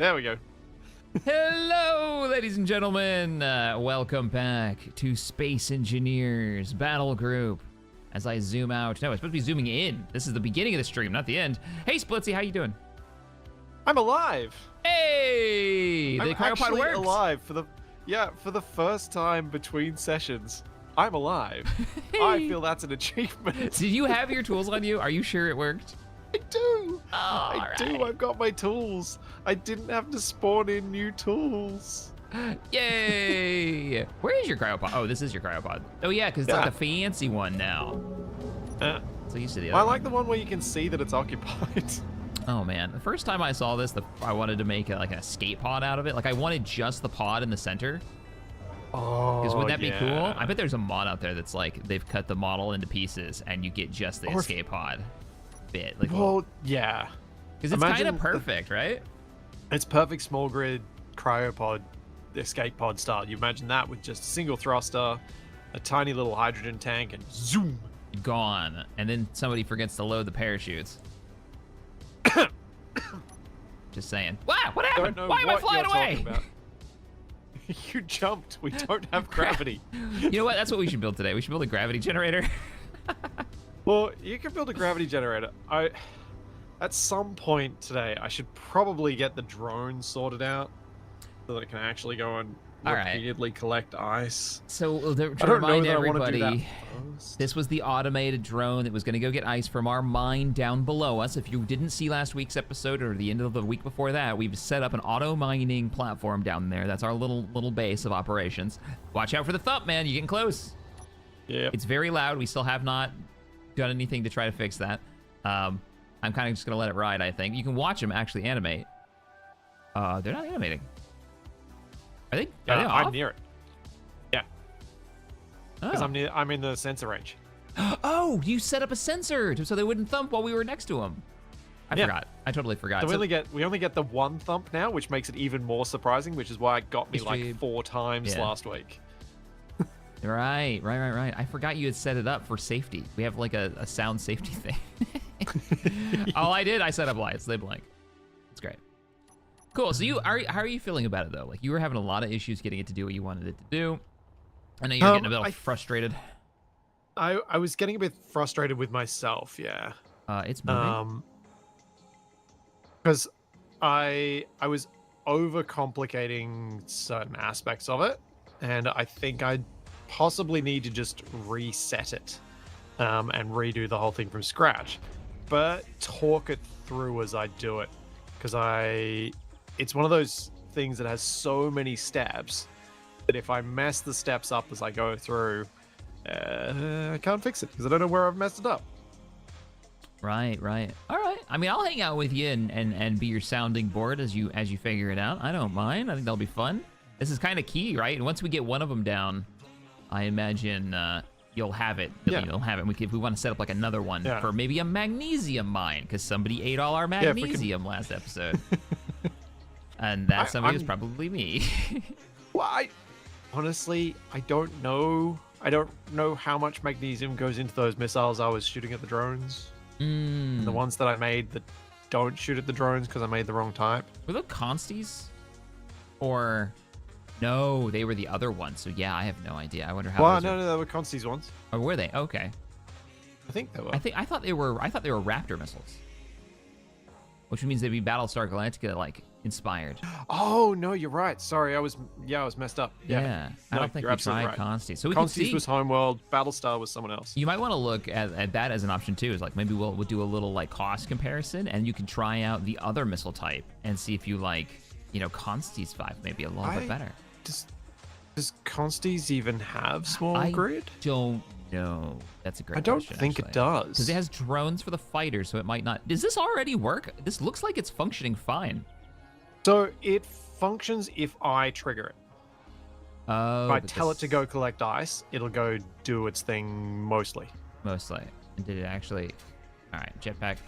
There we go. Hello, ladies and gentlemen. Welcome back to Space Engineers Battlegroup. As I zoom out, no, it's supposed to be zooming in. This is the beginning of the stream, not the end. Hey, Splitsie, how you doing? I'm alive. Hey, the I'm cryopod actually works. alive for the first time between sessions. I'm alive. I feel that's an achievement. Did you have your tools on you? Are you sure it worked? I do. Oh, I do. I've got my tools. I didn't have to spawn in new tools. Yay! Where is your cryopod? Oh, this is your cryopod. Oh yeah, because it's like the fancy one now. So used to the other I like the one where you can see that it's occupied. Oh man, the first time I saw this, I wanted to make like an escape pod out of it. Like I wanted just the pod in the center. Oh, because would that be cool? I bet there's a mod out there that's like they've cut the model into pieces and you get just the escape pod bit. Like, well, yeah. Because it's kind of perfect, right? It's perfect small grid cryopod escape pod style. You imagine that with just a single thruster, a tiny little hydrogen tank, and zoom. Gone. And then somebody forgets to load the parachutes. Just saying. Wow, what happened? Why am I flying away? You jumped. We don't have gravity. You know what? That's what we should build today. We should build a gravity generator. Well, you can build a gravity generator. At some point today, I should probably get the drone sorted out so that it can actually go and repeatedly collect ice. So to remind everybody, this was the automated drone that was going to go get ice from our mine down below us. If you didn't see last week's episode or the end of the week before that, we've set up an auto mining platform down there. That's our little base of operations. Watch out for the thump, man. You're getting close. Yeah. It's very loud. We still have not done anything to try to fix that. I'm kind of just going to let it ride, I think. You can watch them actually animate. They're not animating. Are they off? I'm near it. Yeah. Because I'm in the sensor range. Oh, you set up a sensor so they wouldn't thump while we were next to them. I forgot. I totally forgot. So we only get the one thump now, which makes it even more surprising, which is why it got me like 4 times last week. Right. I forgot you had set it up for safety. We have like a sound safety thing. All I did, I set up lights. They blink. It's great. Cool. So how are you feeling about it though? Like you were having a lot of issues getting it to do what you wanted it to do. I know you're getting a bit frustrated. I was getting a bit frustrated with myself. Yeah. It's moving. Because I was overcomplicating certain aspects of it, and I think I possibly need to just reset it and redo the whole thing from scratch, but talk it through as I do it, because it's one of those things that has so many steps that if I mess the steps up as I go through, I can't fix it because I don't know where I've messed it up. Right. All right. I mean, I'll hang out with you and be your sounding board as you figure it out. I don't mind. I think that'll be fun. This is kind of key, right? And once we get one of them down, I imagine you'll have it. Yeah. You'll have it. If we want to set up like another one for maybe a magnesium mine, because somebody ate all our magnesium last episode. And that somebody was probably me. Well, honestly, I don't know. I don't know how much magnesium goes into those missiles I was shooting at the drones. And the ones that I made that don't shoot at the drones because I made the wrong type. Were those Consties? Or... No, they were the other ones. So yeah, I have no idea. I wonder how. Well, no, they were Consties ones. Oh, were they? Okay. I think they were. I thought they were Raptor missiles, which means they'd be Battlestar Galactica like inspired. Oh no, you're right. Sorry, I was messed up. Yeah. I don't think we tried Consties. So we Consties was Homeworld. Battlestar was someone else. You might want to look at that as an option too. Is like maybe we'll do a little like cost comparison, and you can try out the other missile type and see if you like, Consties 5 maybe a little bit better. Does Consties even have small grid? I don't know. That's a great question. I don't think it does. Because it has drones for the fighters, so it might not. Does this already work? This looks like it's functioning fine. So it functions if I trigger it. Oh. If I tell it to go collect ice, it'll go do its thing mostly. Mostly. And did it actually... All right, jetpack.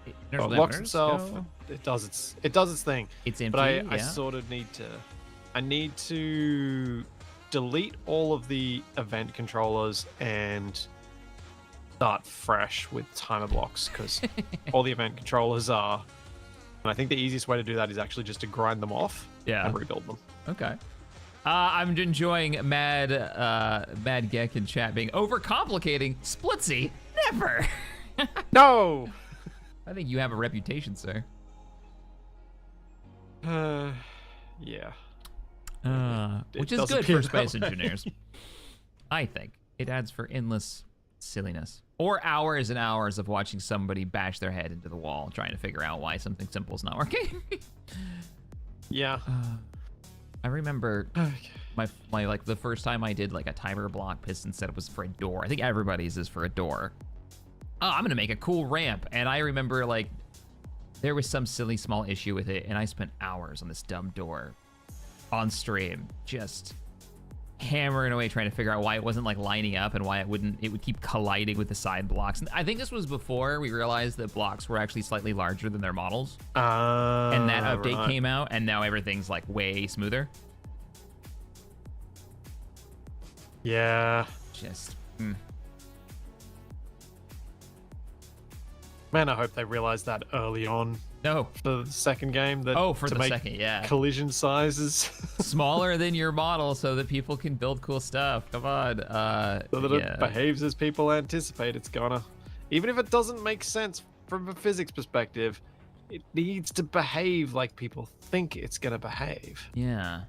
It locks itself. It does its thing. It's empty, but I sort of need to delete all of the event controllers and start fresh with timer blocks, because all the event controllers are And I think the easiest way to do that is actually just to grind them off and rebuild them. Okay. I'm enjoying Mad Geck in chat being overcomplicating. Splitsie, never. No. I think you have a reputation, sir. Yeah. Which is good for space engineers. I think it adds for endless silliness, or hours and hours of watching somebody bash their head into the wall trying to figure out why something simple is not working. Yeah. I remember my like the first time I did like a timer block piston setup was for a door. I think everybody's is for a door. Oh, I'm gonna make a cool ramp, and I remember like there was some silly small issue with it, and I spent hours on this dumb door on stream, just hammering away trying to figure out why it wasn't like lining up and why it would keep colliding with the side blocks. And I think this was before we realized that blocks were actually slightly larger than their models. And that update came out, and now everything's like way smoother. Yeah. Just Man, I hope they realized that early on. No. For the second game. That for the second, yeah. Collision sizes. Smaller than your model so that people can build cool stuff. Come on. So that it behaves as people anticipate it's gonna. Even if it doesn't make sense from a physics perspective, it needs to behave like people think it's gonna behave. Yeah.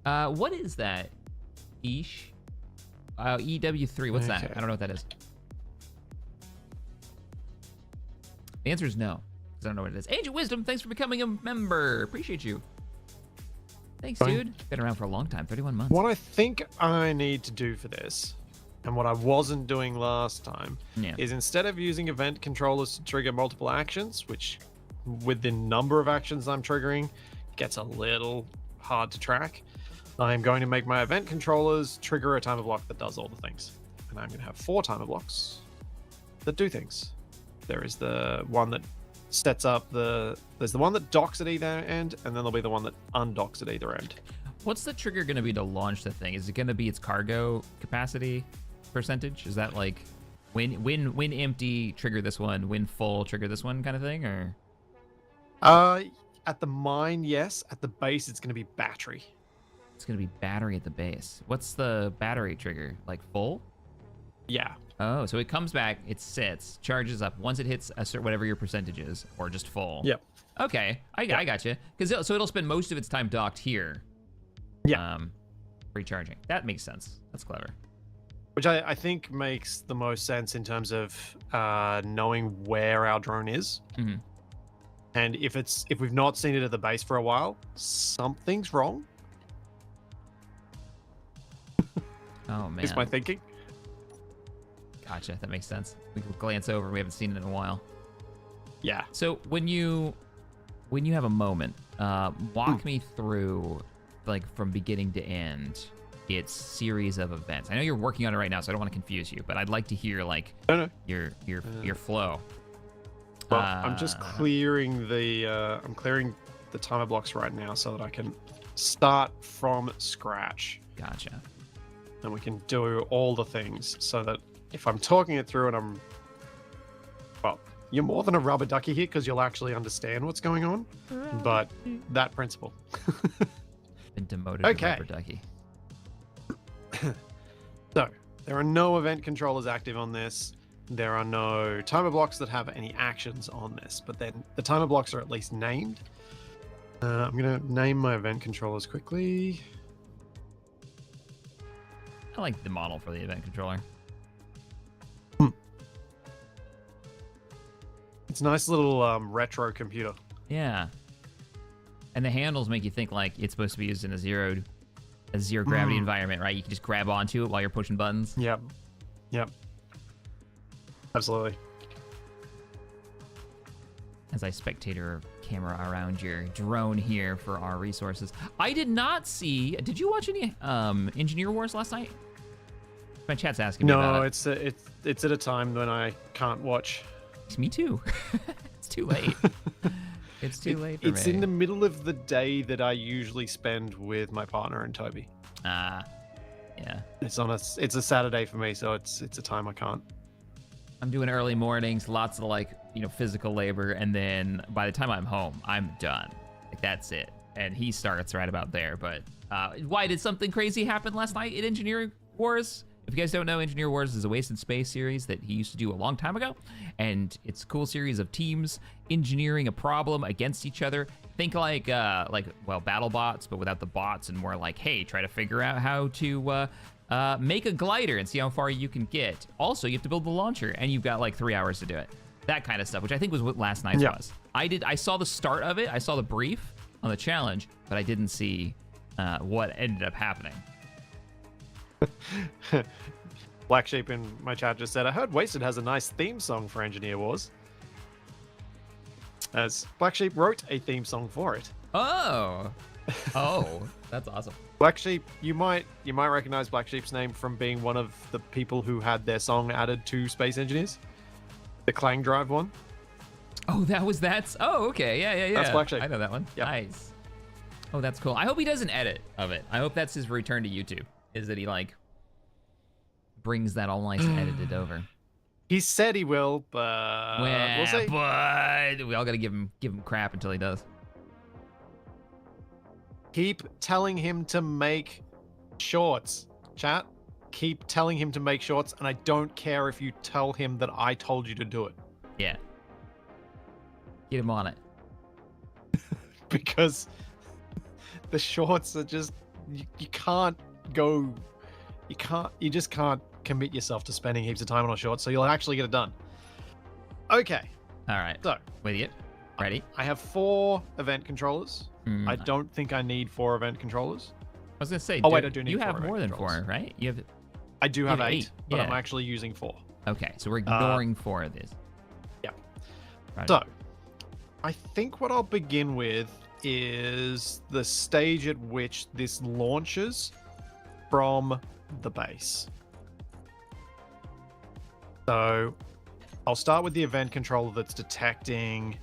What is that? Ish? EW3. What's that? I don't know what that is. The answer is no, because I don't know what it is. Ancient Wisdom, thanks for becoming a member. Appreciate you. Thanks, dude. Been around for a long time, 31 months. What I think I need to do for this, and what I wasn't doing last time, is instead of using event controllers to trigger multiple actions, which with the number of actions I'm triggering, gets a little hard to track, I'm going to make my event controllers trigger a timer block that does all the things. And I'm going to have 4 timer blocks that do things. There is the one that sets up there's the one that docks at either end, and then there'll be the one that undocks at either end. What's the trigger going to be to launch the thing? Is it going to be its cargo capacity percentage? Is that like when empty, trigger this one, when full, trigger this one kind of thing, or? At the mine, yes. At the base, it's going to be battery. It's going to be battery at the base. What's the battery trigger? Like full? Yeah. Oh, so it comes back, it sits, charges up. Once it hits a certain, whatever your percentage is, or just full. Yep. Okay, I got you. Because so it'll spend most of its time docked here. Yeah. Recharging. That makes sense. That's clever. Which I think makes the most sense in terms of knowing where our drone is. Mm-hmm. And if we've not seen it at the base for a while, something's wrong. Oh man. Is my thinking. Gotcha. That makes sense. We can glance over. We haven't seen it in a while. Yeah. So when you have a moment, walk me through, like from beginning to end, its series of events. I know you're working on it right now, so I don't want to confuse you, but I'd like to hear like your flow. Well, I'm just clearing the timer blocks right now so that I can start from scratch. Gotcha. And we can do all the things so that if I'm talking it through and you're more than a rubber ducky here because you'll actually understand what's going on, but that principle. Been demoted to rubber ducky. So there are no event controllers active on this. There are no timer blocks that have any actions on this, but then the timer blocks are at least named. I'm going to name my event controllers quickly. I like the model for the event controller. It's a nice little retro computer. Yeah. And the handles make you think like it's supposed to be used in a zero gravity environment, right? You can just grab onto it while you're pushing buttons. Yep. Absolutely. As I spectator camera around your drone here for our resources. I did not see. Did you watch any Engineer Wars last night? My chat's asking me about it. No, it's at a time when I can't watch. Me too. It's too late. It's too late for me. It's in the middle of the day that I usually spend with my partner and Toby. Yeah. It's a Saturday for me, so it's a time I can't. I'm doing early mornings, lots of like physical labor, and then by the time I'm home, I'm done. Like, that's it. And he starts right about there. But why did something crazy happen last night in Engineering Wars? If you guys don't know, Engineer Wars is a Wasted Space series that he used to do a long time ago, and it's a cool series of teams engineering a problem against each other. Think like battle bots, but without the bots, and more like, hey, try to figure out how to make a glider and see how far you can get. Also, you have to build the launcher, and you've got like 3 hours to do it. That kind of stuff, which I think was what last night's was. I saw the start of it. I saw the brief on the challenge, but I didn't see what ended up happening. Black Sheep in my chat just said, I heard Wasted has a nice theme song for Engineer Wars. As Black Sheep wrote a theme song for it. Oh, that's awesome. Black Sheep, you might recognize Black Sheep's name from being one of the people who had their song added to Space Engineers. The Clang Drive one. Oh, that's. Oh, okay. Yeah. That's Black Sheep. I know that one. Yep. Nice. Oh, that's cool. I hope he does an edit of it. I hope that's his return to YouTube. Is that he like brings that all nice and edited over? He said he will, but we'll see. But we all gotta give him crap until he does. Keep telling him to make shorts, chat. Keep telling him to make shorts, and I don't care if you tell him that I told you to do it. Yeah. Get him on it. Because the shorts are just you just can't commit yourself to spending heaps of time on a short, so you'll actually get it done. Okay. All right. So, with you. Ready? I have 4 event controllers. I don't think I need 4 event controllers. I was gonna say. Oh wait, I do need 4. You have more than 4, right? You have. I do have 8, but yeah. I'm actually using 4. Okay, so we're ignoring 4 of these. Yeah. Right. So, I think what I'll begin with is the stage at which this launches from the base. So I'll start with the event controller that's detecting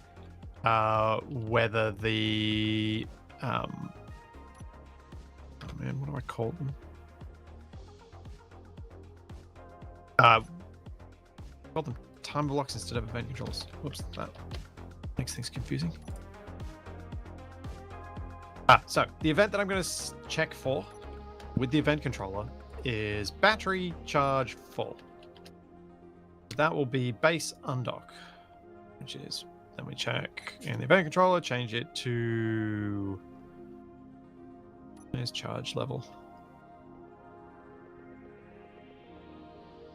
whether the oh man, what do I call them? Call them time blocks instead of event controllers. Whoops, that makes things confusing. So the event that I'm going to check for with the event controller is battery charge full. That will be base undock, which is, then we check in the event controller, change it to, there's charge level.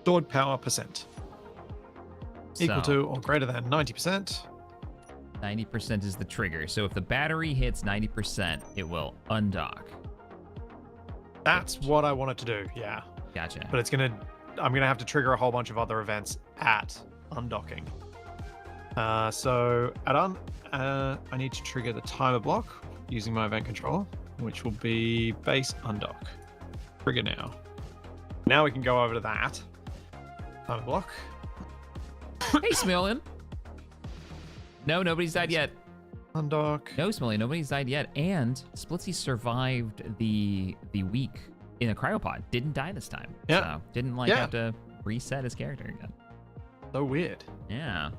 Stored power percent. Equal to or greater than 90%. 90% is the trigger. So if the battery hits 90%, it will undock. That's what I want it to do, yeah. Gotcha. But I'm gonna have to trigger a whole bunch of other events at undocking. So at I need to trigger the timer block using my event controller, which will be base undock. Trigger now. Now we can go over to that timer block. Hey, Smillian. No, nobody's died yet. Undock. No, Smillian, nobody's died yet. And Splitsie survived the week in a cryopod. Didn't die this time. Yeah. So didn't have to reset his character again. So weird. Yeah.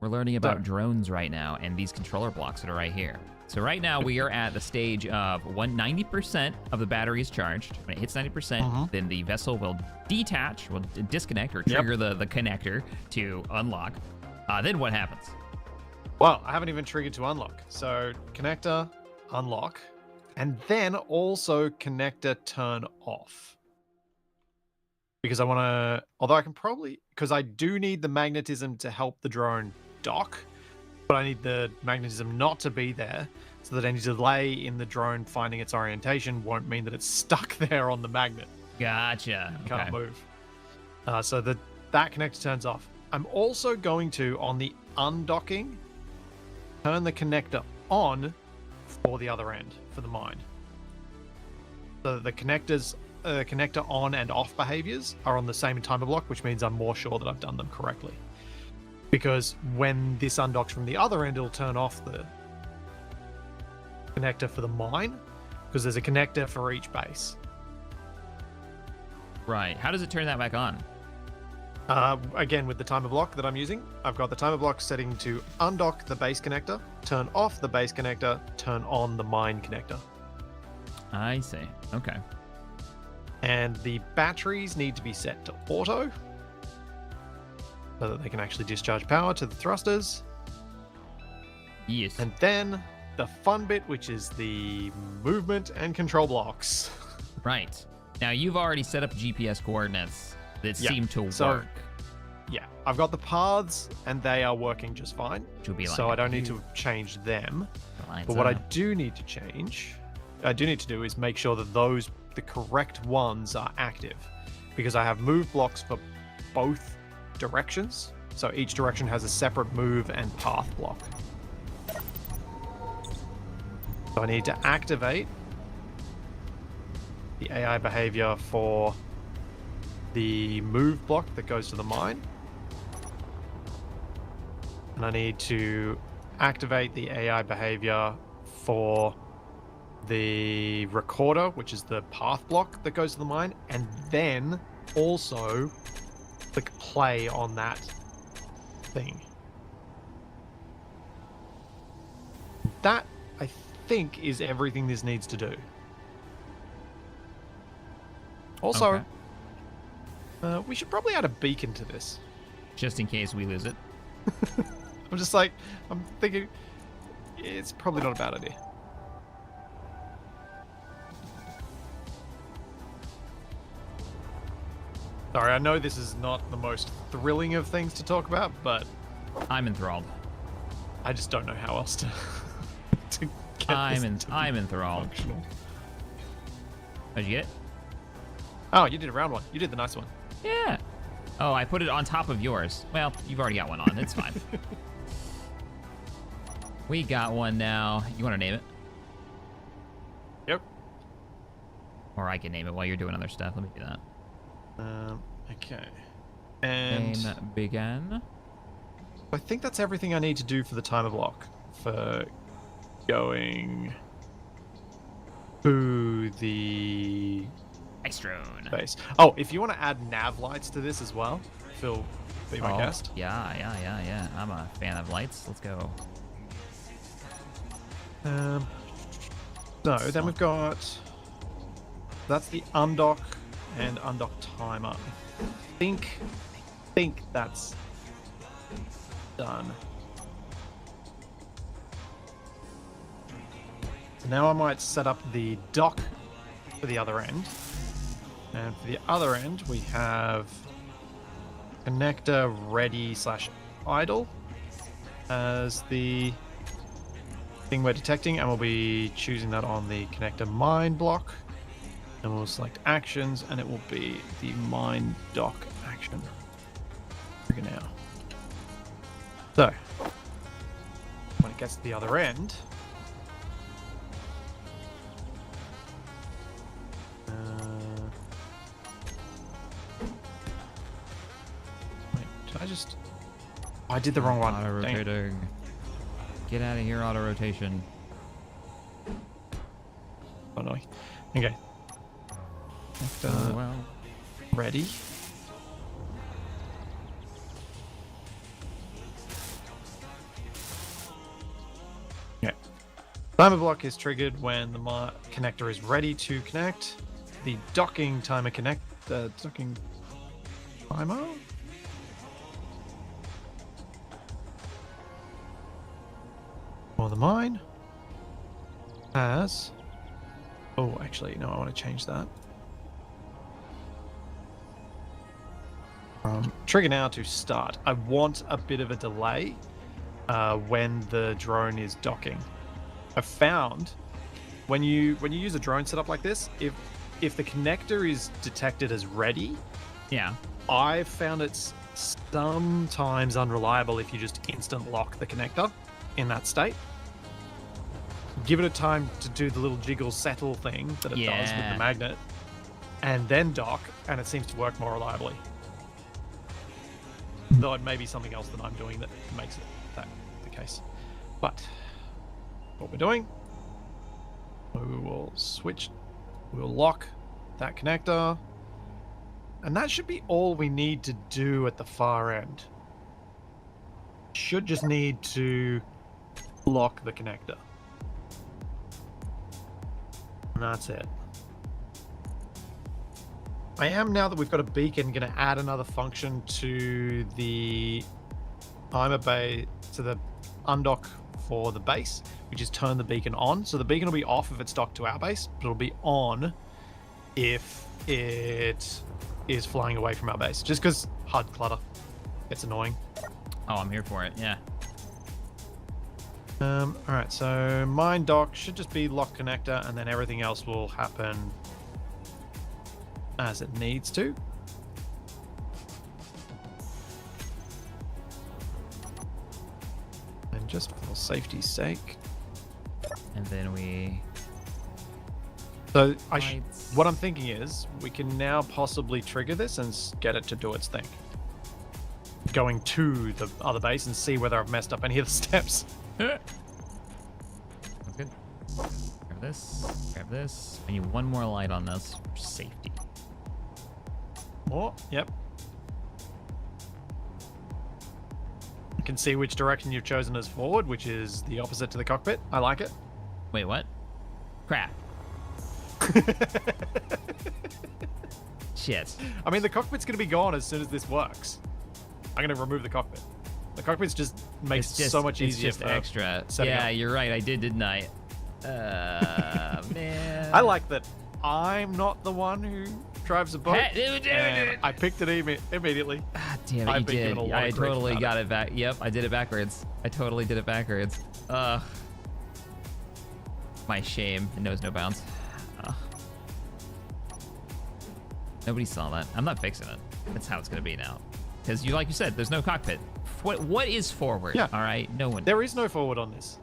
We're learning about drones right now and these controller blocks that are right here. So right now we are at the stage of 90% of the battery is charged. When it hits 90%, then the vessel will detach, will disconnect or trigger the connector to unlock. Then what happens? Well, I haven't even triggered to unlock. So connector, unlock, and then also connector turn off. Because I want to, although I can probably, because I do need the magnetism to help the drone dock, but I need the magnetism not to be there so that any delay in the drone finding its orientation won't mean that it's stuck there on the magnet. Gotcha. Can't move. So that connector turns off. I'm also going to, on the undocking, turn the connector on for the other end, for the mine. So the connector on and off behaviors are on the same timer block, which means I'm more sure that I've done them correctly. Because when this undocks from the other end, it'll turn off the connector for the mine, because there's a connector for each base. Right. How does it turn that back on? Again, with the timer block that I'm using, I've got the timer block setting to undock the base connector, turn off the base connector, turn on the mine connector. I see. Okay. And the batteries need to be set to auto so that they can actually discharge power to the thrusters. Yes. And then the fun bit, which is the movement and control blocks. Right. Now, you've already set up GPS coordinates that seem to work. Yeah, I've got the paths and they are working just fine. Which will be like so I don't need to change them. But what I do need to do is make sure that the correct ones are active. Because I have move blocks for both directions. So each direction has a separate move and path block. So I need to activate the AI behavior for the move block that goes to the mine. And I need to activate the AI behavior for the recorder, which is the path block that goes to the mine, and then also click play on that thing. That, I think, is everything this needs to do. Also, we should probably add a beacon to this. Just in case we lose it. I'm thinking it's probably not a bad idea. Sorry, I know this is not the most thrilling of things to talk about, but I'm enthralled. I just don't know how else to get I'm enthralled. functional. What'd you get? Oh, you did a round one. You did the nice one. Yeah. Oh, I put it on top of yours. Well, you've already got one on. It's fine. We got one now. You want to name it? Yep. Or I can name it while you're doing other stuff. Let me do that. Okay. And Game began. I think that's everything I need to do for the timer block for going to the Ice drone. base. Oh, if you want to add nav lights to this as well, Phil, be my guest. Yeah. I'm a fan of lights. Let's go. So then we've got, that's the undock and undock timer. I think that's done. So now I might set up the dock for the other end. And for the other end, we have connector ready / idle as the thing we're detecting, and we'll be choosing that on the connector mine block. And we'll select actions, and it will be the mine dock action. Trigger now. So, when it gets to the other end, wait, did I just? Oh, I did the wrong one. Auto Dang it. rotating. Get out of here, auto rotation. Oh no. Okay. Well. Ready. Okay. Timer block is triggered when the connector is ready to connect. The docking timer docking timer. Or the mine has. Oh, actually, no, I want to change that. Trigger now to start. I want a bit of a delay when the drone is docking. I've found when you use a drone setup like this, if the connector is detected as ready, Yeah. I've found it's sometimes unreliable if you just instant lock the connector in that state. Give it a time to do the little jiggle settle thing that it does with the magnet, and then dock, and it seems to work more reliably. Though it may be something else that I'm doing that makes it that the case. But what we're doing, we will switch, we'll lock that connector, And that should be all we need to do at the far end. Should just need to lock the connector. And that's it. I am, now that we've got a beacon, going to add another function to the timer bay, to the undock for the base, which is turn the beacon on. So the beacon will be off if it's docked to our base, but it'll be on if it is flying away from our base. Just because HUD clutter gets annoying. Oh, I'm here for it. Yeah. All right, so mine dock should just be lock connector, and then everything else will happen as it needs to. And just for safety's sake. And then we... So what I'm thinking is we can now possibly trigger this and get it to do its thing. Going to the other base and see whether I've messed up any of the steps. Good. Grab this. Grab this. I need one more light on this for safety. Oh, yep. You can see which direction you've chosen as forward, which is the opposite to the cockpit. I like it. Wait, what? Crap. Shit. I mean, the cockpit's going to be gone as soon as this works. I'm going to remove the cockpit. The cockpit's just makes it so much easier. It's just extra. Yeah, you're right. I did, didn't I? Man. I like that I'm not the one who drives a boat. And I picked it immediately. Ah, damn it, you did. I totally got it back. Yep, I did it backwards. I totally did it backwards. Ugh. My shame. It knows no bounds. Ugh. Nobody saw that. I'm not fixing it. That's how it's going to be now. Because like you said, there's no cockpit. What is forward? Yeah. All right, no one. There is no forward on this.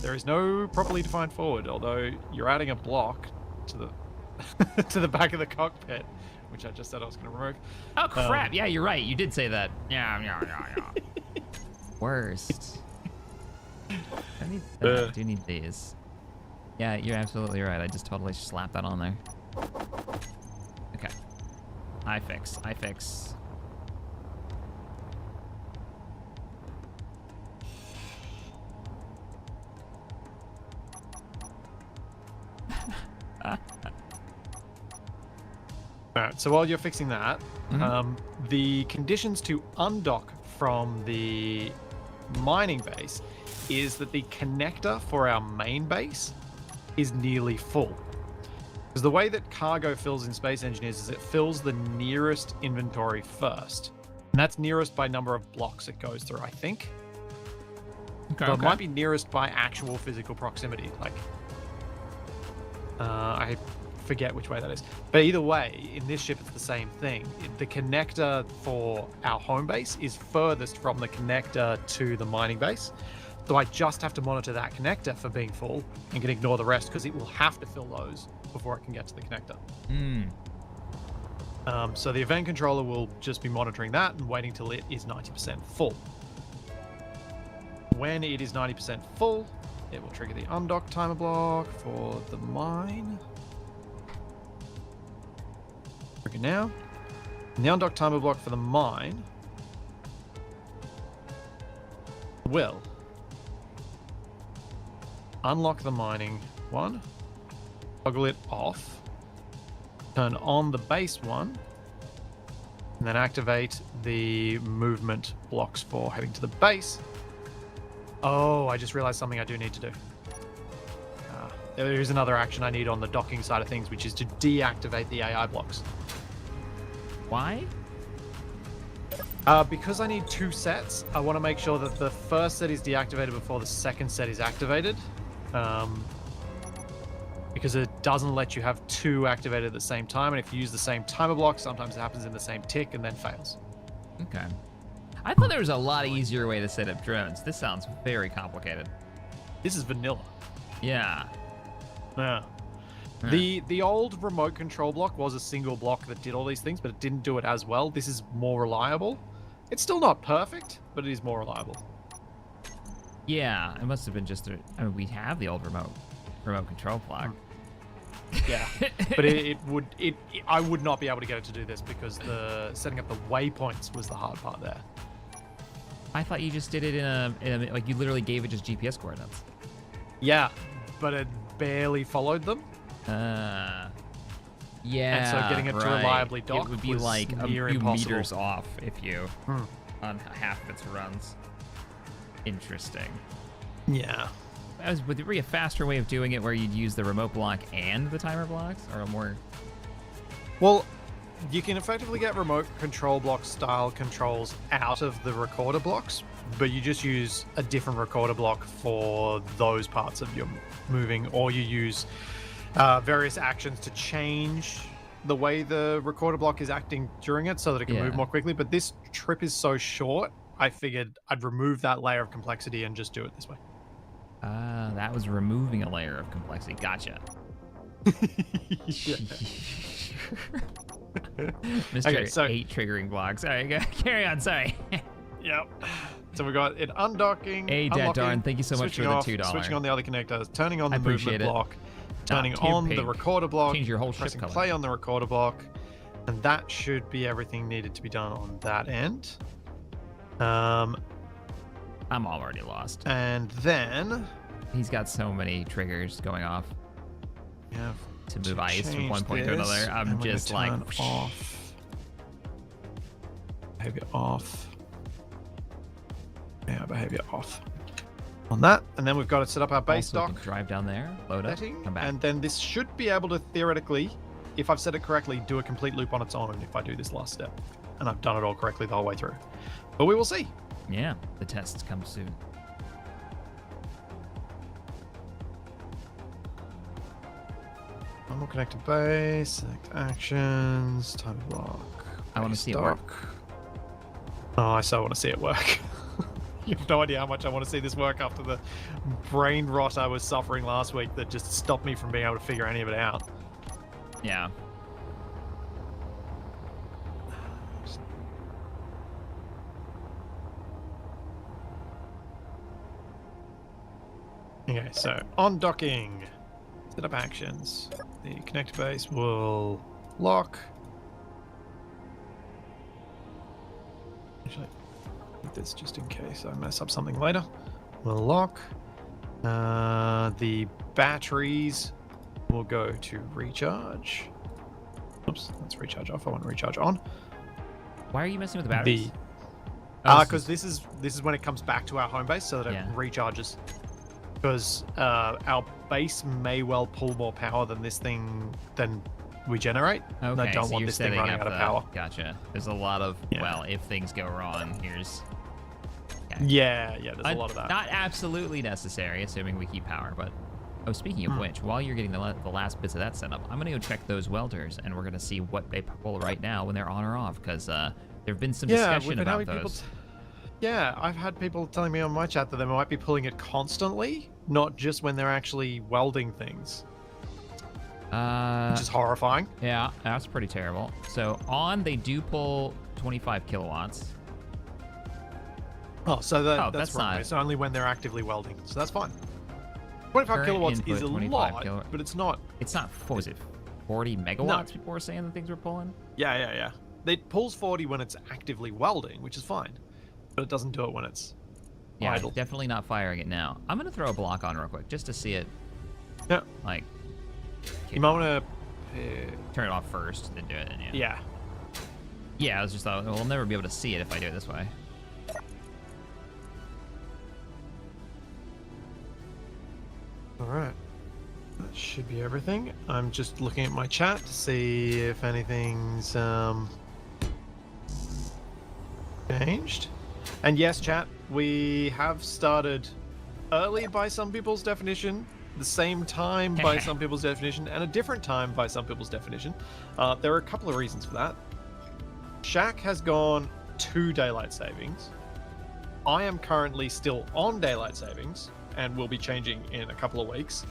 There is no properly defined forward, although you're adding a block to the to the back of the cockpit, which I just said I was going to remove. Oh crap! Yeah, you're right. You did say that. Yeah. Worst. I do need these. Yeah, you're absolutely right. I just totally slapped that on there. Okay. I fix. Alright, so while you're fixing that, the conditions to undock from the mining base is that the connector for our main base is nearly full. Because the way that cargo fills in Space Engineers is it fills the nearest inventory first. And that's nearest by number of blocks it goes through, I think. Okay, So it might be nearest by actual physical proximity. Like, I forget which way that is. But either way, in this ship, it's the same thing. The connector for our home base is furthest from the connector to the mining base. So I just have to monitor that connector for being full and can ignore the rest because it will have to fill those before it can get to the connector. So the event controller will just be monitoring that and waiting till it is 90% full. When it is 90% full, it will trigger the undock timer block for the mine. Trigger now. And the undock timer block for the mine will unlock the mining one, toggle it off, turn on the base one, and then activate the movement blocks for heading to the base. Oh, I just realized something I do need to do. There is another action I need on the docking side of things, which is to deactivate the AI blocks. Why? Because I need two sets, I want to make sure that the first set is deactivated before the second set is activated. Because it doesn't let you have two activated at the same time, and if you use the same timer block, sometimes it happens in the same tick and then fails. Okay. I thought there was a lot easier way to set up drones. This sounds very complicated. This is vanilla. Yeah. Yeah. The old remote control block was a single block that did all these things, but it didn't do it as well. This is more reliable. It's still not perfect, but it is more reliable. Yeah, it must have been just I mean, we have the old remote control block. Yeah, but I would not be able to get it to do this because the setting up the waypoints was the hard part there. I thought you just did it in a like you literally gave it just GPS coordinates. Yeah, but it barely followed them. Yeah. And so getting it to reliably dock it would be was like a near few impossible. meters off if you on half of its runs. Interesting. Yeah. Would there be a faster way of doing it where you'd use the remote block and the timer blocks, or a more? Well, you can effectively get remote control block style controls out of the recorder blocks, but you just use a different recorder block for those parts of your moving, or you use various actions to change the way the recorder block is acting during it so that it can move more quickly. But this trip is so short, I figured I'd remove that layer of complexity and just do it this way. That was removing a layer of complexity. Gotcha. Mr. Okay, so 8 triggering blocks. All right, carry on. Sorry. Yep. So we got it undocking. Hey, Dad Darn, thank you so much for the $2. Switching on the other connectors, turning on the appreciate movement it. block, turning on the recorder block, Change your whole ship pressing color. play on the recorder block, and that should be everything needed to be done on that end. I'm already lost. And then He's got so many triggers going off we have to move ice from change one point to this, another. I'm and we're just gonna like, turn off. Behavior off. Yeah, behavior off. On that, and then we've got to set up our base also dock can drive down there, load up, setting, come back. and then this should be able to theoretically, if I've set it correctly, do a complete loop on its own if I do this last step, and I've done it all correctly the whole way through. But we will see. Yeah, the tests come soon. Normal connected base, select actions, time block. I want to see it work. Oh, I so want to see it work. You have no idea how much I want to see this work after the brain rot I was suffering last week that just stopped me from being able to figure any of it out. Yeah. Okay, so on docking, set up actions. The connect base will lock. Actually, keep this just in case I mess up something later. Will lock. The batteries will go to recharge. Oops, let's recharge off. I want to recharge on. Why are you messing with the batteries? Because this is when it comes back to our home base, so that it recharges. Because our base may well pull more power than this thing than we generate. Okay, and I don't want this thing running out of power. Gotcha. There's a lot of, well, if things go wrong, here's... Okay. Yeah, there's a lot of that. Not absolutely necessary, assuming we keep power, but... Oh, speaking of which, while you're getting the last bits of that set up, I'm going to go check those welders, and we're going to see what they pull right now when they're on or off, because there have been some discussion about those. Yeah, I've had people telling me on my chat that they might be pulling it constantly, not just when they're actually welding things. Which is horrifying. Yeah, that's pretty terrible. So on, they do pull 25 kilowatts. Oh, so that's right. not... It's only when they're actively welding, so that's fine. 25 Current kilowatts input, is a lot, but it's not... It's not, what was it, 40 megawatts people were saying the things were pulling? Yeah. It pulls 40 when it's actively welding, which is fine. But it doesn't do it when it's idle. Definitely not firing it now. I'm going to throw a block on real quick, just to see it. Yeah. Like... You might want to... turn it off first, then do it, Yeah. Yeah, I was just thought, we'll never be able to see it if I do it this way. Alright. That should be everything. I'm just looking at my chat to see if anything's changed. And yes, chat, we have started early by some people's definition, the same time by some people's definition, and a different time by some people's definition. There are a couple of reasons for that. Shack has gone to daylight savings. I am currently still on daylight savings and will be changing in a couple of weeks.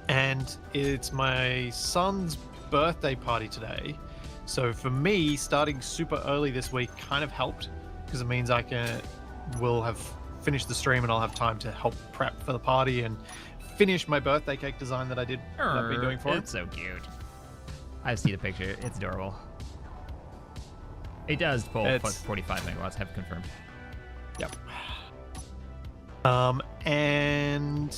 And it's my son's birthday party today. So for me, starting super early this week kind of helped, because it means will have finished the stream and I'll have time to help prep for the party and finish my birthday cake design that I've been doing for him. It's so cute. I see the picture. It's adorable. It does pull 45 megawatts. Have confirmed. Yep. And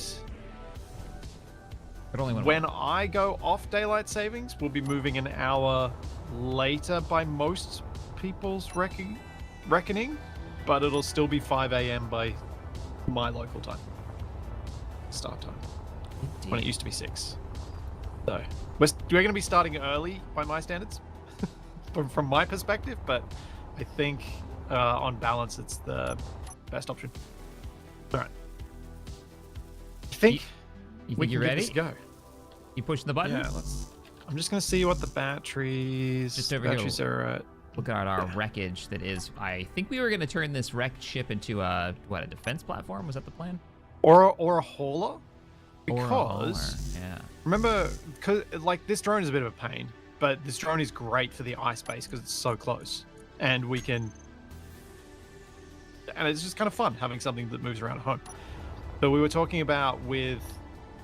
but only when I go off daylight savings, we'll be moving an hour later by most people's reckoning, but it'll still be 5 a.m. by my local time. Start time. Indeed. When it used to be 6. So we're going to be starting early by my standards, from my perspective, but I think on balance it's the best option. All right. I think you we think you're can ready? Get this go. You pushing the button? Yeah. I'm just going to see what the batteries. Just over batteries here. are at. Look at our wreckage. That is. I think we were going to turn this wrecked ship into a defense platform. Was that the plan? Or a hauler. Or a Because hauler, yeah. remember, like this drone is a bit of a pain, but this drone is great for the ice base because it's so close, and we can. And it's just kind of fun having something that moves around at home. So we were talking about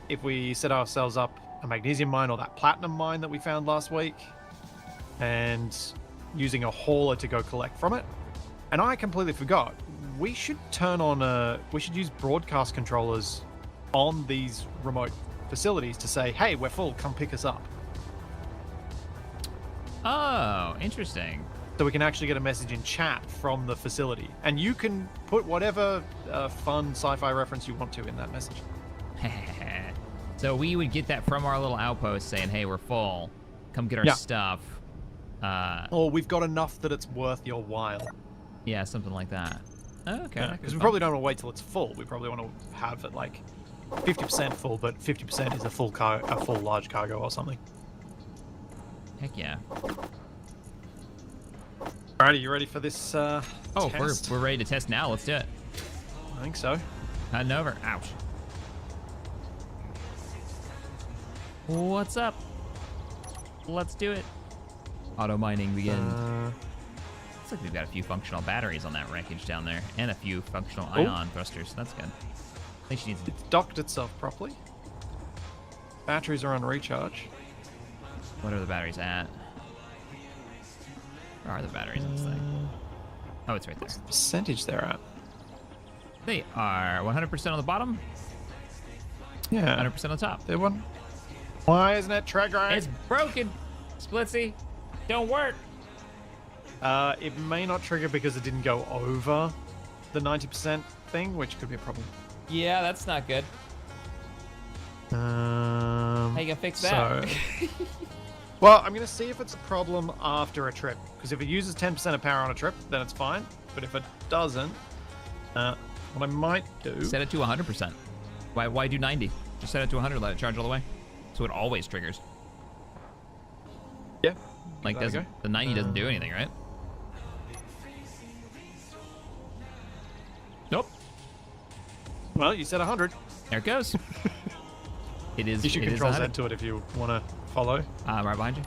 if we set ourselves up a magnesium mine or that platinum mine that we found last week, and using a hauler to go collect from it. And I completely forgot. We should use broadcast controllers on these remote facilities to say, hey, we're full, come pick us up. Oh, interesting. So we can actually get a message in chat from the facility. And you can put whatever fun sci-fi reference you want to in that message. So we would get that from our little outpost saying, hey, we're full. Come get our stuff. Or we've got enough that it's worth your while. Yeah, something like that. Oh, okay. Because we probably don't want to wait till it's full. We probably want to have it like 50% full, but 50% is a full large cargo or something. Heck yeah. Alrighty, you ready for this test? We're ready to test now. Let's do it. I think so. Heading over. Ouch. What's up? Let's do it. Auto mining begins. Looks like we've got a few functional batteries on that wreckage down there, and a few functional ion thrusters. That's good. I think she needs to... It's docked itself properly. Batteries are on recharge. What are the batteries at? Where are the batteries in this thing? Oh, it's right there. What's the percentage they're at? They are 100% on the bottom, Yeah. 100% on the top. They won. Why isn't it triggering? It's broken. Splitsie, don't work. It may not trigger because it didn't go over the 90% thing, which could be a problem. Yeah, that's not good. How How you gonna fix that? Well, I'm going to see if it's a problem after a trip. Because if it uses 10% of power on a trip, then it's fine. But if it doesn't, what I might do... Set it to 100%. Why do 90? Just set it to 100, let it charge all the way. So it always triggers. Yeah. Like, the 90 doesn't do anything, right? Nope. Well, you said 100. There it goes. It is. You should it is control 100. Z to it if you want to follow. Right behind you.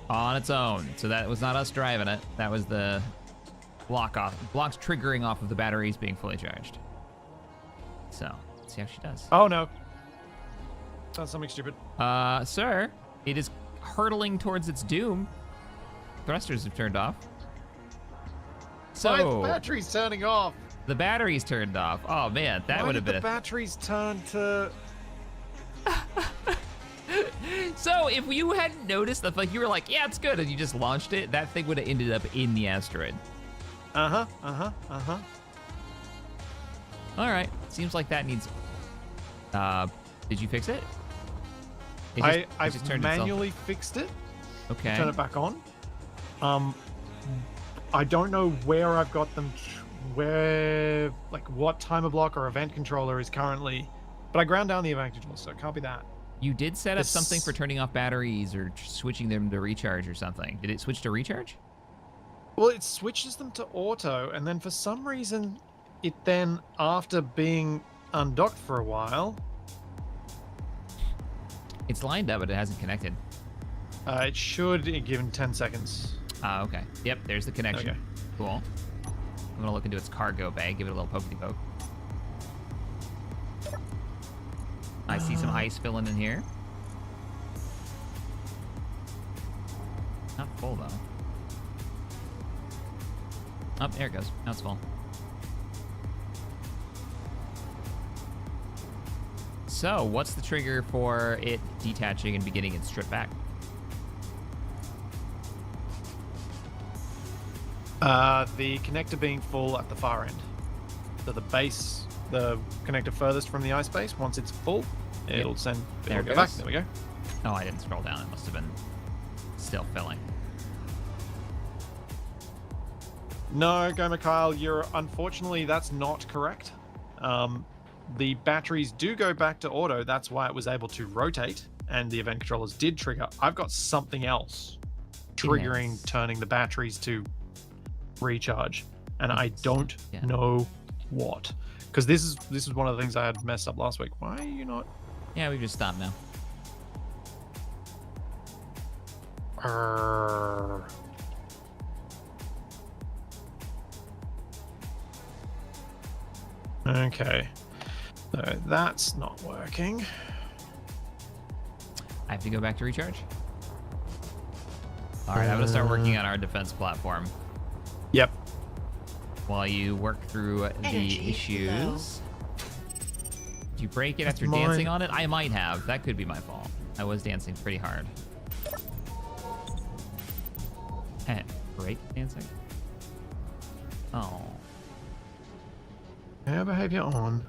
On its own. So that was not us driving it. That was the blocks triggering off of the batteries being fully charged. So, let's see how she does. Oh, no. Sounds something stupid. Sir, it is hurtling towards its doom. Thrusters have turned off. Why So, the battery's turning off? the battery's turned off. Oh, man, that would have been the batteries turn to... So, if you hadn't noticed, that, like, you were like, yeah, it's good, and you just launched it, that thing would have ended up in the asteroid. Uh-huh. All right. Seems like that needs... did you fix it? I've manually fixed it. Okay. Turn it back on. I don't know where I've got them, like what timer block or event controller is currently, but I ground down the event controller, so it can't be that. You did set up something for turning off batteries or switching them to recharge or something. Did it switch to recharge? Well, it switches them to auto, and then for some reason, it then, after being undocked for a while... It's lined up, but it hasn't connected. It should, given 10 seconds. Okay. Yep, there's the connection. Okay. Cool. I'm gonna look into its cargo bay, give it a little pokey poke. I see some ice filling in here. Not full though. Oh, there it goes. Now it's full. So, what's the trigger for it detaching and beginning its trip back? The connector being full at the far end. So the base, the connector furthest from the ice base, once it's full, it'll send. There It'll it go back. goes. There we go. Oh, I didn't scroll down. It must have been still filling. No, Gomer Kyle, unfortunately that's not correct. The batteries do go back to auto. That's why it was able to rotate, and the event controllers did trigger. I've got something else triggering Yes. turning the batteries to recharge, and I don't Yeah. know what. Because this is one of the things I had messed up last week. Why are you not? Yeah, we've just stopped now. Okay, so that's not working. I have to go back to recharge. All right, I'm gonna start working on our defense platform Yep. while you work through Energy the issues. Did you break it after mine. dancing on it? I might have. That could be my fault. I was dancing pretty hard. Break dancing? Oh. Air behavior on.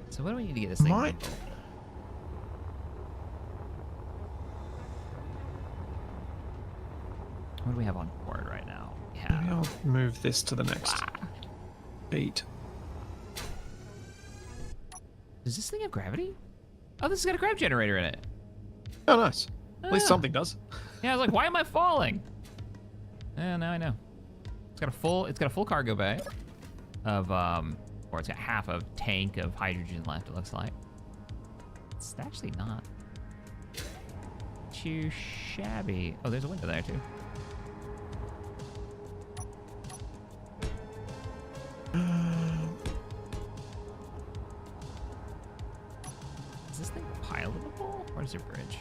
So what do we need to get this thing? Might- moving? What do we have on board right now? Maybe Yeah. I'll move this to the next beat. Does this thing have gravity? Oh, this has got a grav generator in it. Oh, nice. At least Ah. something does. Yeah, I was like, why am I falling? Yeah, now I know. It's got a full cargo bay of or it's got half a tank of hydrogen left, it looks like. It's actually not too shabby. Oh, there's a window there too. Is this thing pilotable? Where's your bridge?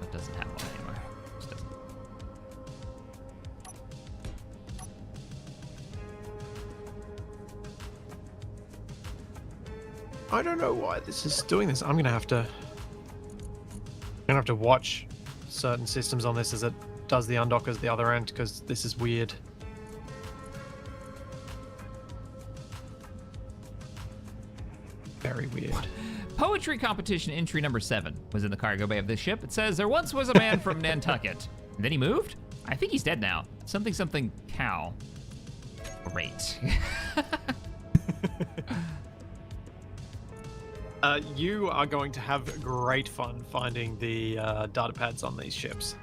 It doesn't have one anymore. It just doesn't. I don't know why this is doing this. I'm gonna have to watch certain systems on this as it does the undockers the other end, because this is weird. Very weird. Poetry competition entry number 7 was in the cargo bay of this ship. It says, there once was a man from Nantucket. And then he moved? I think he's dead now. Something something cow. Great. You are going to have great fun finding the data pads on these ships.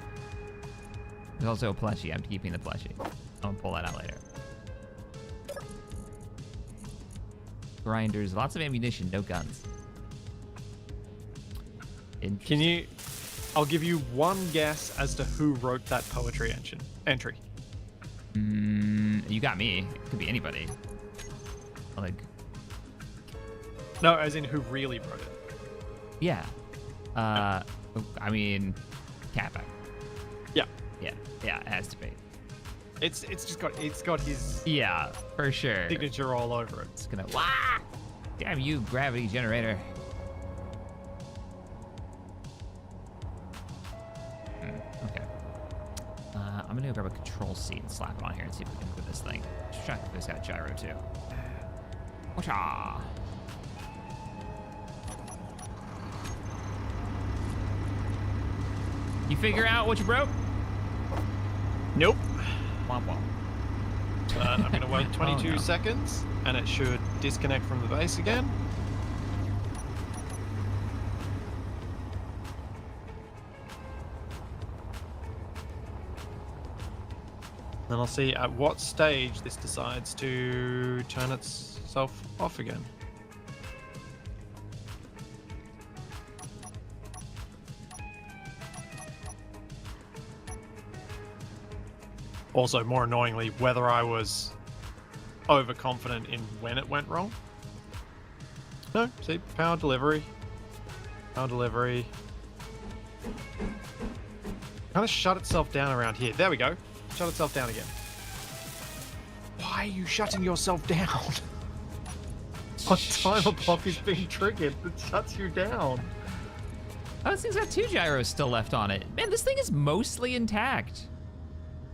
There's also a plushie. I'm keeping the plushie. I'm gonna pull that out later. Grinders, lots of ammunition, no guns. Can you? I'll give you one guess as to who wrote that poetry entry. You got me. It could be anybody. Like, No, as in who really wrote it. yeah. I mean, Kappa. Yeah, Yeah, it has to be. it's got his Yeah, for sure. signature all over it. It's gonna, wah! Damn you, gravity generator. Okay. I'm gonna go grab a control seat and slap it on here and see if we can move this thing. Just check if it's got a gyro too. Whatcha? You figure out what you broke? Nope. Womp womp. I'm gonna wait 22 Oh, no. seconds, and it should disconnect from the base again. Then I'll see at what stage this decides to turn itself off again. Also, more annoyingly, whether I was overconfident in when it went wrong. No, see, power delivery. Power delivery. Kind of shut itself down around here. There we go. Shut itself down again. Why are you shutting yourself down? What timer block is being triggered that shuts you down? Oh, this thing's got 2 gyros still left on it. Man, this thing is mostly intact.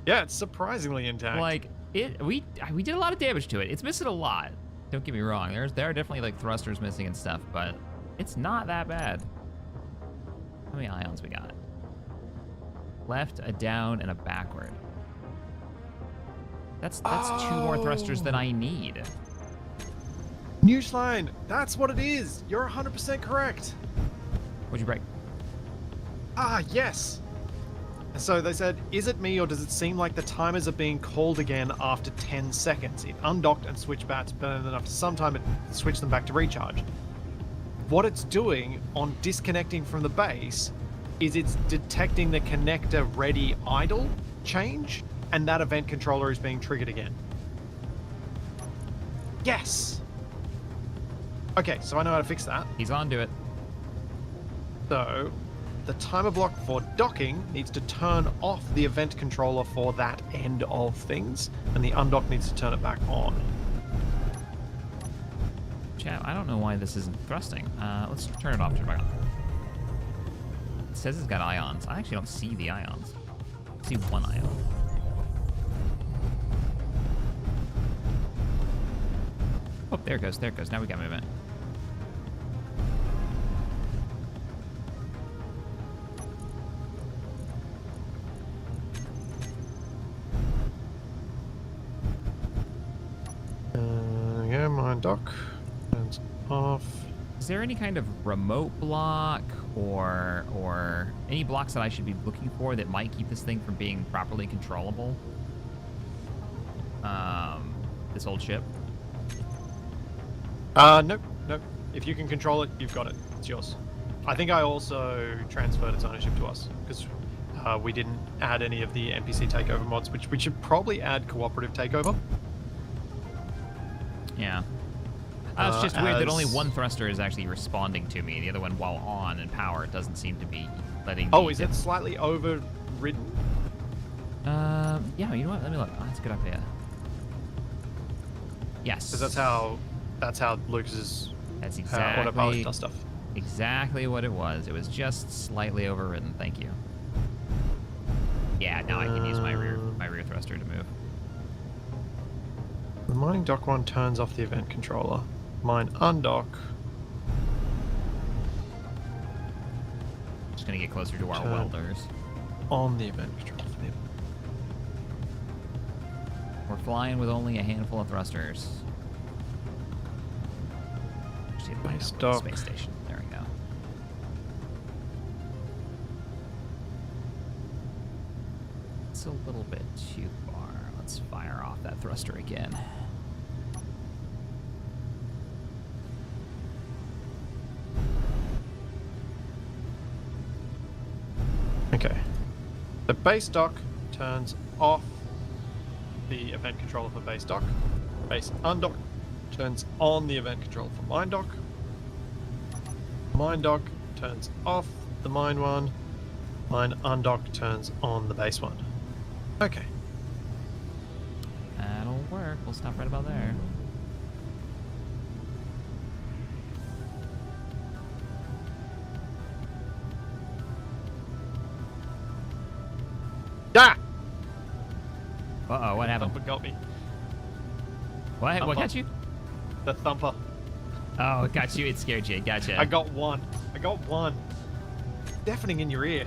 Yeah, it's surprisingly intact. Like, we did a lot of damage to it. It's missing a lot. Don't get me wrong. There are definitely like thrusters missing and stuff, but it's not that bad. How many ions we got? Left, a down, and a backward. That's 2 more thrusters than I need. Newsline, that's what it is. You're 100% correct. What'd you break? Ah, yes. So they said, is it me or does it seem like the timers are being called again after 10 seconds? It undocked and switched bats, but then after some time it switched them back to recharge. What it's doing on disconnecting from the base is it's detecting the connector ready idle change, and that event controller is being triggered again. Yes! Okay, so I know how to fix that. He's on to it. So, the timer block for docking needs to turn off the event controller for that end of things, and the undock needs to turn it back on. Chat, I don't know why this isn't thrusting. Let's turn it off, turn it back on. It says it's got ions. I actually don't see the ions. I see 1 ion. Oh, there it goes, there it goes. Now we got movement. Yeah, mine dock. Turns off. Is there any kind of remote block or any blocks that I should be looking for that might keep this thing from being properly controllable? This old ship? Nope. If you can control it, you've got it. It's yours. I think I also transferred its ownership to us because we didn't add any of the NPC takeover mods, which we should probably add cooperative takeover. Yeah. It's just weird that only 1 thruster is actually responding to me. The other one, while on and power, doesn't seem to be letting me... Oh, is it slightly overridden? Yeah, you know what? Let me look. Oh, that's a good idea. Yes. Because that's how Lucas's That's exactly autopilot does stuff. Exactly what it was. It was just slightly overridden. Thank you. Yeah, now I can use my rear thruster to move. The mining dock one turns off the event controller. Mine undock. Just gonna get closer to our welders. On the event controller. We're flying with only a handful of thrusters. Base dock. Space station. There we go. It's a little bit too far. Let's fire off that thruster again. Okay. The base dock turns off the event controller for base dock. Base undock turns on the event controller for mine dock. Mine dock turns off the mine one. Mine undock turns on the base one. Okay. That'll work. We'll stop right about there. Ah! Uh-oh, what happened? Thumper got me. What? Thumper. What got you? The thumper. Oh, it got you. It scared you. Gotcha. I got one. Deafening in your ear.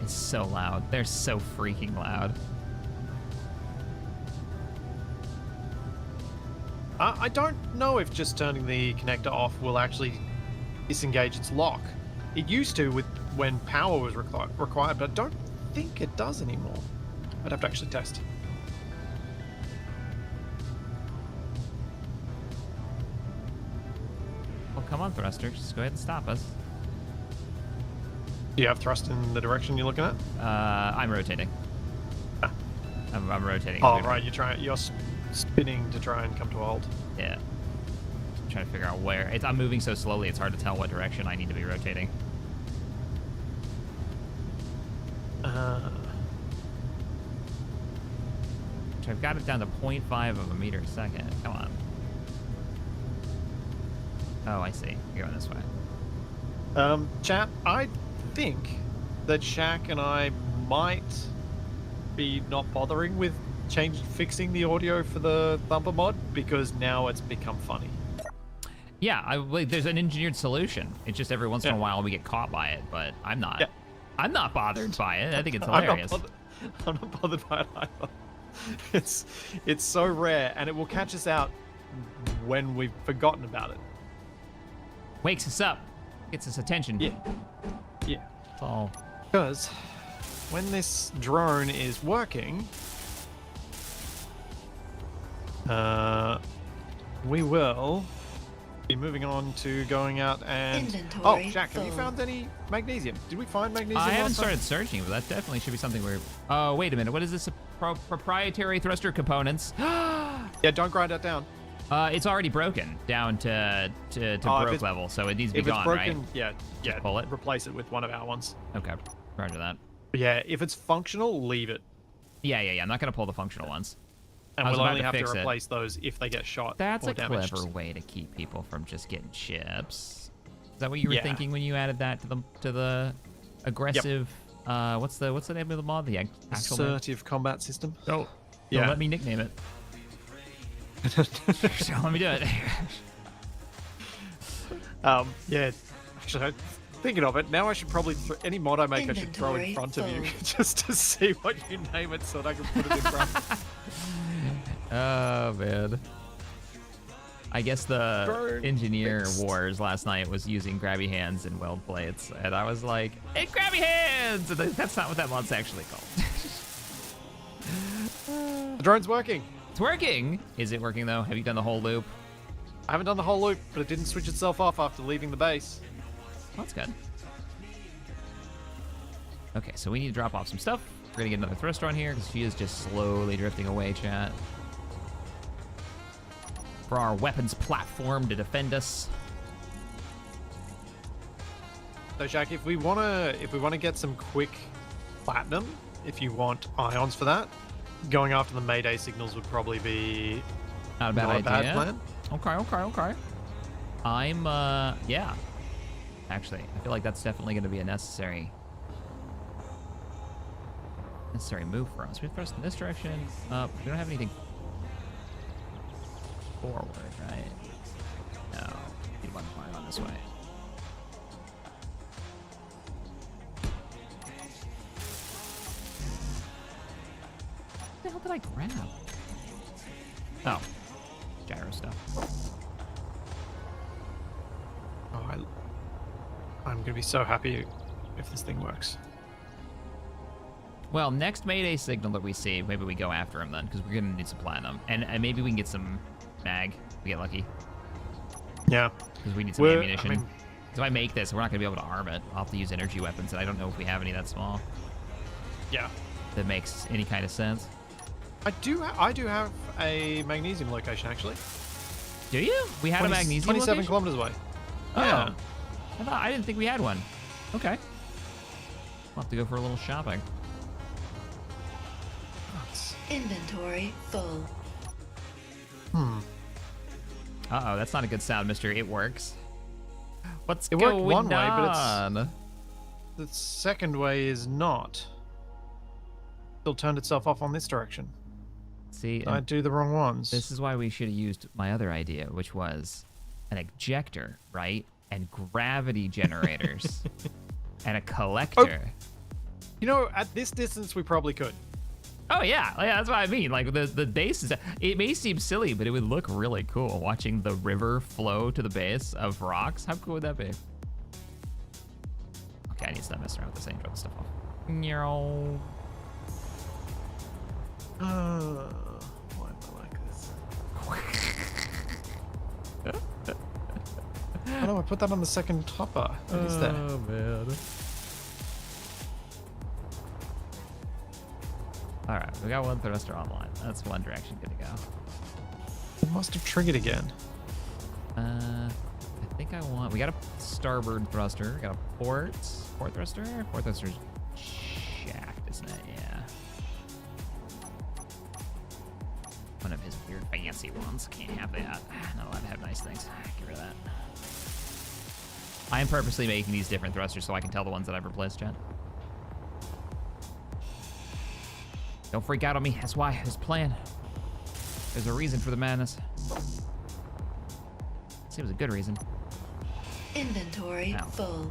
It's so loud. They're so freaking loud. I don't know if just turning the connector off will actually disengage its lock. It used to when power was required, but I don't think it does anymore. I'd have to actually test. Well, come on, thruster. Just go ahead and stop us. Do you have thrust in the direction you're looking at? I'm rotating. Ah. I'm rotating. Oh, right. You're spinning to try and come to a halt. Yeah. I'm trying to figure out where. I'm moving so slowly, it's hard to tell what direction I need to be rotating. So I've got it down to 0.5 of a meter a second. Come on. Oh, I see. You're going this way. Chat, I think that Shack and I might be not bothering with fixing the audio for the Thumper mod because now it's become funny. Yeah, there's an engineered solution. It's just every once in a while we get caught by it, but I'm not. Yeah. I'm not bothered by it. I think it's hilarious. I'm not bothered by it either. It's so rare, and it will catch us out when we've forgotten about it. Wakes us up, gets us attention. Yeah. It's all. Because when this drone is working, we will be moving on to going out and... Inventory Oh, Jack, have you full. found any magnesium? Did we find magnesium I haven't last time? started searching, but that definitely should be something we're... Oh, wait a minute. What is this? Proprietary thruster components. Yeah, don't grind that down. It's already broken down to broke level, so it needs to be If it's gone, broken, right? yeah, pull it. replace it with one of our ones. Okay, roger that. But yeah, if it's functional, leave it. Yeah. I'm not gonna pull the functional ones. And I was we'll about only to have to fix it. replace those if they get shot That's or a damaged. clever way to keep people from just getting chips. Is that what you were Yeah. thinking when you added that to the aggressive? What's the name of the mod? The actual name? Assertive combat system. Don't Yeah. let me nickname it. So let me do it. Yeah. Actually, thinking of it, now I should probably any mod I make, I should throw in Inventory front of you full. just to see what you name it, so that I can put it in front. Oh man. I guess the Burn engineer fixed. wars last night was using grabby hands and weld plates, and I was like, "Hey, grabby hands!" And that's not what that mod's actually called. The drone's working. It's working. Is it working though? Have you done the whole loop? I haven't done the whole loop, but it didn't switch itself off after leaving the base. That's good. Okay, so we need to drop off some stuff. We're gonna get another thruster on here because she is just slowly drifting away, chat. For our weapons platform to defend us. So, Jack, if we wanna get some quick platinum, if you want ions for that, going after the Mayday signals would probably be Not a bad not idea. a bad plan. Okay. I'm, yeah. Actually, I feel like that's definitely going to be a necessary move for us. We have thrust in this direction. We don't have anything forward, right? No. Need one flying on this way. What the hell did I grab? Oh. Gyro stuff. Oh, I'm gonna be so happy if this thing works. Well, next Mayday signal that we see, maybe we go after him then, because we're gonna need some platinum, and maybe we can get some mag. We get lucky, Yeah. because we need some Well, ammunition. I mean- If I make this, we're not gonna be able to arm it. I'll have to use energy weapons, and I don't know if we have any that small Yeah. that makes any kind of sense. I do have a magnesium location actually. Do you? We had a magnesium 27 location? kilometers away. Oh, Yeah. I didn't think we had one. Okay. We'll have to go for a little shopping. Inventory full. Uh-oh, that's not a good sound, mister. It works. What's It worked going one way, but it's- on? The second way is not. Still turned itself off on this direction. See, I do the wrong ones. this is why we should have used my other idea, which was an ejector, right? And gravity generators. And a collector. You know, at this distance, we probably could. Oh, yeah. Yeah, that's what I mean. Like, the base is... It may seem silly, but it would look really cool watching the river flow to the base of rocks. How cool would that be? Okay, I need to stop messing around with this. I need to drop this stuff off. Meow. Why am I like this? Oh no, I put that on the second hopper. What is that? Oh, man. All right, we got one thruster online. That's one direction good to go. It must have triggered again. I think we got a starboard thruster. Got a port thruster. Port thruster's shacked, isn't it? Yeah. One of his weird fancy ones. Can't have that. Not allowed to have nice things. Get rid of that. I am purposely making these different thrusters so I can tell the ones that I've replaced, Jen. Don't freak out on me. That's why. There's a plan. There's a reason for the madness. Seems a good reason. Inventory Ow. full.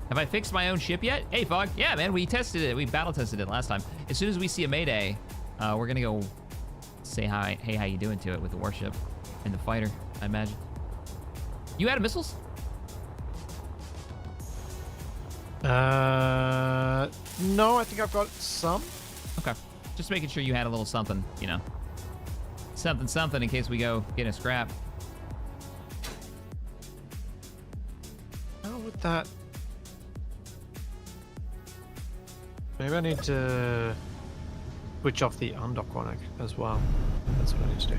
Have I fixed my own ship yet? Hey, Fog. Yeah, man, we tested it. We battle tested it last time. As soon as we see a Mayday, we're gonna go say hi. Hey, how you doing to it with the warship and the fighter, I imagine. You added missiles? No, I think I've got some. Okay. Just making sure you had a little something, you know. Something in case we go get a scrap. How would that... Maybe I need to switch off the undock one as well. That's what I need to do.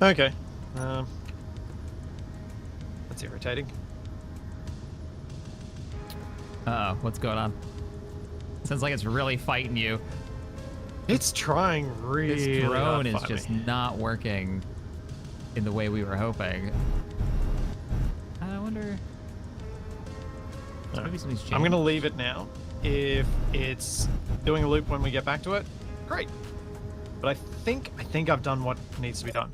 Okay. That's irritating. Uh-oh, what's going on? Sounds like it's really fighting you. It's trying really This drone hard to is fight just me. not working in the way we were hoping. I wonder... Maybe something's changed. I'm gonna leave it now. If it's doing a loop when we get back to it, great. But I think I've done what needs to be done.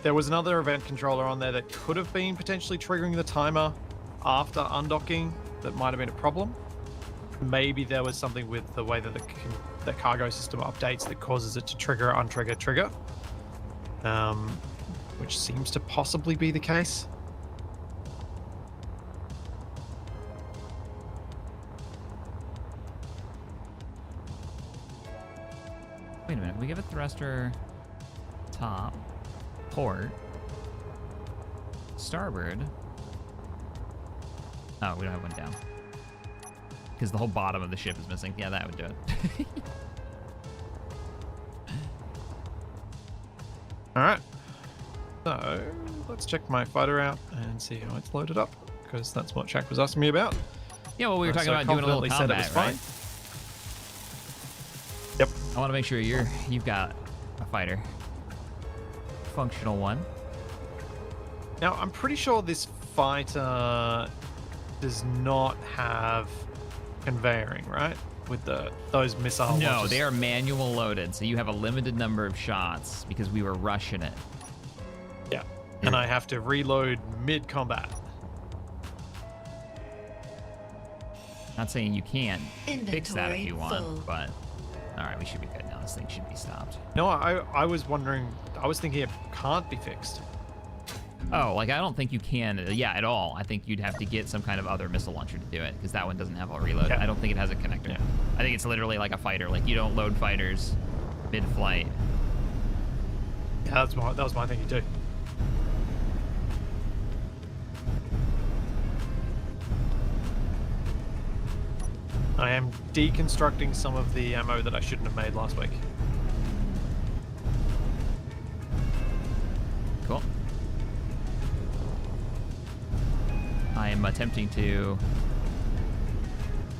There was another event controller on there that could have been potentially triggering the timer after undocking that might have been a problem. Maybe there was something with the way that the cargo system updates that causes it to trigger, untrigger, trigger. Which seems to possibly be the case. Wait a minute, we give a thruster top, port, starboard. Oh, we don't have one down. Because the whole bottom of the ship is missing. Yeah, that would do it. Alright. So, let's check my fighter out and see how it's loaded up. Because that's what Shaq was asking me about. Yeah, well, we were talking about doing a little confidently combat, said it was right? fine. Yep. I want to make sure you've got a fighter. Functional one. Now, I'm pretty sure this fighter does not have conveying, right? With those missile No, launches. they are manual loaded, so you have a limited number of shots because we were rushing it. Yeah. And I have to reload mid-combat. Not saying you can't fix that if Inventory you want, full. but all right, we should be good now. This thing should be stopped. No, I was wondering, I was thinking it can't be fixed. Oh, like I don't think you can, yeah, at all. I think you'd have to get some kind of other missile launcher to do it because that one doesn't have a reload. Yeah. I don't think it has a connector. Yeah. I think it's literally like a fighter. Like you don't load fighters mid-flight. Yeah, that was my thinking too. I am deconstructing some of the ammo that I shouldn't have made last week. Cool. I am attempting to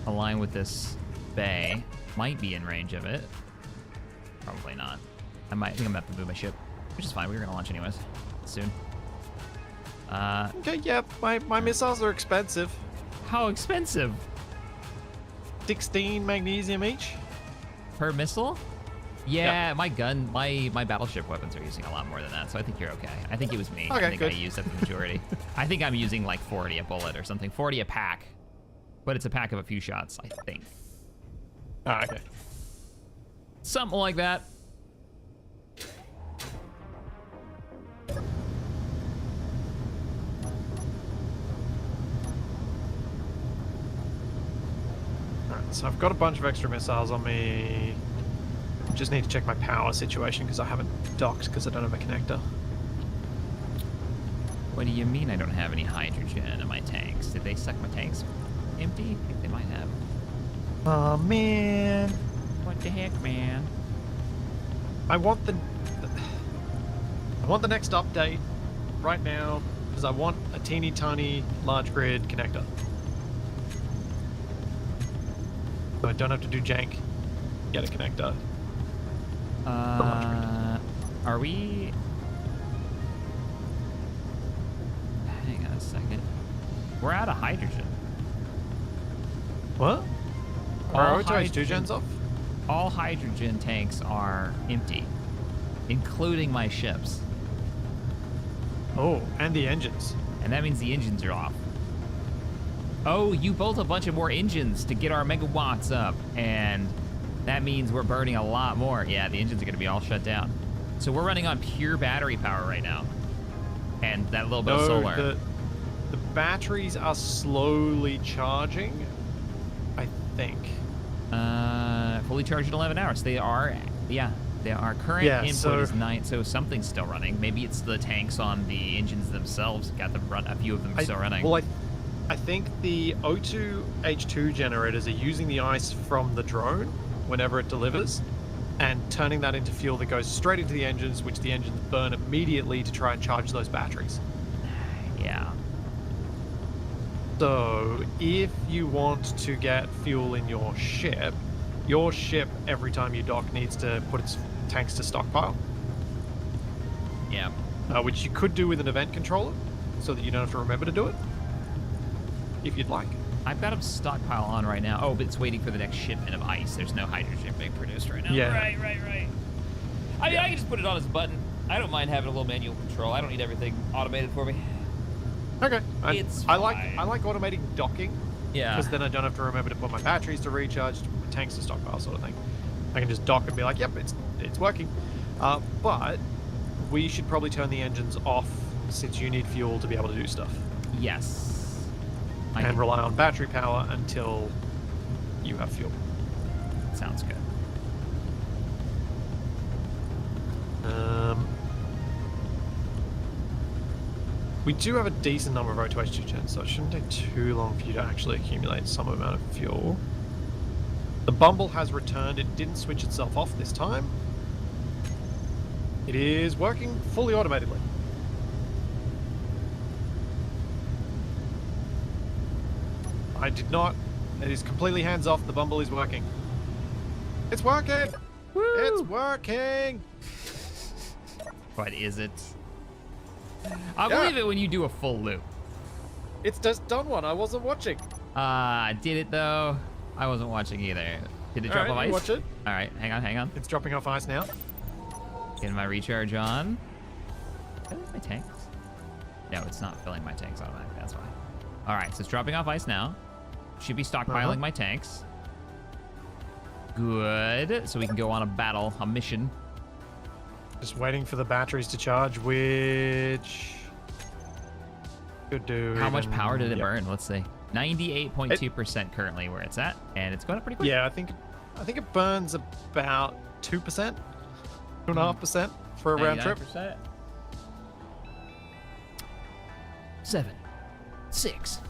align with this bay. Might be in range of it. Probably not. I think I'm gonna have to move my ship, which is fine. We were gonna launch anyways soon. Okay, yeah, my missiles are expensive. How expensive 16 magnesium each. per missile? Yeah, my battleship weapons are using a lot more than that, so I think you're okay. I think it was me. Okay, I think good. I used up the majority. I think I'm using like 40 a bullet or something. 40 a pack. But it's a pack of a few shots, I think. Ah, okay. Something like that. Alright, so I've got a bunch of extra missiles on me. Just need to check my power situation because I haven't docked because I don't have a connector. What do you mean I don't have any hydrogen in my tanks? Did they suck my tanks empty? I think they might have. Oh man. What the heck, man? I want the next update right now because I want a teeny tiny large grid connector. So I don't have to do jank. Get a connector. Are we? Hang on a second. We're out of hydrogen. What? All Are O2H2 hydrogen- gens off? All hydrogen tanks are empty, including my ships. Oh, and the engines. And that means the engines are off. Oh, you built a bunch of more engines to get our megawatts up, and that means we're burning a lot more. Yeah, the engines are gonna be all shut down. So we're running on pure battery power right now. And that little bit of solar. The batteries are slowly charging, I think. Fully charged in 11 hours. They are, yeah. Our current Yeah, input so- is 9, so something's still running. Maybe it's the tanks on the engines themselves. Got them run, a few of them still running. Well, I think the O2H2 generators are using the ice from the drone whenever it delivers and turning that into fuel that goes straight into the engines, which the engines burn immediately to try and charge those batteries. Yeah. So if you want to get fuel in your ship every time you dock needs to put its tanks to stockpile, Yeah. which you could do with an event controller so that you don't have to remember to do it if you'd like. I've got a stockpile on right now. Oh, but it's waiting for the next shipment of ice. There's no hydrogen being produced right now. Yeah. Right. I mean, I can just put it on as a button. I don't mind having a little manual control. I don't need everything automated for me. Okay. It's I like fine. automating docking. Yeah. Because then I don't have to remember to put my batteries to recharge, to put my tanks to stockpile, sort of thing. I can just dock and be like, yep, it's working. But we should probably turn the engines off since you need fuel to be able to do stuff. Yes. And rely on battery power until you have fuel. Sounds good. We do have a decent number of O2H2 gens, so it shouldn't take too long for you to actually accumulate some amount of fuel. The Bumble has returned. It didn't switch itself off this time. It is working fully automatedly. I did not. It is completely hands off. The Bumble is working. It's working! Woo! It's working! But is it? I'll Yeah. believe it when you do a full loop. It's just done one. I wasn't watching. Did it though? I wasn't watching either. Did it drop off Alright, ice? you watch it. All right, hang on. It's dropping off ice now. Getting my recharge on. Filling my tanks? No, it's not filling my tanks automatically. That's why. All right, so it's dropping off ice now. Should be stockpiling my tanks. Good. So we can go on a mission. Just waiting for the batteries to charge, which could do. How much even- power did it yep. burn? Let's see. 98.2% currently where it's at, and it's going up pretty quick. Yeah, I think it burns about 2%, 2.5% for a round trip. 99%. 7, 6,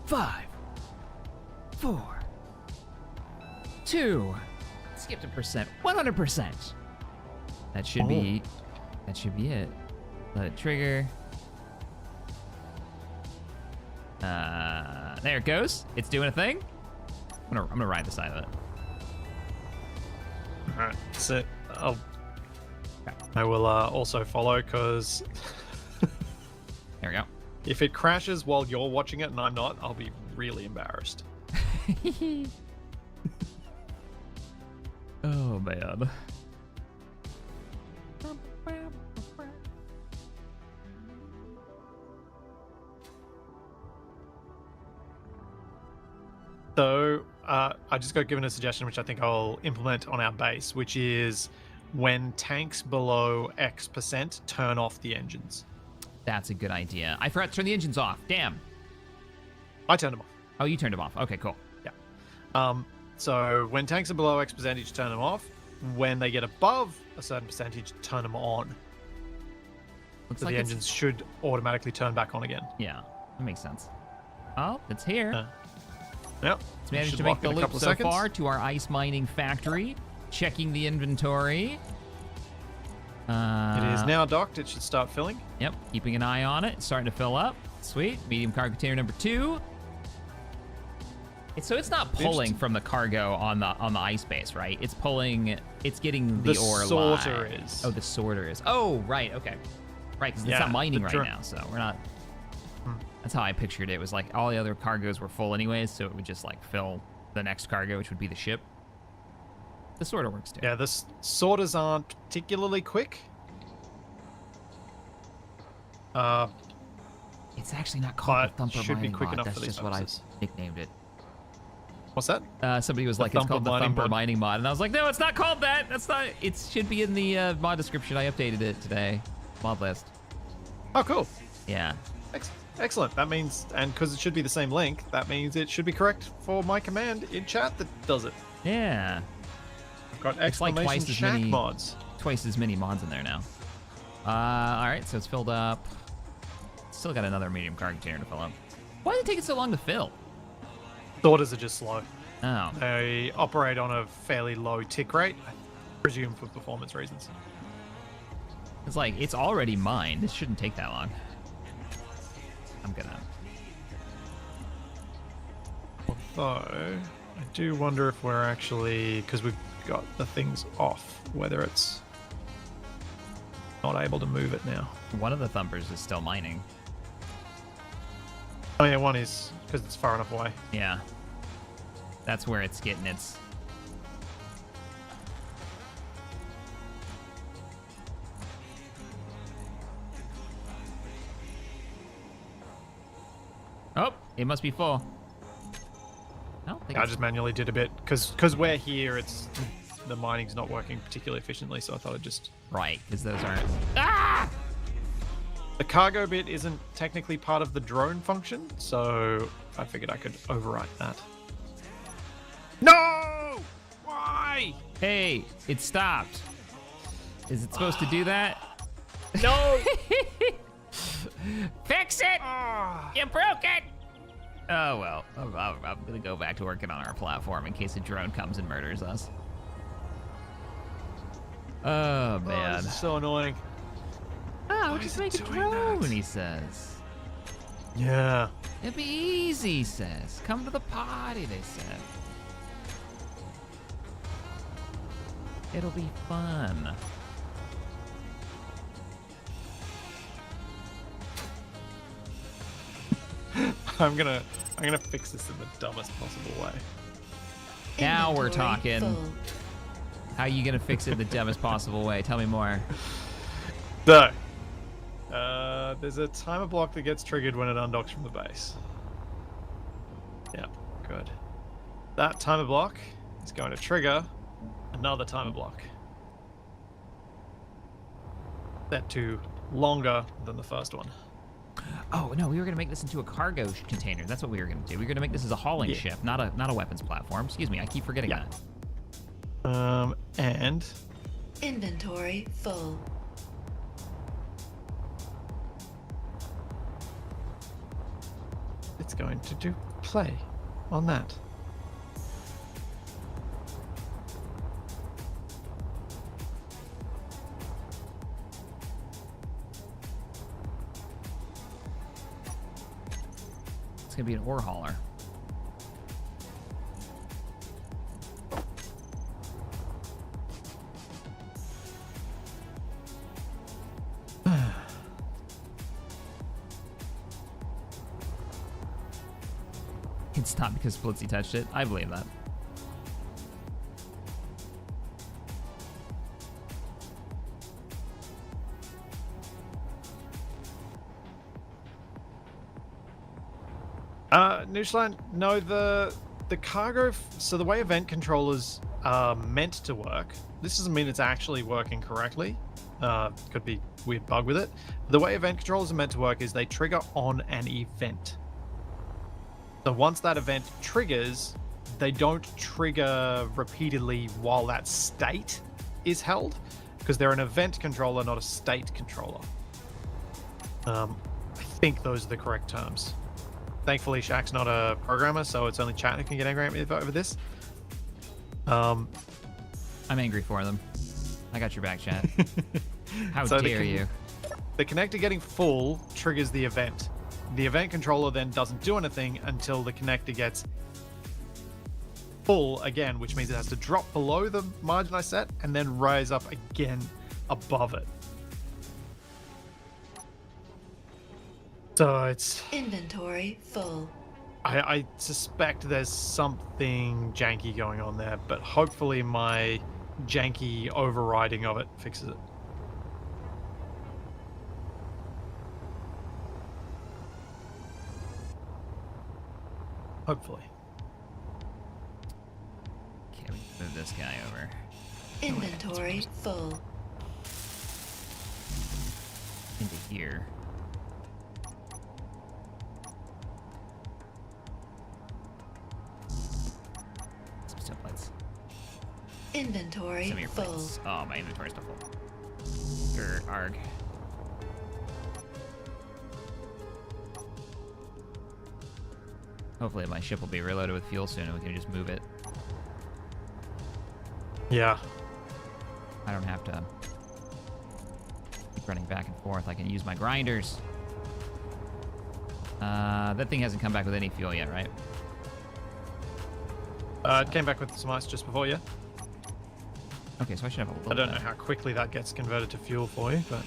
5, 4, 2. Skipped a percent. 100%. That should be it. Let it trigger. There it goes. It's doing a thing. I'm gonna ride the side of it. All right, so I will also follow because There we go. if it crashes while you're watching it and I'm not, I'll be really embarrassed. Oh man. So I just got given a suggestion, which I think I'll implement on our base, which is when tanks below X%, turn off the engines. That's a good idea. I forgot to turn the engines off. Damn. I turned them off. Oh, you turned them off. Okay, cool. Yeah. So when tanks are below X percentage, turn them off. When they get above a certain percentage, turn them on. Looks So like the engines should automatically turn back on again. Yeah, that makes sense. Oh, it's here. Yep. It's managed to make the loop so far to our ice mining factory. Checking the inventory. It is now docked. It should start filling. Yep, keeping an eye on it. It's starting to fill up. Sweet. Medium cargo container number 2. So it's not pulling from the cargo on the ice base, right? It's pulling. It's getting the ore sorter live. is. Oh, the sorter is. Oh, right. Okay. Right, because it's not mining right now, so we're not. That's how I pictured it. It was like all the other cargoes were full anyways, so it would just like fill the next cargo, which would be the ship. The sorter works too. Yeah, the sorters aren't particularly quick. It's actually not called the Thumper should be mining quick mod. enough That's for these just what I purposes. nicknamed it. What's that? Somebody was like, it's called the Thumper mining mod, and I was like, no, it's not called that. That's not. It should be in the mod description. I updated it today. Mod list. Oh, cool. Yeah. Excellent. That means, and because it should be the same link, that means it should be correct for my command in chat that does it. Yeah. I've got It's like exclamation shack mods. Twice as many mods in there now. All right, so it's filled up. Still got another medium cargo container to fill up. Why did it take it so long to fill? Sorters are just slow. Oh. They operate on a fairly low tick rate, I presume for performance reasons. It's like, it's already mined. This shouldn't take that long. I'm gonna... Although, I do wonder if we're actually, because we've got the things off, whether it's not able to move it now. One of the Thumpers is still mining. Oh yeah, one is, because it's far enough away. Yeah. That's where it's getting its... Oh, it must be full. I just manually did a bit, because we're here, it's the mining's not working particularly efficiently, so I thought I'd just... Right, because those aren't... Ah! The cargo bit isn't technically part of the drone function, so I figured I could overwrite that. No! Why? Hey, it stopped. Is it supposed to do that? No! Fix it! You broke it! Oh, well, I'm gonna go back to working on our platform in case a drone comes and murders us. Oh, man. This is so annoying. Oh, just make a drone, he says. Yeah. It'll be easy, he says. Come to the party, they said. It'll be fun. I'm gonna fix this in the dumbest possible way. Now we're Inventory talking. full. How are you gonna fix it the dumbest possible way? Tell me more. So, there's a timer block that gets triggered when it undocks from the base. Yeah, good. That timer block is going to trigger another timer block. Set to longer than the first one. Oh no, we were gonna make this into a cargo container. That's what we were gonna do. We were gonna make this as a hauling ship, not a weapons platform. Excuse me, I keep forgetting that. And Inventory full. it's going to do play on that. It's gonna be an ore hauler. It's not because Splitsie touched it. I believe that. Newsline, no, the the cargo. So the way event controllers are meant to work, this doesn't mean it's actually working correctly. Could be a weird bug with it. The way event controllers are meant to work is they trigger on an event. So once that event triggers, they don't trigger repeatedly while that state is held, because they're an event controller, not a state controller. I think those are the correct terms. Thankfully, Shaq's not a programmer, so it's only chat who can get angry at me over this. I'm angry for them. I got your back, chat. How So dare you? The connector getting full triggers the event. The event controller then doesn't do anything until the connector gets full again, which means it has to drop below the margin I set and then rise up again above it. So it's... Inventory full. I suspect there's something janky going on there, but hopefully my janky overriding of it fixes it. Hopefully. Okay, we can move this guy over. Inventory full. Into here. Some templates. Inventory Some of your full. plates. Oh, my inventory's still full. Arg. Hopefully my ship will be reloaded with fuel soon and we can just move it. Yeah. I don't have to keep running back and forth. I can use my grinders. That thing hasn't come back with any fuel yet, right? It came back with some ice just before you. Okay, so I should have a little I don't know bit. how quickly that gets converted to fuel for you, but...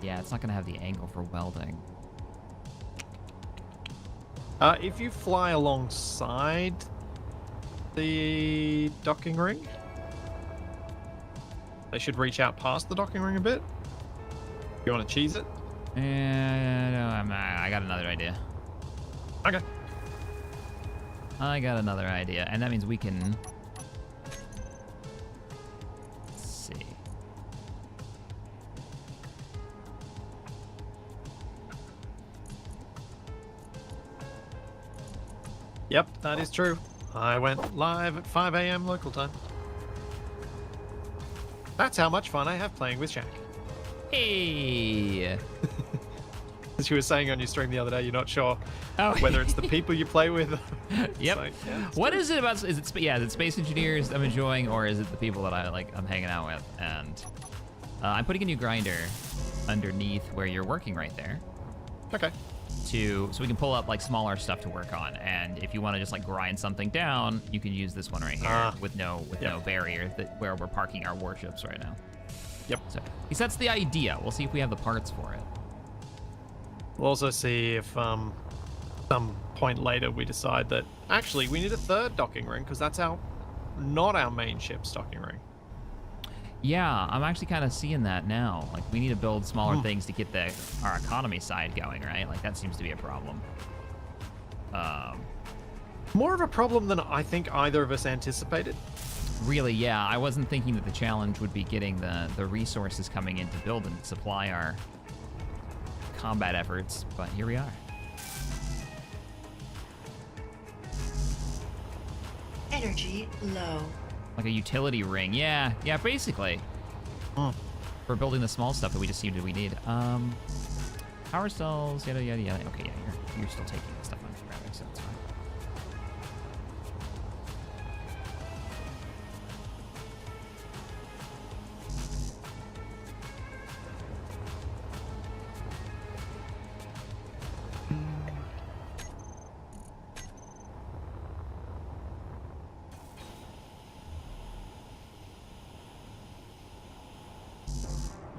Yeah, it's not going to have the angle for welding. If you fly alongside the docking ring, they should reach out past the docking ring a bit. You want to cheese it? No, I got another idea. Okay. I got another idea, and that means we can... Let's see. Yep, that is true. I went live at 5 a.m. local time. That's how much fun I have playing with Shaq. Hey! As you were saying on your stream the other day, you're not sure Oh. whether it's the people you play with. Yep. Like, yeah, it's What true. is it about? Is it Space Engineers I'm enjoying, or is it the people that I'm hanging out with? And I'm putting a new grinder underneath where you're working right there, Okay. so we can pull up like smaller stuff to work on. And if you want to just like grind something down, you can use this one right here with no barrier where we're parking our warships right now. Yep. So at least that's the idea. We'll see if we have the parts for it. We'll also see if some point later we decide that actually we need a third docking ring because that's not our main ship's docking ring. Yeah, I'm actually kind of seeing that now. Like, we need to build smaller things to get our economy side going, right? Like, that seems to be a problem. More of a problem than I think either of us anticipated. Really, yeah. I wasn't thinking that the challenge would be getting the resources coming in to build and supply our combat efforts, but here we are. Energy low. Like a utility ring. Yeah, basically. For building the small stuff that we just seem we need. Power cells, yada, yada, yada. Okay, yeah, you're still taking the stuff on ceramics, so that's fine.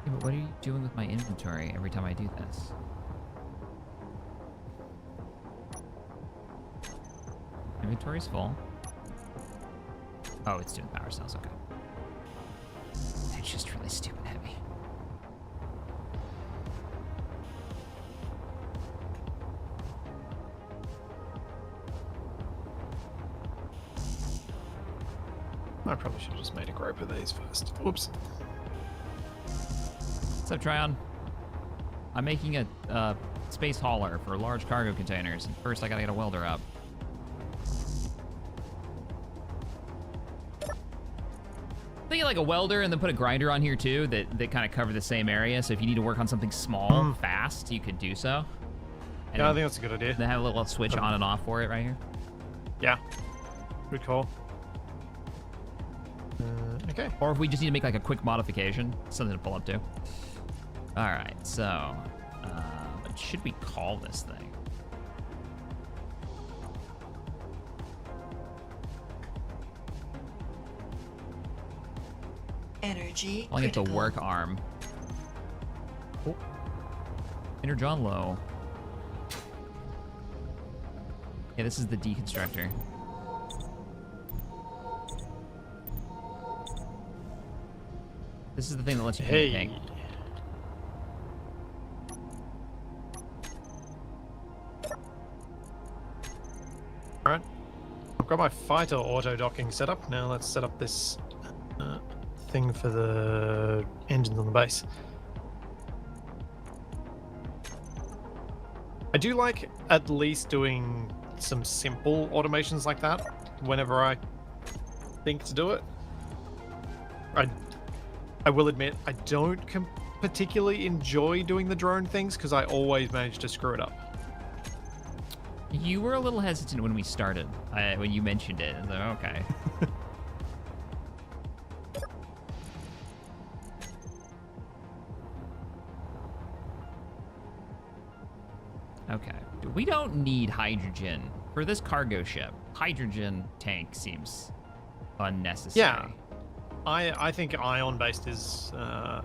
Yeah, but what are you doing with my inventory every time I do this? Inventory's full. Oh, it's doing power cells, okay. It's just really stupid heavy. I probably should have just made a group of these first. Whoops. What's up, Tryon? I'm making a space hauler for large cargo containers. First, I gotta get a welder up. Thinking like a welder and then put a grinder on here too that kind of cover the same area. So if you need to work on something small, fast, you could do so. And Yeah, I think that's a good idea. they have a little switch on and off for it right here. Yeah. Good call. Okay. Or if we just need to make like a quick modification, something to pull up to. All right, so what should we call this thing? Energy Calling it the critical. work arm. Oh. Energon low. Yeah, this is the deconstructor. This is the thing that lets you Hey. tank. Alright. I've got my fighter auto docking set up. Now let's set up this thing for the engines on the base. I do like at least doing some simple automations like that whenever I think to do it. I will admit, I don't particularly enjoy doing the drone things because I always manage to screw it up. You were a little hesitant when we started, when you mentioned it. I was like, okay. Okay. We don't need hydrogen for this cargo ship. Hydrogen tank seems unnecessary. Yeah. I think ion-based is I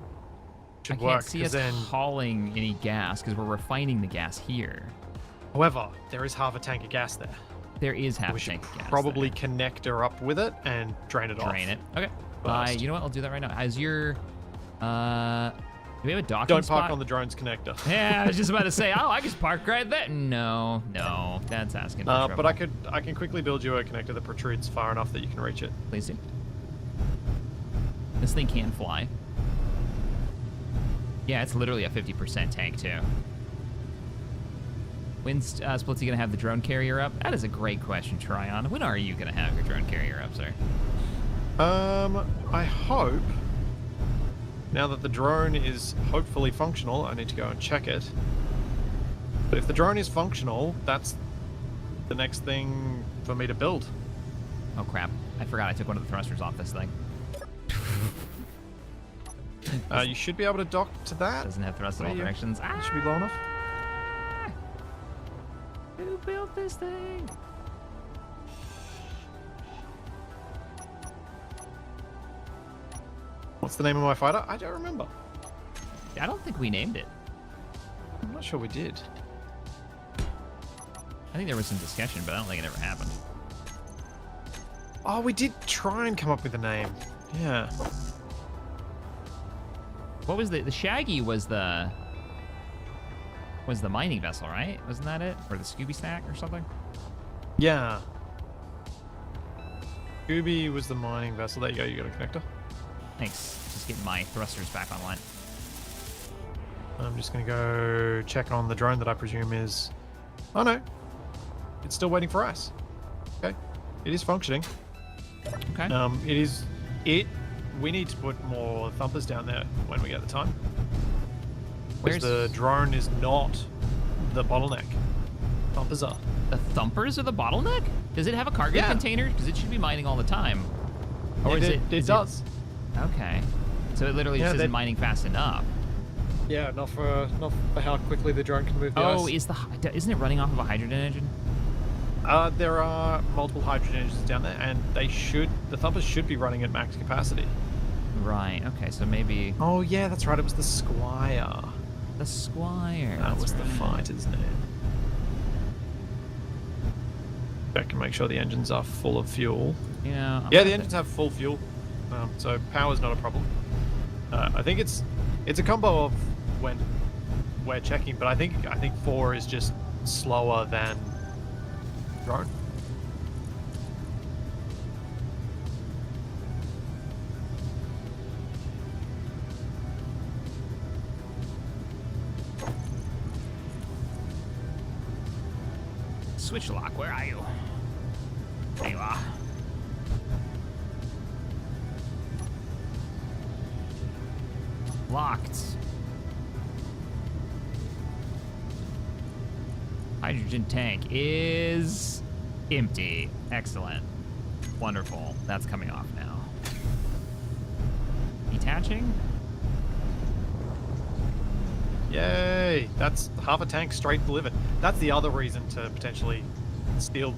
should can't work see us then. hauling any gas because we're refining the gas here. However, there is half a tank of gas there. There is half We a should tank of gas probably there. connect her up with it and drain it off. Drain it. Okay. First. You know what? I'll do that right now. As your, do we have a docking Don't spot? park on the drone's connector. Yeah, I was just about to say, oh, I just park right there. No, that's asking for trouble. But I can quickly build you a connector that protrudes far enough that you can reach it. Please do. This thing can fly. Yeah, it's literally a 50% tank too. When's Splitsie gonna have the drone carrier up? That is a great question, Tryon. When are you gonna have your drone carrier up, sir? I hope, now that the drone is hopefully functional, I need to go and check it. But if the drone is functional, that's the next thing for me to build. Oh crap! I forgot I took one of the thrusters off this thing. You should be able to dock to that. Doesn't have thrust in all Yeah, directions. It should be low enough. Who built this thing? What's the name of my fighter? I don't remember. I don't think we named it. I'm not sure we did. I think there was some discussion, but I don't think it ever happened. Oh, we did try and come up with a name. Yeah. What was the Shaggy was the mining vessel, right? Wasn't that it? Or the Scooby Snack or something? Yeah. Scooby was the mining vessel. There you go. You got a connector. Thanks. Just getting my thrusters back online. I'm just going to go check on the drone that I presume is... Oh, no. It's still waiting for ice. Okay. It is functioning. Okay. We need to put more thumpers down there when we get the time. Where's Because the drone is not the bottleneck. Thumpers are. the thumpers are the bottleneck? Does it have a cargo Yeah. container? Because it should be mining all the time. Or is it? It does. Okay. So it literally just Yeah, isn't mining fast enough. Yeah, not for how quickly the drone can move the Oh, ice. isn't it running off of a hydrogen engine? There are multiple hydrogen engines down there, and the thumpers should be running at max capacity. Right. Okay. So maybe Oh yeah, that's right. It was the Squire. the Squire. That that's was the right. fighter's name. Check and make sure the engines are full of fuel. Yeah. Yeah, the engines have full fuel, so power's not a problem. I think it's a combo of when we're checking, but I think 4 is just slower than drone. switch lock. Where are you? There you are. Locked. Hydrogen tank is empty. Excellent. Wonderful. That's coming off now. Detaching? Yay! That's half a tank straight delivered. That's the other reason to potentially steal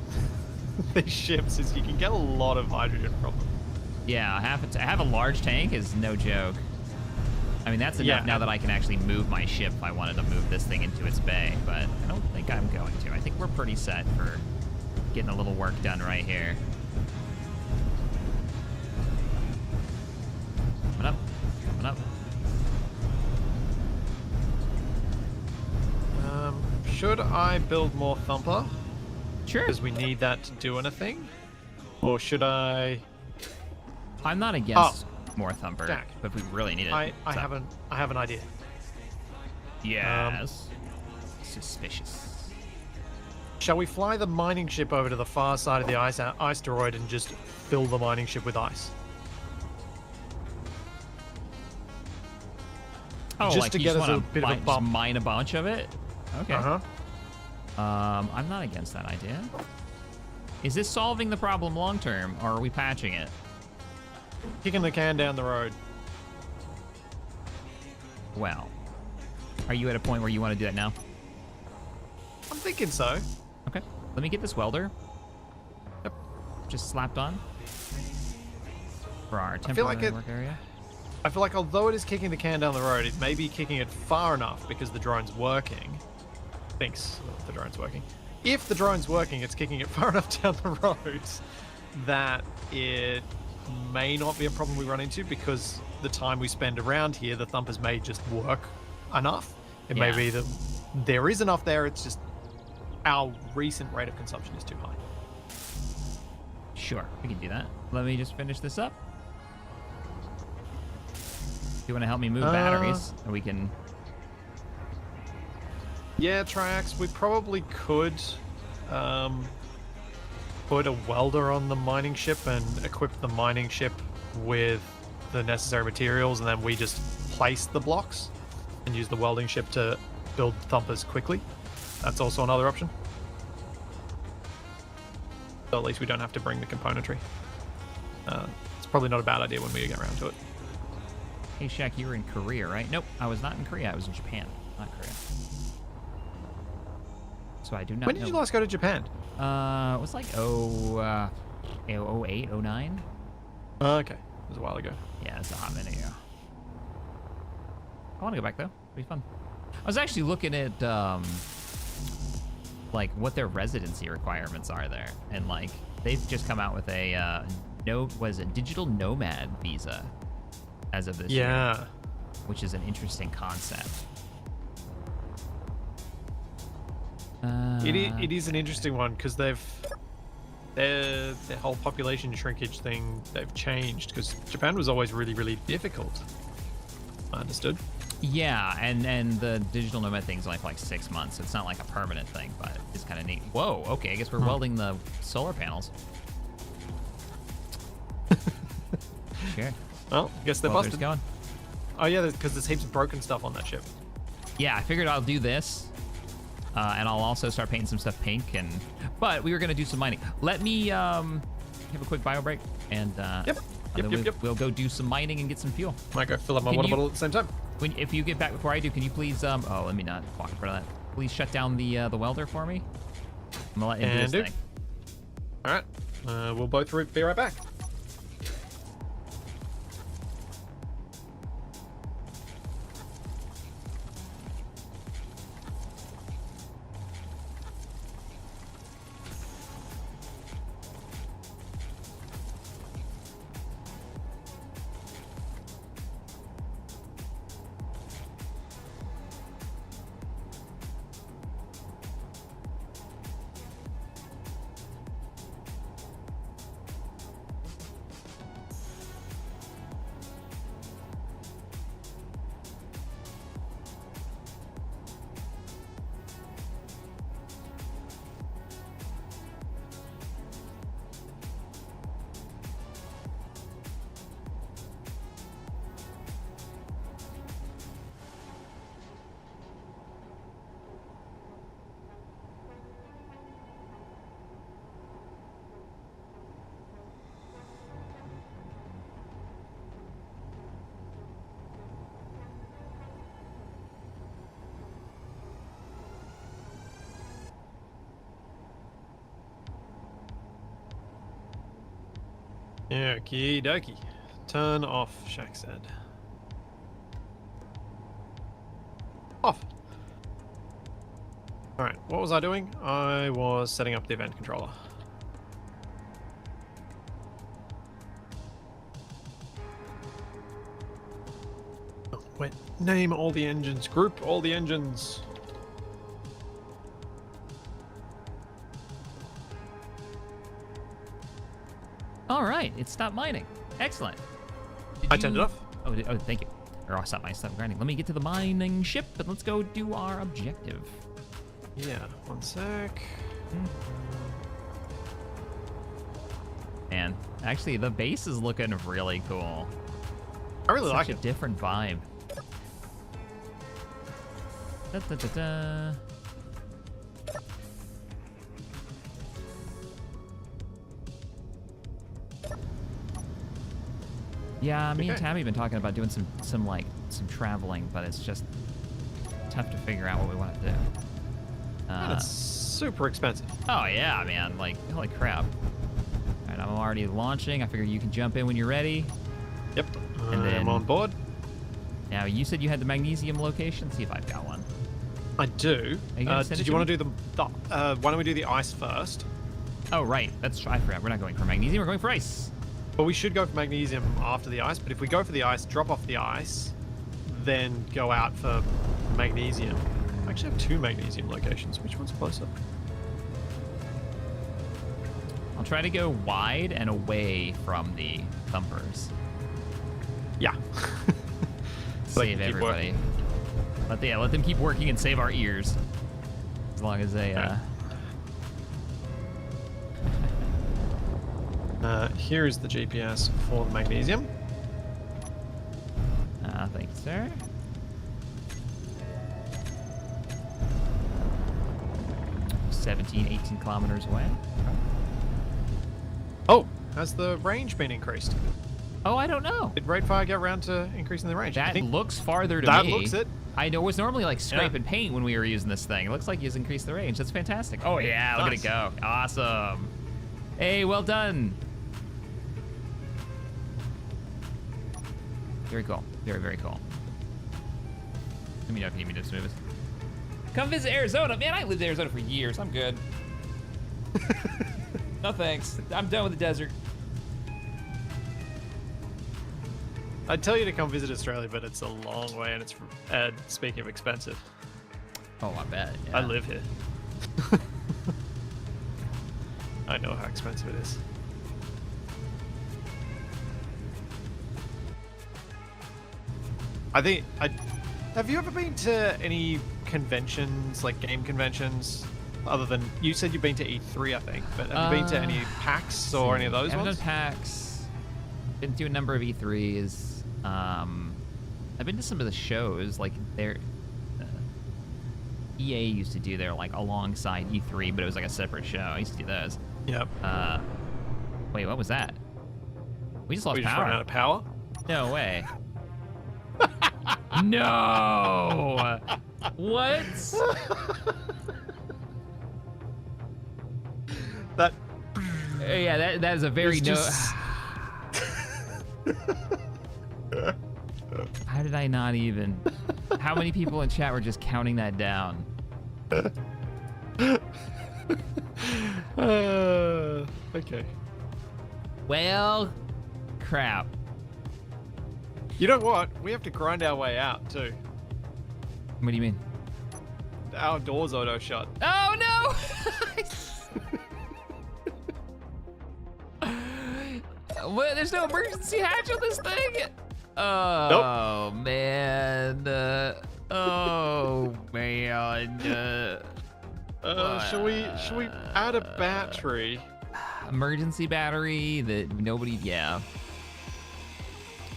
these ships, is you can get a lot of hydrogen from them. Yeah, have a large tank is no joke. I mean, that's enough now that I can actually move my ship if I wanted to move this thing into its bay, but I don't think I'm going to. I think we're pretty set for getting a little work done right here. Coming up. Coming up. Should I build more Thumper? Sure. Because we need that to do anything? Or should I... I'm not against more Thumper, Jack, but if we really need it. I have an idea. Yes. Suspicious. Shall we fly the mining ship over to the far side of the ice asteroid and just fill the mining ship with ice? Oh, just like to you get just us a wanna bit of a bump. mine a bunch of it? Okay. Uh-huh. I'm not against that idea. Is this solving the problem long term, or are we patching it? Kicking the can down the road. Well, are you at a point where you want to do that now? I'm thinking so. Okay. Let me get this welder. Yep. Just slapped on for our feel like temporary work area. I feel like although it is kicking the can down the road, it may be kicking it far enough because the drone's working. Thinks the drone's working. If the drone's working, it's kicking it far enough down the road that it may not be a problem we run into, because the time we spend around here, the Thumpers may just work enough. It may be that there is enough there, it's just our recent rate of consumption is too high. Sure, we can do that. Let me just finish this up. You want to help me move batteries? And we can... Yeah, Triax, we probably could put a welder on the mining ship and equip the mining ship with the necessary materials, and then we just place the blocks and use the welding ship to build Thumpers quickly. That's also another option. So at least we don't have to bring the componentry. It's probably not a bad idea when we get around to it. Hey, Shaq, you were in Korea, right? Nope, I was not in Korea. I was in Japan, not Korea. So I do not When did you last go to Japan? It was like 08, 09? Okay, it was a while ago. Yeah, it's a hot minute ago. I want to go back, though. It'll be fun. I was actually looking at, like, what their residency requirements are there. And, like, they've just come out with a, digital nomad visa as of this year. Which is an interesting concept. It is an interesting one, because their whole population shrinkage thing, they've changed, because Japan was always really, really difficult. I understood. Yeah, and the digital nomad thing's only for like 6 months. So it's not like a permanent thing, but it's kind of neat. Whoa, okay, I guess we're welding the solar panels. Sure. Well, I guess they're Welder's busted. going. Oh yeah, because there's heaps of broken stuff on that ship. Yeah, I figured I'll do this. And I'll also start painting some stuff pink. But we were going to do some mining. Let me have a quick bio break. And Yep. We'll go do some mining and get some fuel. Might go fill up my Can water you- bottle at the same time. If you get back before I do, can you please... oh, let me not walk in front of that. Please shut down the welder for me. I'm going to let him do And this thing. All right. We'll both be right back. Okie dokie. Turn off, Shaq said. Off. Alright, what was I doing? I was setting up the event controller. Oh, wait, name all the engines, group all the engines. All right, it stopped mining. Excellent. I turned it off. Oh, thank you. Or I'll stop grinding. Let me get to the mining ship, and let's go do our objective. Yeah, one sec. Man, actually, the base is looking really cool. I really like Such a it. different vibe. Da, da, da, da. Yeah, me and Okay. Tabby have been talking about doing some traveling, but it's just tough to figure out what we want to do. That's super expensive. Oh yeah, man! Like holy crap! All right, I'm already launching. I figure you can jump in when you're ready. Yep. And then- I'm on board. Now you said you had the magnesium location. See if I've got one. I do. Are you gonna send it Did you to want to do why don't we do the ice first? Oh right, I forgot. We're not going for magnesium. We're going for ice. Well, we should go for magnesium after the ice, but if we go for the ice, drop off the ice, then go out for magnesium. I actually have 2 magnesium locations. Which one's closer? I'll try to go wide and away from the thumpers. Yeah. Save keep everybody. Let them keep working and save our ears. As long as they. Here is the GPS for the magnesium. Thank you, sir. $17, 18 kilometers away. Oh, has the range been increased? Oh, I don't know. Did Raidfire get around to increasing the range? I That think looks farther to that me. looks it. I know it was normally like scrape and paint when we were using this thing. It looks like he's increased the range. That's fantastic. Oh yeah, look at it go. Awesome. Hey, well done. Very cool. Very, very cool. Let me know if you need me to smooth this. Come visit Arizona. Man, I lived in Arizona for years. I'm good. No thanks. I'm done with the desert. I'd tell you to come visit Australia, but it's a long way, and it's speaking of expensive. Oh, I bet. I live here. I know how expensive it is. Have you ever been to any conventions, like game conventions, other than, you said you've been to E3, I think, but have you been to any PAX or any of those I've ones? done PAX. Been to a number of E3s. I've been to some of the shows, like their EA used to do their like alongside E3, but it was like a separate show. I used to do those. Yep. Wait, what was that? We just lost We just power. ran out of power. No way. No. What? That Yeah, that is a very is no. just... How did I not even? How many people in chat were just counting that down? Okay. Well, crap. You know what? We have to grind our way out too. What do you mean? Our doors auto shut. Oh no! What? There's no emergency hatch on this thing? Oh man. Oh man. Should we add a battery? Emergency battery that nobody. Yeah.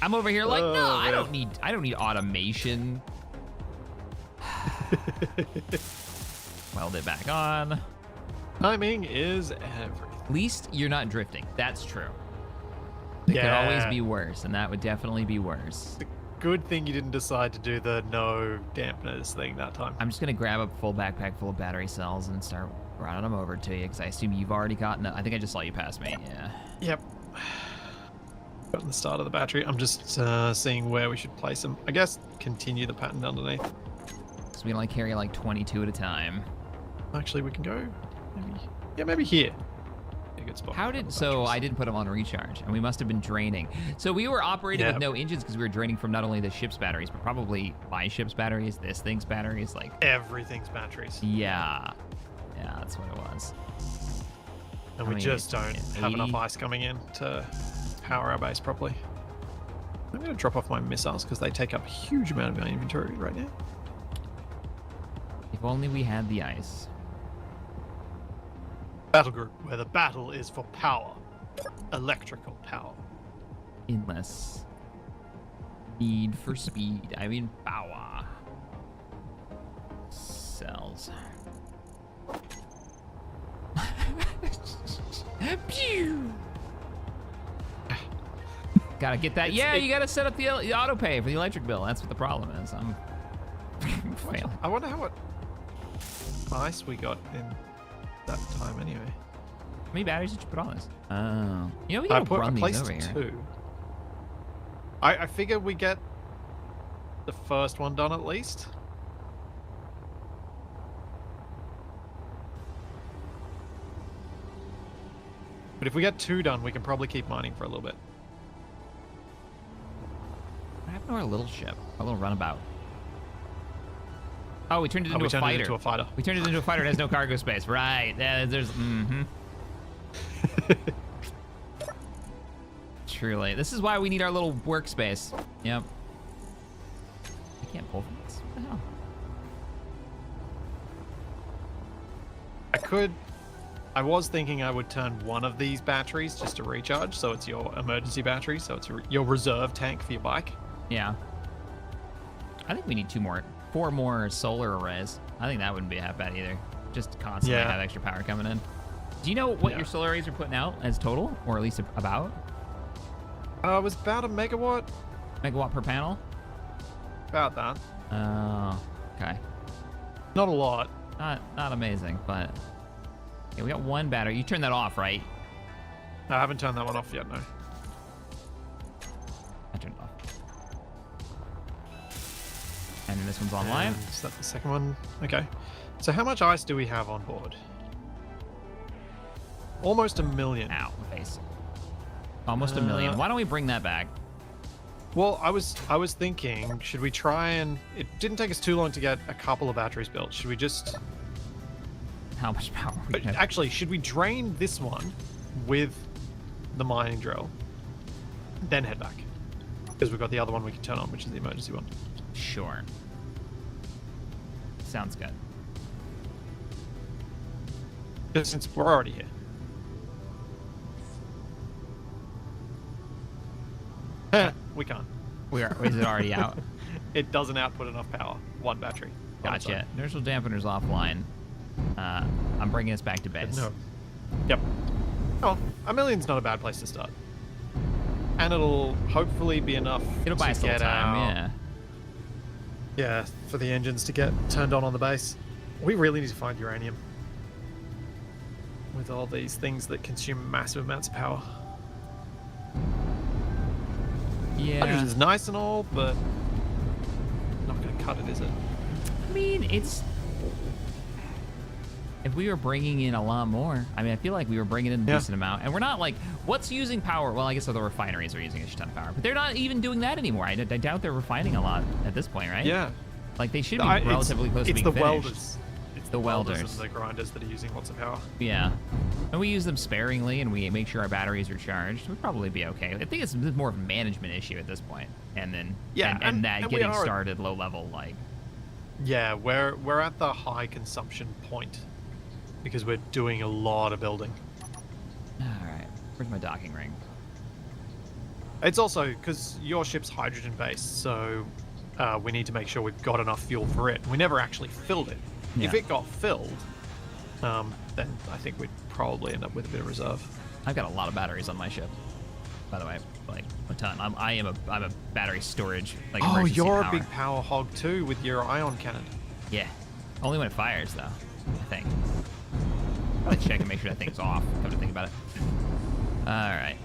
I'm over here like, no, I don't need automation. Weld it back on. Timing is everything. At least you're not drifting. That's true. It could always be worse, and that would definitely be worse. Good thing you didn't decide to do the no dampeners thing that time. I'm just gonna grab a full backpack full of battery cells and start running them over to you, because I assume you've already gotten. I think I just saw you pass me. Yeah. Yep. Got the start of the battery. I'm just seeing where we should place them. I guess continue the pattern underneath. So we can like carry like 22 at a time. Actually, we can go maybe. Yeah, maybe here. A good spot. How did so? I didn't put them on recharge, and we must have been draining. So we were operating with no engines because we were draining from not only the ship's batteries, but probably my ship's batteries, this thing's batteries, like everything's batteries. Yeah, that's what it was. And we just don't have enough ice coming in to power our base properly. I'm going to drop off my missiles because they take up a huge amount of my inventory right now. If only we had the ice. Battlegroup, where the battle is for power. Electrical power. Endless. Need for speed. I mean power. Cells. Pew! Gotta get that. You gotta set up the auto pay for the electric bill. That's what the problem is. I'm failing. I wonder how much ice we got in that time anyway. How many batteries did you put on this? Oh. You know, we gotta run these over here. 2. I figure we get the first one done at least. But if we get 2 done, we can probably keep mining for a little bit. What happened to our little ship? Our little runabout? Oh, we turned it into a fighter. We turned it into a fighter. It has no cargo space. Right. There's. Truly. This is why we need our little workspace. Yep. I can't pull from this. What the hell? I was thinking I would turn one of these batteries just to recharge, so it's your emergency battery, so it's your reserve tank for your bike. Yeah. I think we need 4 more solar arrays. I think that wouldn't be half bad either. Just to constantly have extra power coming in. Do you know what your solar arrays are putting out as total, or at least about? It was about a megawatt. Megawatt per panel? About that. Oh, okay. Not a lot. Not amazing, but yeah, we got 1 battery. You turned that off, right? I haven't turned that one off yet, no. I turned it off. And then this one's online. And is that the second one? Okay. So how much ice do we have on board? Almost 1 million. Ow, face. Almost 1 million. Why don't we bring that back? Well, I was thinking, should we try and... It didn't take us too long to get a couple of batteries built. Should we just... How much power? Actually, should we drain this one with the mining drill, then head back? Because we've got the other one we can turn on, which is the emergency one. Sure. Sounds good. Just since we're already here. We can't. Is it already out? It doesn't output enough power. 1 battery. Gotcha. Inertial dampeners offline. I'm bringing us back to base. No. Yep. Oh, 1 million's not a bad place to start. And it'll hopefully be enough It'll buy us a little time, yeah. Yeah, for the engines to get turned on the base. We really need to find uranium. With all these things that consume massive amounts of power. Yeah. Hydrogen's nice and all, but not going to cut it, is it? I mean, it's... If we were bringing in a lot more, I mean, I feel like we were bringing in a decent amount, and we're not like, what's using power? Well, I guess the refineries are using a shit ton of power, but they're not even doing that anymore. I doubt they're refining a lot at this point, right? Yeah. Like they should be relatively close to being finished. Welders. It's the welders and the grinders that are using lots of power. Yeah. And we use them sparingly, and we make sure our batteries are charged. We'd probably be okay. I think it's more of a management issue at this point, and then and getting started low level, like. Yeah, we're at the high consumption point. Because we're doing a lot of building. Alright, where's my docking ring? It's also because your ship's hydrogen based, so we need to make sure we've got enough fuel for it. We never actually filled it. Yeah. If it got filled, then I think we'd probably end up with a bit of reserve. I've got a lot of batteries on my ship, by the way, like a ton. I'm a battery storage, like emergency you're power. A big power hog too with your ion cannon. Yeah, only when it fires though, I think. I'll check and make sure that thing's off, come to think about it. Alright.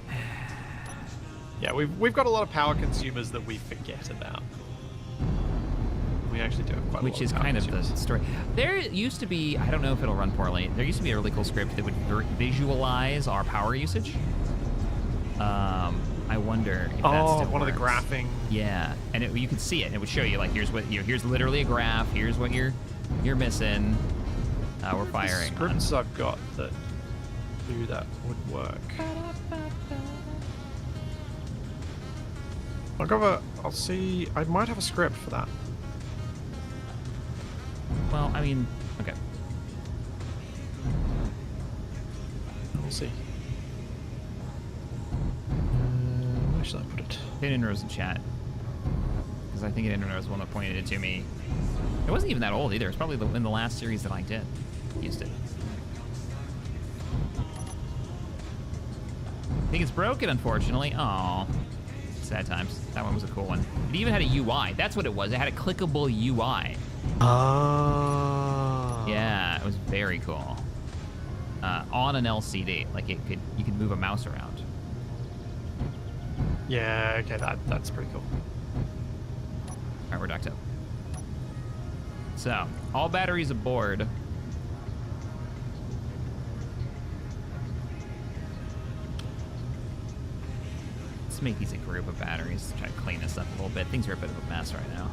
Yeah, we've got a lot of power consumers that we forget about. We actually do have quite a lot Which is of power kind of the consumers. story. There used to be, I don't know if it'll run poorly, there used to be a really cool script that would visualize our power usage. I wonder if that still one of the works. graphing. Yeah, and you could see it, and it would show you, like, here's what, here's literally a graph, here's what you're missing. We're firing. Scripts I've got that do that would work. I'll see. I might have a script for that. Well, I mean, okay. We'll see. Where should I put it? Hidden Rose in chat. Because I think Hidden Rose was the one that pointed it to me. It wasn't even that old either. It's probably in the last series that I did. Used it. I think it's broken, unfortunately. Aw. Sad times. That one was a cool one. It even had a UI. That's what it was. It had a clickable UI. Ah. Yeah, it was very cool. On an LCD. Like, you could move a mouse around. Yeah, okay, that's pretty cool. All right, we're docked up. So, all batteries aboard. Let's make these a group of batteries. Try to clean this up a little bit. Things are a bit of a mess right now.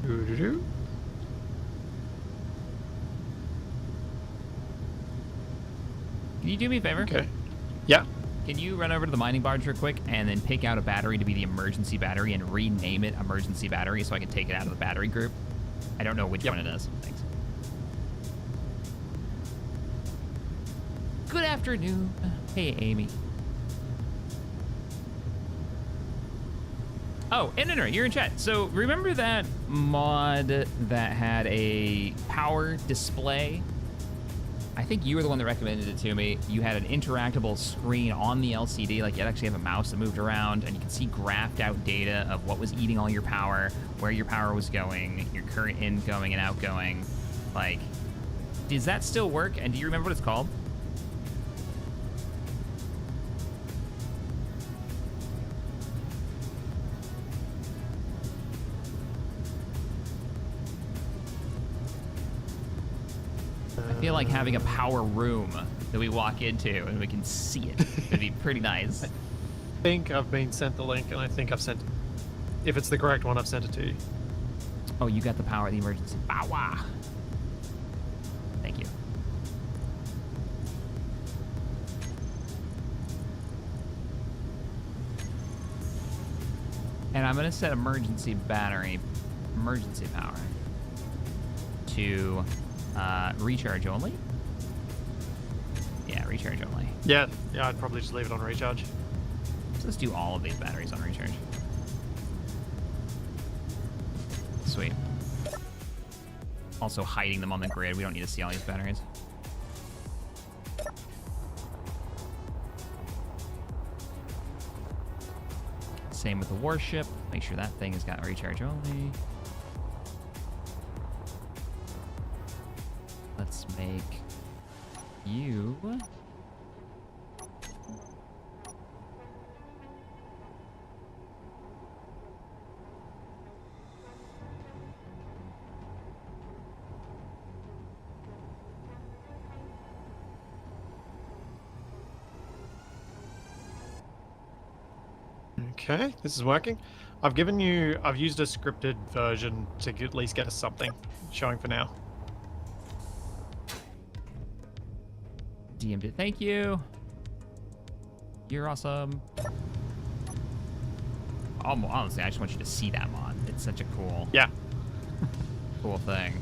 Doo-doo-doo. Can you do me a favor? Okay. Yeah. Can you run over to the mining barge real quick and then pick out a battery to be the emergency battery and rename it emergency battery so I can take it out of the battery group? I don't know which one it is. Thanks. Good afternoon. Hey, Amy. Oh, no, you're in chat. So remember that mod that had a power display? I think you were the one that recommended it to me. You had an interactable screen on the LCD, like you actually have a mouse that moved around, and you can see graphed out data of what was eating all your power, where your power was going, your current incoming and outgoing. Like, does that still work? And do you remember what it's called? I feel like having a power room that we walk into and we can see it would be pretty nice. I think I've been sent the link, and I think I've sent. If it's the correct one, I've sent it to you. Oh, you got the power of the emergency. Bow. Thank you. And I'm gonna set emergency power to recharge only. Yeah, recharge only. Yeah, I'd probably just leave it on recharge. So let's do all of these batteries on recharge. Sweet. Also hiding them on the grid. We don't need to see all these batteries. Same with the warship. Make sure that thing has got recharge only. Let's make you... Okay, this is working. I've used a scripted version to at least get us something showing for now. DM'd it. Thank you. You're awesome. Honestly, I just want you to see that mod. It's such a cool, cool thing.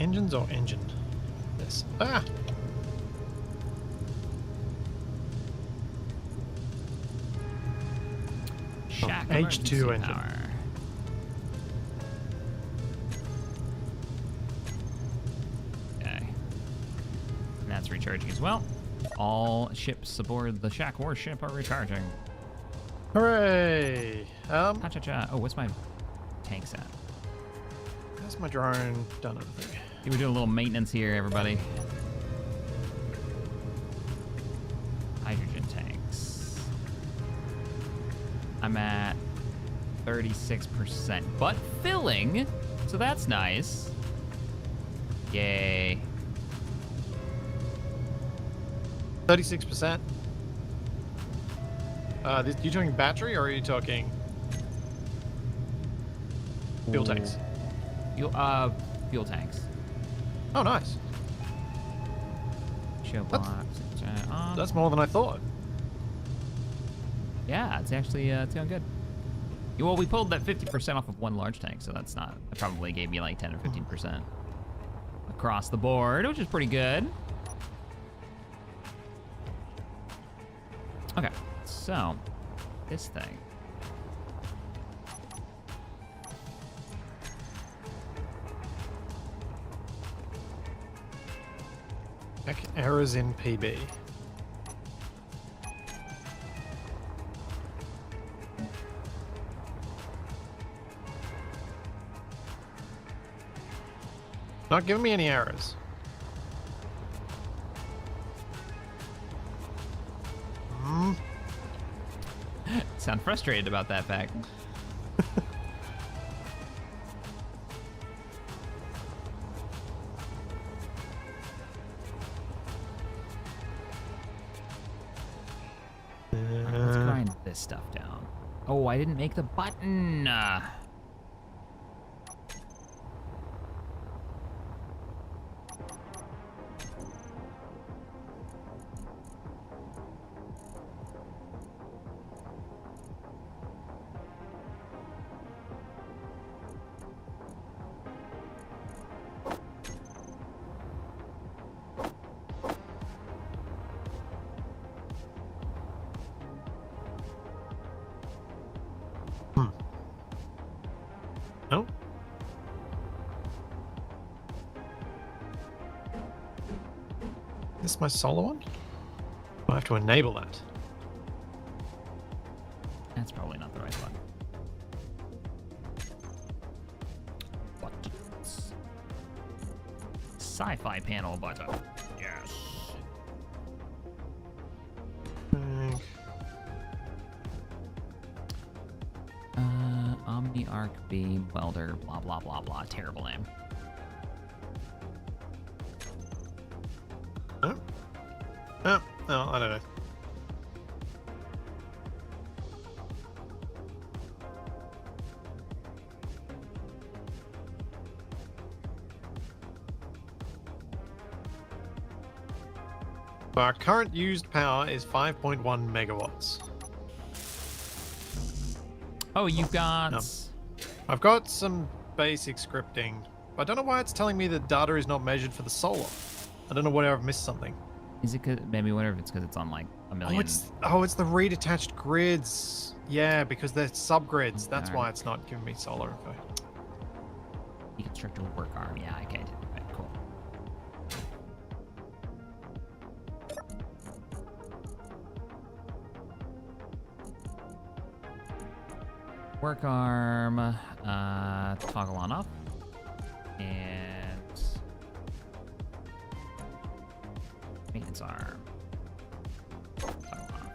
engines or engine? Yes. Ah! Shack H2 emergency engine. power. Okay. And that's recharging as well. All ships aboard the Shack warship are recharging. Hooray! Cha-cha-cha. Oh, what's my tanks at? How's my drone done everything? We're doing a little maintenance here, everybody. Hydrogen tanks. I'm at 36%, but filling, so that's nice. Yay. 36%. You talking battery or are you talking fuel tanks? Fuel tanks. Oh, nice. Show box. That's more than I thought. Yeah, it's actually it's going good. Well, we pulled that 50% off of one large tank, so that's not. That probably gave me like 10 or 15% across the board, which is pretty good. Okay, so this thing. Check errors in PB. Not giving me any errors. Sound frustrated about that fact. Let's grind this stuff down. Oh, I didn't make the button. No? Is this my solar one? I have to enable that. That's probably not the right one. Buttons. Sci-fi panel button. Yes. Omni Arc Beam Welder, blah blah blah blah. Terrible name. Oh, no, I don't know. Our current used power is 5.1 megawatts. Oh, you've got. No. I've got some basic scripting. I don't know why it's telling me that data is not measured for the solar. I don't know whether I've missed something. Is it? Maybe wonder if it's because it's on like a million. It's the redetached grids. Yeah, because they're subgrids. That's Alright. why it's not giving me solar info. Deconstructor work arm. Yeah, I get it. Right, cool. Work arm. Toggle on off. And maintenance arm. Toggle on off.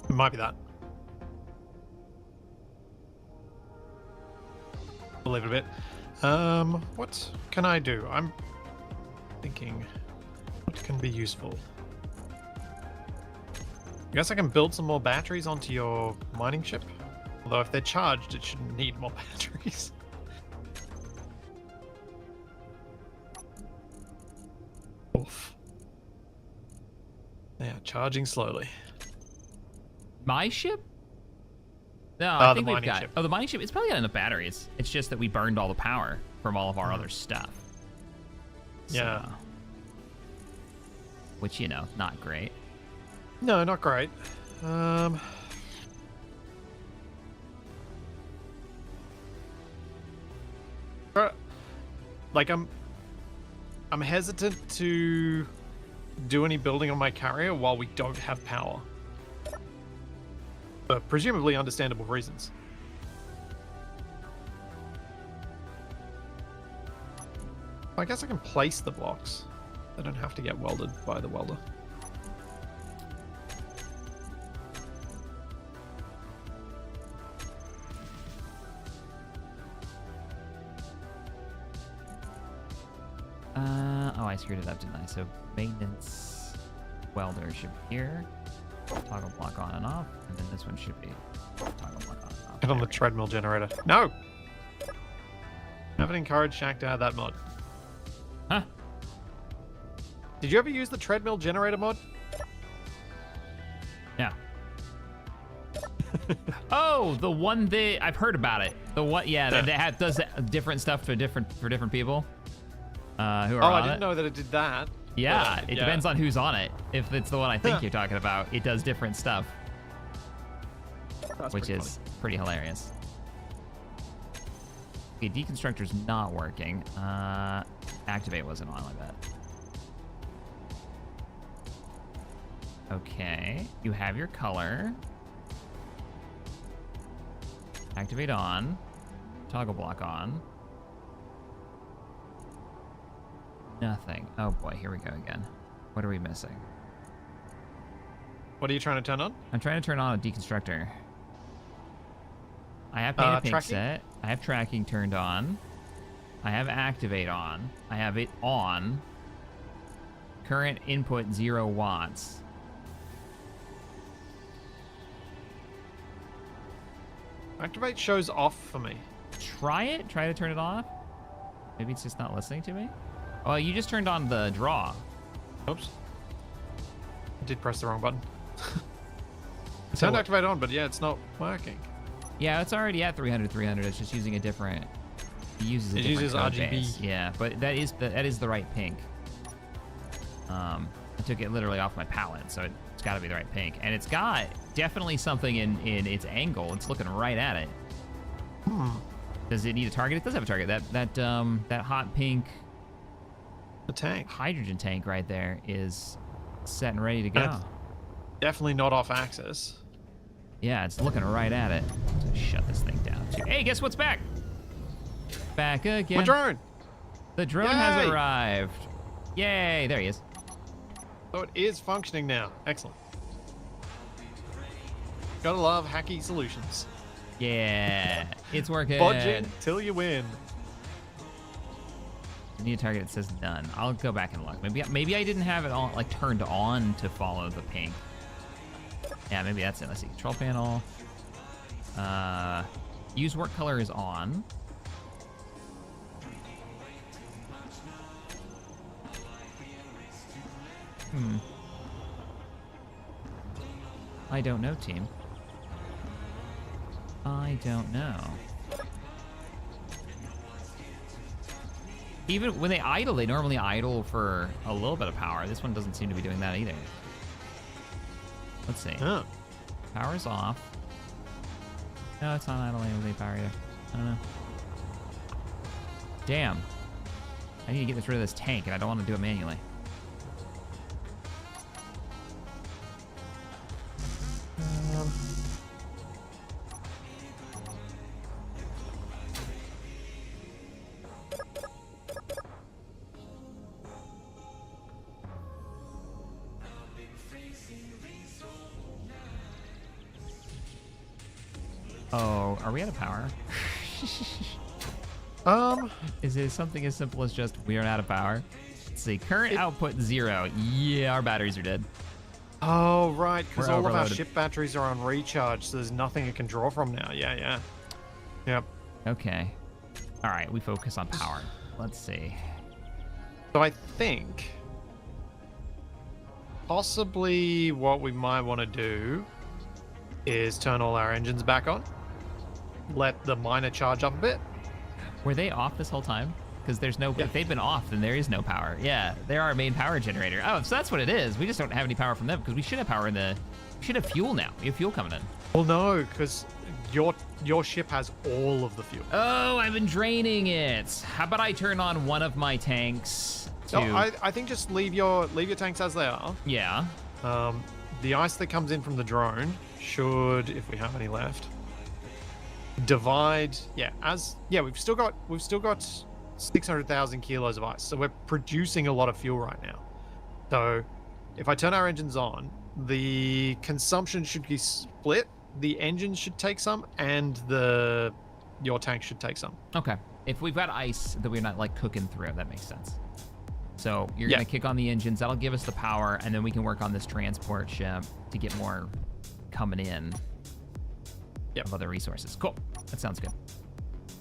It might be that. We'll leave it a bit. What can I do? I'm thinking what can be useful. guess I can build some more batteries onto your mining ship. Although if they're charged, it shouldn't need more batteries. Oof. They are charging slowly. My ship? No, I think the we've mining got. ship. Oh, the mining ship. It's probably got enough batteries. It's just that we burned all the power from all of our other stuff. Yeah. So, which, you know, not great. No, not great. Like I'm hesitant to do any building on my carrier while we don't have power. For presumably understandable reasons. I guess I can place the blocks. They don't have to get welded by the welder. Oh, I screwed it up, didn't I? So maintenance welder should be here. Toggle block on and off, and then this one should be toggle block on and off. Get on There the we go. treadmill generator. No! Haven't encouraged Shaq to add that mod. Huh? Did you ever use the treadmill generator mod? Yeah. Oh, the one that I've heard about it. The what? Yeah, that does different stuff for different people. Who are Oh, on I didn't it. know that it did that. Yeah, But, it depends on who's on it. If it's the one I think you're talking about, it does different stuff, That's which pretty is pretty hilarious. Okay, deconstructor's not working. Activate wasn't on, I bet. Okay, you have your color. Activate on. Toggle block on. Nothing. Oh boy, here we go again. What are we missing? What are you trying to turn on? I'm trying to turn on a deconstructor. I have paint a pink tracking? set. I have tracking turned on. I have activate on. I have it on. Current input 0 watts. Activate shows off for me. Try it. Try to turn it off. Maybe it's just not listening to me. Oh, you just turned on the draw. Oops. I did press the wrong button. It So turned what- activate on, but yeah, it's not working. Yeah, it's already at 300. It's just using a different. It uses a It different uses code RGB. base. Yeah, but that is the right pink. I took it literally off my palette, so it's got to be the right pink, and it's got definitely something in its angle. It's looking right at it. Does it need a target? It does have a target. That hot pink The tank. hydrogen tank right there is set and ready to go. That's- Definitely not off axis. Yeah, it's looking right at it. So shut this thing down too. Hey, guess what's back? Back again. My drone! The drone has Yay! arrived. Yay! There he is. So it is functioning now. Excellent. Gotta love hacky solutions. Yeah, it's working. Budging till you win. I need a target that says none. I'll go back and look. Maybe I didn't have it all like turned on to follow the pink. Yeah, maybe that's it. Let's see. Control panel. Use work color is on. I don't know, team. I don't know. Even when they idle, they normally idle for a little bit of power. This one doesn't seem to be doing that either. Let's see. Oh. Power's off. No, it's not idling with any power either. I don't know. Damn. I need to get rid of this tank, and I don't want to do it manually. Oh, are we out of power? Is it something as simple as just we are out of power? Let's see, current output 0. Yeah, our batteries are dead. Oh, right, because We're all of our overloaded. ship batteries are on recharge, so there's nothing it can draw from now. Yeah. Yep. Okay. All right, we focus on power. Let's see. So I think possibly what we might want to do is turn all our engines back on. Let the miner charge up a bit. Were they off this whole time? Because there's no. Yeah. If they've been off, then there is no power. Yeah, they're our main power generator. Oh, so that's what it is. We just don't have any power from them because we should have power in the. We should have fuel now. We have fuel coming in. Well, no, because your ship has all of the fuel. Oh, I've been draining it. How about I turn on one of my tanks to? No, I think just leave your tanks as they are. Yeah. The ice that comes in from the drone should, if we have any left, divide. We've still got 600,000 kilos of ice, so we're producing a lot of fuel right now. So if I turn our engines on, the consumption should be split. The engines should take some, and your tank should take some. Okay. If we've got ice that we're not like cooking through, that makes sense. So you're gonna kick on the engines. That'll give us the power, and then we can work on this transport ship to get more coming in. Yep. Of other resources. Cool. That sounds good.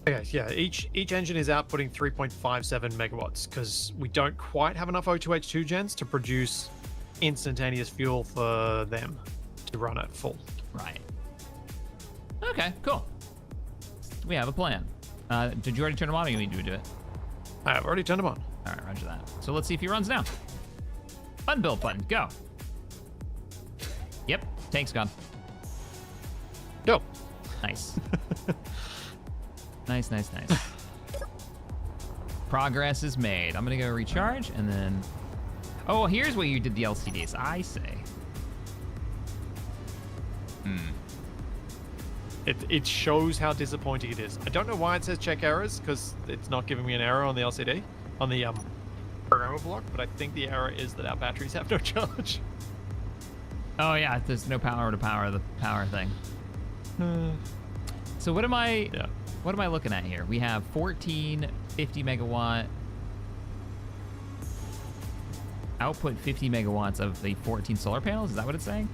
Okay, yeah. Each engine is outputting 3.57 megawatts because we don't quite have enough O2H2 gens to produce instantaneous fuel for them to run at full. Right. Okay. Cool. We have a plan. Did you already turn them on, or you need to do it? I've already turned them on. All right, roger that. So let's see if he runs now. Unbuild button, go. Yep, tank's gone. Go. Nice. Nice. Progress is made. I'm gonna go recharge and then. Oh, here's where you did the LCDs. I say. It shows how disappointing it is. I don't know why it says check errors because it's not giving me an error on the LCD, on the programmer block, but I think the error is that our batteries have no charge. Oh yeah, there's no power to power the power thing. So what am I? Yeah. What am I looking at here? We have 14 50 megawatt output, 50 megawatts of the 14 solar panels. Is that what it's saying?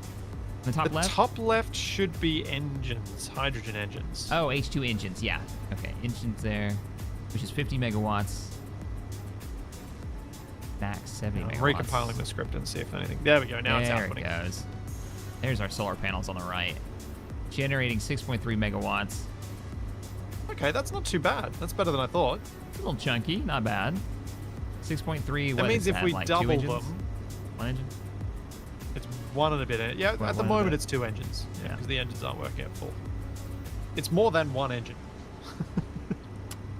The top left? Top left should be engines, hydrogen engines. Oh, H2 engines. Yeah. Okay, engines there, which is 50 megawatts. Max 70 megawatts. I'm recompiling the script and see if anything. There we go. Now it's outputting. There it goes. There's our solar panels on the right, generating 6.3 megawatts. Okay, that's not too bad. That's better than I thought. It's a little chunky, not bad. 6.3. That what means is if that, we like double 2 engines? them, 1 engine. it's one and a bit. Yeah, Well, at the one and a moment bit. it's 2 engines. Yeah. Because the engines aren't working at full. It's more than 1 engine.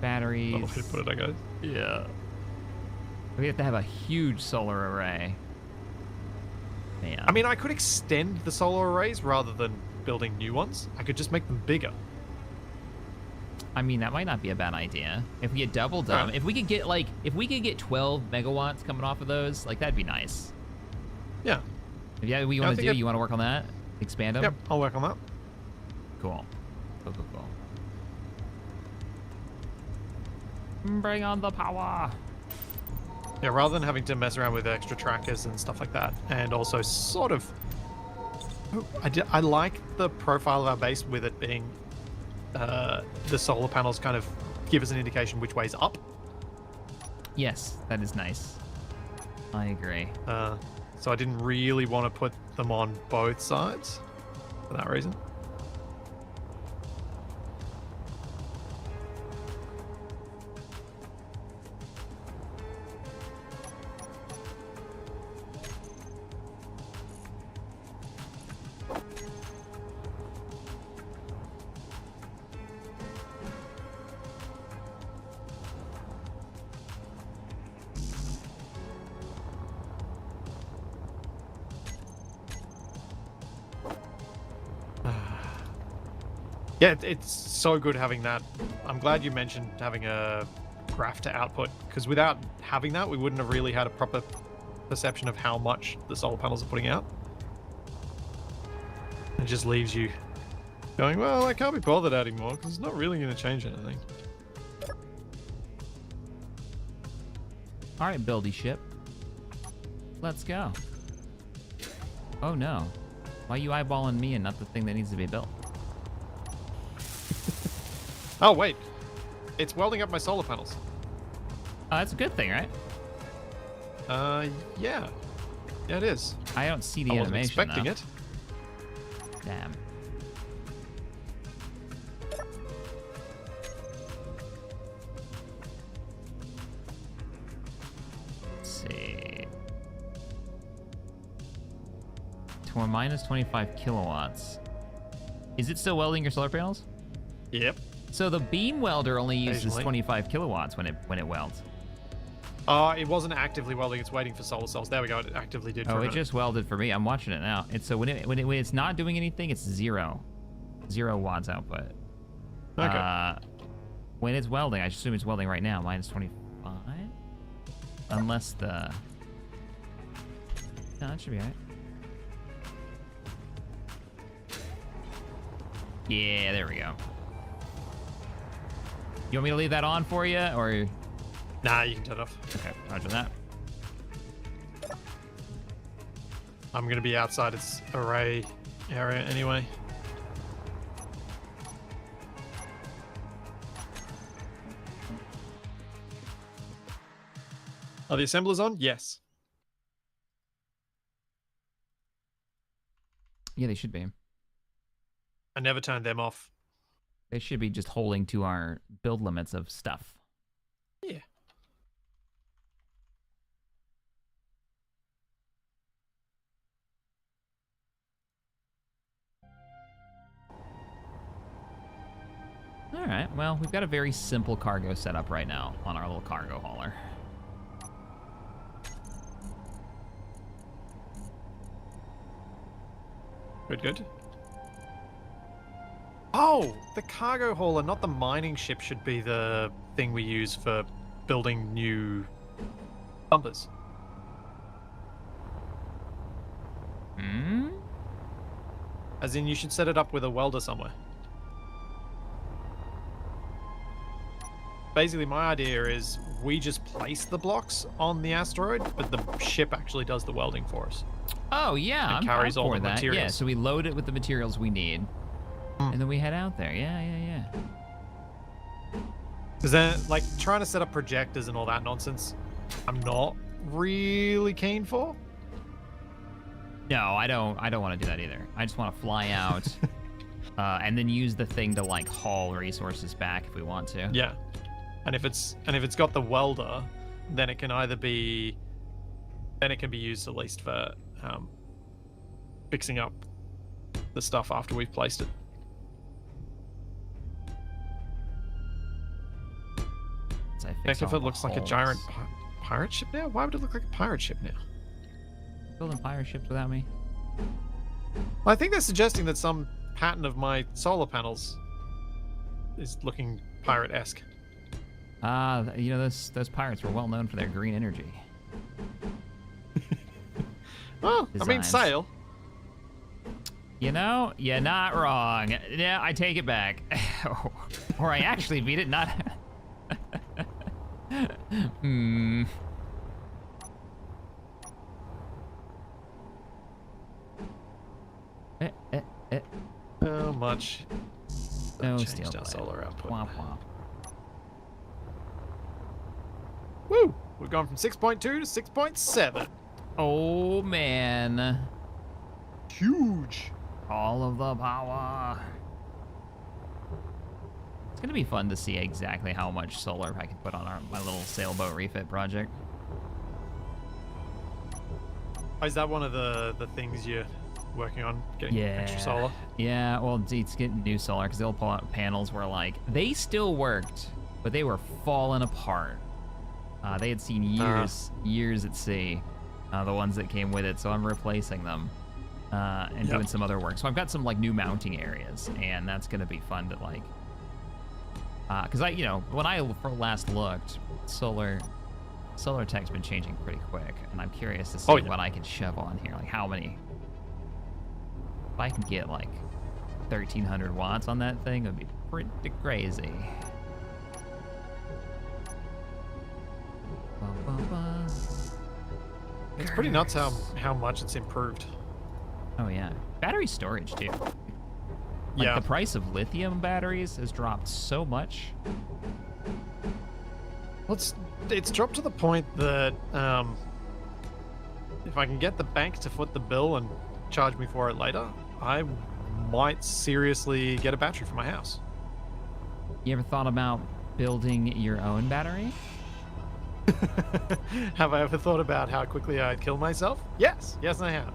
Batteries. Not the way to put it, I guess. Yeah. We have to have a huge solar array. Man. I mean, I could extend the solar arrays rather than building new ones. I could just make them bigger. I mean, that might not be a bad idea. If we get doubled them, Right. if we could get 12 megawatts coming off of those, like that'd be nice. Yeah. If yeah, we I want to think do, you want to work on that? Expand them? Yep, I'll work on that. Cool. Bring on the power. Yeah, rather than having to mess around with extra trackers and stuff like that. And also sort of... I like the profile of our base with it being... the solar panels kind of give us an indication which way's up. Yes, that is nice. I agree. So I didn't really want to put them on both sides for that reason. Yeah, it's so good having that. I'm glad you mentioned having a graph to output, because without having that, we wouldn't have really had a proper perception of how much the solar panels are putting out. It just leaves you going, well, I can't be bothered adding more, because it's not really going to change anything. All right, buildy ship. Let's go. Oh no. Why are you eyeballing me and not the thing that needs to be built? Oh, wait. It's welding up my solar panels. Oh, that's a good thing, right? Yeah. Yeah, it is. I don't see the I wasn't animation, expecting though. it. Damn. Let's see. Minus 25 kilowatts. Is it still welding your solar panels? Yep. So the beam welder only uses Occasionally. 25 kilowatts when it welds. It wasn't actively welding. It's waiting for solar cells. There we go. It actively did. For Oh, a it minute. just welded for me. I'm watching it now. It's so when it's not doing anything, it's 0 watts output. Okay. When it's welding, I assume it's welding right now. Minus 25, unless the. No, that should be alright. Yeah, there we go. You want me to leave that on for you, or? Nah, you can turn it off. Okay, roger that. I'm gonna be outside its array area anyway. Are the assemblers on? Yes. Yeah, they should be. I never turned them off. They should be just holding to our build limits of stuff. Yeah. All right, well, we've got a very simple cargo setup right now on our little cargo hauler. Good, good. Oh, the cargo hauler, not the mining ship, should be the thing we use for building new bumpers. Hmm? As in, you should set it up with a welder somewhere. Basically, my idea is we just place the blocks on the asteroid, but the ship actually does the welding for us. Oh, yeah, I'm carries fine all for the that. Yeah, materials. so we load it with the materials we need, and then we head out there. Yeah, yeah, yeah. Because then, like, trying to set up projectors and all that nonsense, I'm not really keen for. No, I don't want to do that either. I just want to fly out, and then use the thing to like haul resources back if we want to. Yeah, and if it's got the welder, then it can either be, then it can be used at least for fixing up the stuff after we've placed it. So I Heck, fix if all it the looks like a holes. giant pirate ship now, why would it look like a pirate ship now? Building pirate ships without me. Well, I think they're suggesting that some pattern of my solar panels is looking pirate-esque. You know, those pirates were well known for their green energy. Well, I mean, Designs. sail. You know, you're not wrong. Yeah, I take it back. Or I actually beat it, not... Hmm. How much? No Changed steel our blade. solar output. Womp womp. Woo! We've gone from 6.2 to 6.7. Oh, man. Huge. All of the power. It's gonna be fun to see exactly how much solar I can put on my little sailboat refit project. Oh, is that one of the things you're working on, getting extra solar? Yeah, well, it's getting new solar because they'll pull out panels where like they still worked, but they were falling apart. They had seen years at sea, the ones that came with it, so I'm replacing them and doing some other work. So I've got some like new mounting areas, and that's gonna be fun to like, because when I last looked, solar tech's been changing pretty quick, and I'm curious to see what I can shove on here, like how many. If I can get like 1,300 watts on that thing, it would be pretty crazy. It's pretty nuts how much it's improved. Oh yeah, battery storage too. Like Yeah. the price of lithium batteries has dropped so much. Well, it's dropped to the point that if I can get the bank to foot the bill and charge me for it later, I might seriously get a battery for my house. You ever thought about building your own battery? Have I ever thought about how quickly I'd kill myself? Yes, I have.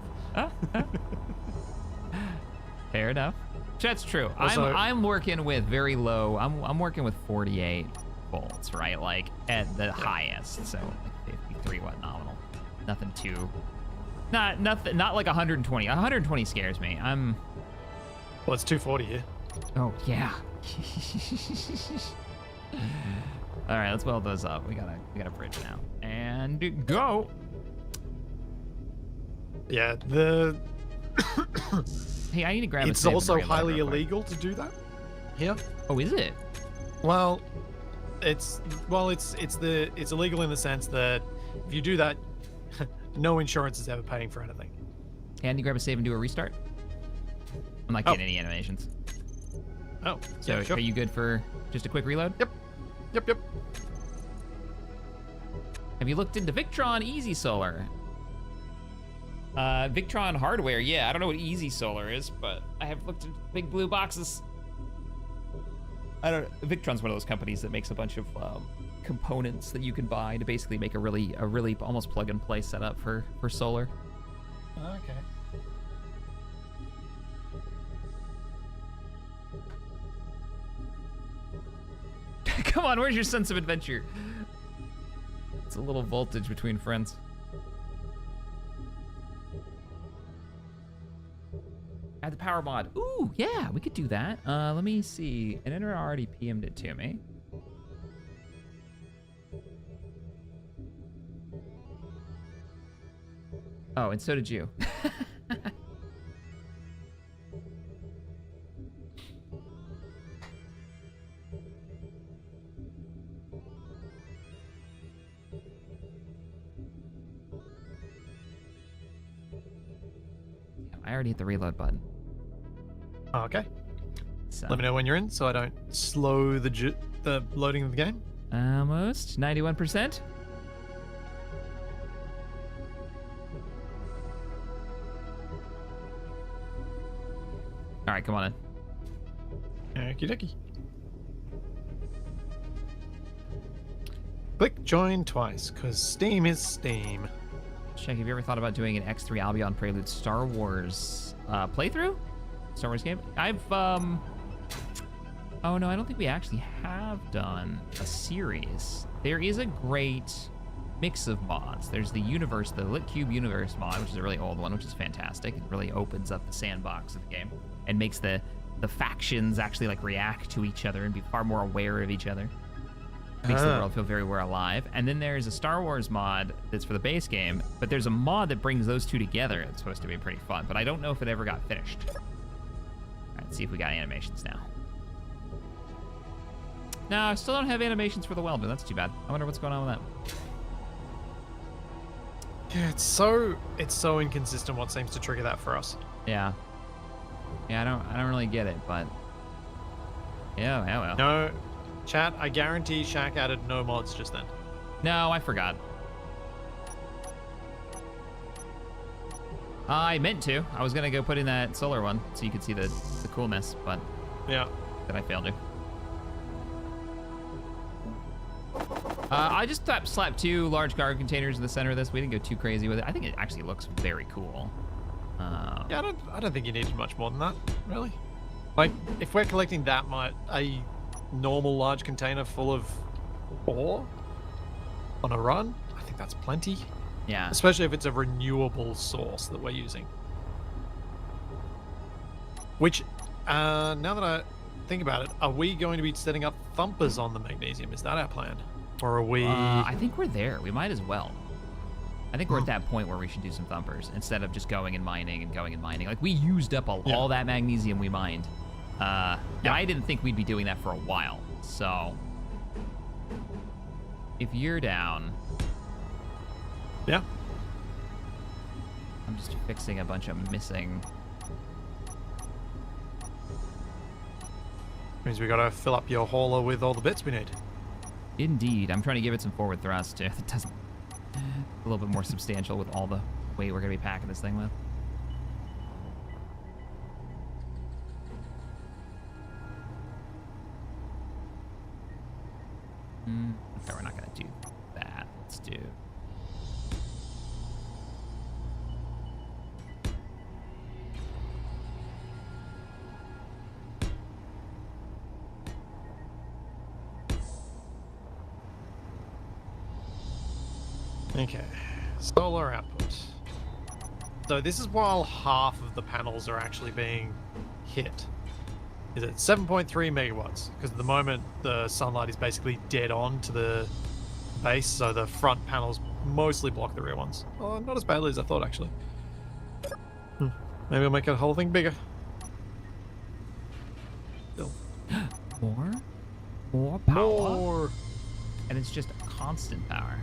Fair enough. That's true. Also- I'm working with very low. I'm working with 48 volts, right? Like at the highest, so like 53 watt nominal. Nothing too. Not like 120. 120 scares me. Well, it's 240 here. Oh yeah. All right, let's weld those up. We got a bridge now, and go. Yeah, the Hey, I need to grab. it's a save and also reload highly real quick. illegal to do that here. Oh, is it? Well, it's illegal in the sense that if you do that, no insurance is ever paying for anything. Hey, I need to grab a save and do a restart. I'm not getting any animations. Oh, So yeah, sure. are you good for just a quick reload? Yep. Have you looked into Victron Easy Solar? Victron hardware, yeah. I don't know what Easy Solar is, but I have looked into big blue boxes. Victron's one of those companies that makes a bunch of components that you can buy to basically make a really almost plug and play setup for solar. Okay. Come on, where's your sense of adventure? It's a little voltage between friends. Add the power mod. Ooh, yeah, we could do that. Let me see. An editor already PM'd it to me. Oh, and so did you. I already hit the reload button. Okay. So Let me know when you're in, so I don't slow the loading of the game. almost 91%. All right, come on in. Okie dokie. Click join twice, because Steam is Steam. Check, have you ever thought about doing an X3 Albion Prelude Star Wars playthrough? Star Wars game? Oh no, I don't think we actually have done a series. There is a great mix of mods. There's the universe, the Lit Cube universe mod, which is a really old one, which is fantastic. It really opens up the sandbox of the game and makes the factions actually like react to each other and be far more aware of each other. Makes the world feel very more alive. And then there's a Star Wars mod that's for the base game, but there's a mod that brings those two together. It's supposed to be pretty fun, but I don't know if it ever got finished. All right, let's see if we got animations now. No, I still don't have animations for the Welder. That's too bad. I wonder what's going on with that. Yeah, it's so inconsistent what seems to trigger that for us. Yeah. Yeah, I don't really get it, but yeah, well. No, chat, I guarantee Shaq added no mods just then. No, I forgot. I meant to. I was gonna go put in that solar one so you could see the coolness, but Yeah. that I failed to. I just slapped 2 large cargo containers in the center of this. We didn't go too crazy with it. I think it actually looks very cool. Yeah, I don't think you needed much more than that, really. Like, if we're collecting that much, a normal large container full of ore on a run, I think that's plenty. Yeah. Especially if it's a renewable source that we're using. Which, now that I think about it, are we going to be setting up thumpers on the magnesium? Is that our plan? Or are we... I think we're there. We might as well. I think we're at that point where we should do some thumpers instead of just going and mining and going and mining. Like, we used up all that magnesium we mined. And I didn't think we'd be doing that for a while. So, if you're down... Yeah. I'm just fixing a bunch of missing Means we gotta fill up your hauler with all the bits we need. Indeed. I'm trying to give it some forward thrust, too. That doesn't... A little bit more substantial with all the weight we're going to be packing this thing with. Okay, we're not going to do that. Let's do... Okay, solar output. So this is while half of the panels are actually being hit. Is it 7.3 megawatts? Because at the moment the sunlight is basically dead on to the base, so the front panels mostly block the rear ones. Oh, not as badly as I thought, actually. Maybe I'll make the whole thing bigger. Still. More power. More. And it's just constant power.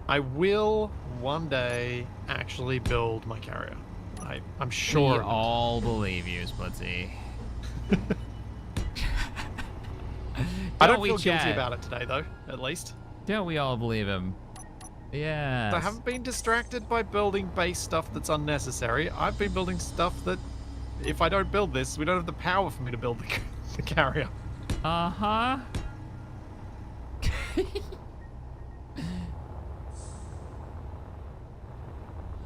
I will one day actually build my carrier. I'm sure. We all believe you, Splitsie. I don't feel guilty about it today, though, at least. Don't we all believe him? Yeah. I haven't been distracted by building base stuff that's unnecessary. I've been building stuff that, if I don't build this, we don't have the power for me to build the carrier. Uh-huh.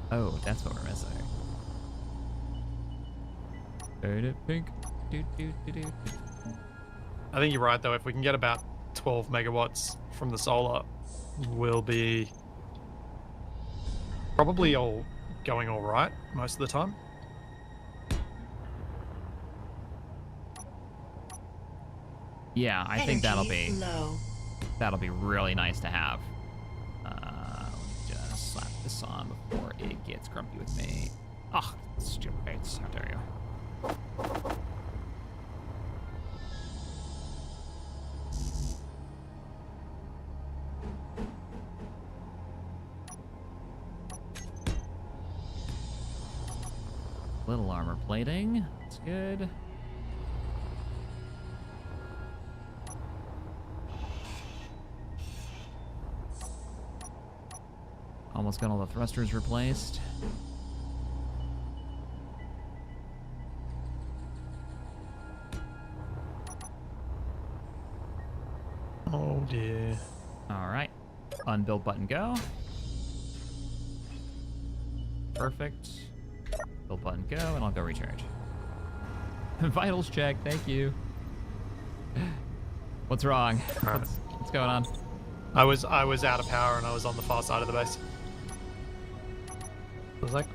Oh, that's what we're missing. I think you're right, though. If we can get about 12 megawatts from the solar, we'll be probably all going all right most of the time. Yeah, I think that'll Energy be low. really nice to have. Let me just slap this on before it gets grumpy with me. Ah, stupid. How dare you? Little armor plating. That's good. Almost got all the thrusters replaced. Oh dear. All right. Unbuild button go. Perfect. Build button go, and I'll go recharge. Vitals check, thank you. What's wrong? Right. What's going on? I was out of power and I was on the far side of the base. I was like,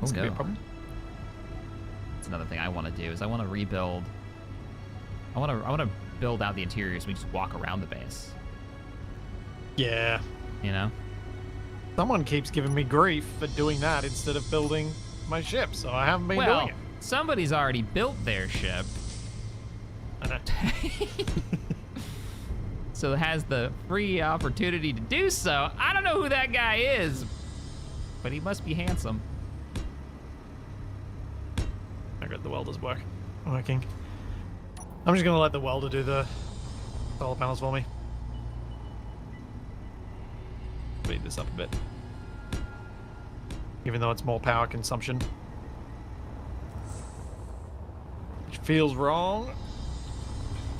this could be a problem. That's another thing I want to do is I want to rebuild. I want to build out the interior so we just walk around the base. Yeah. You know? Someone keeps giving me grief for doing that instead of building my ship, so I haven't been doing it. Somebody's already built their ship. I know. So it has the free opportunity to do so. I don't know who that guy is, but he must be handsome. I got the welders working. I'm just gonna let the welder do the solar panels for me. Speed this up a bit. Even though it's more power consumption. Which feels wrong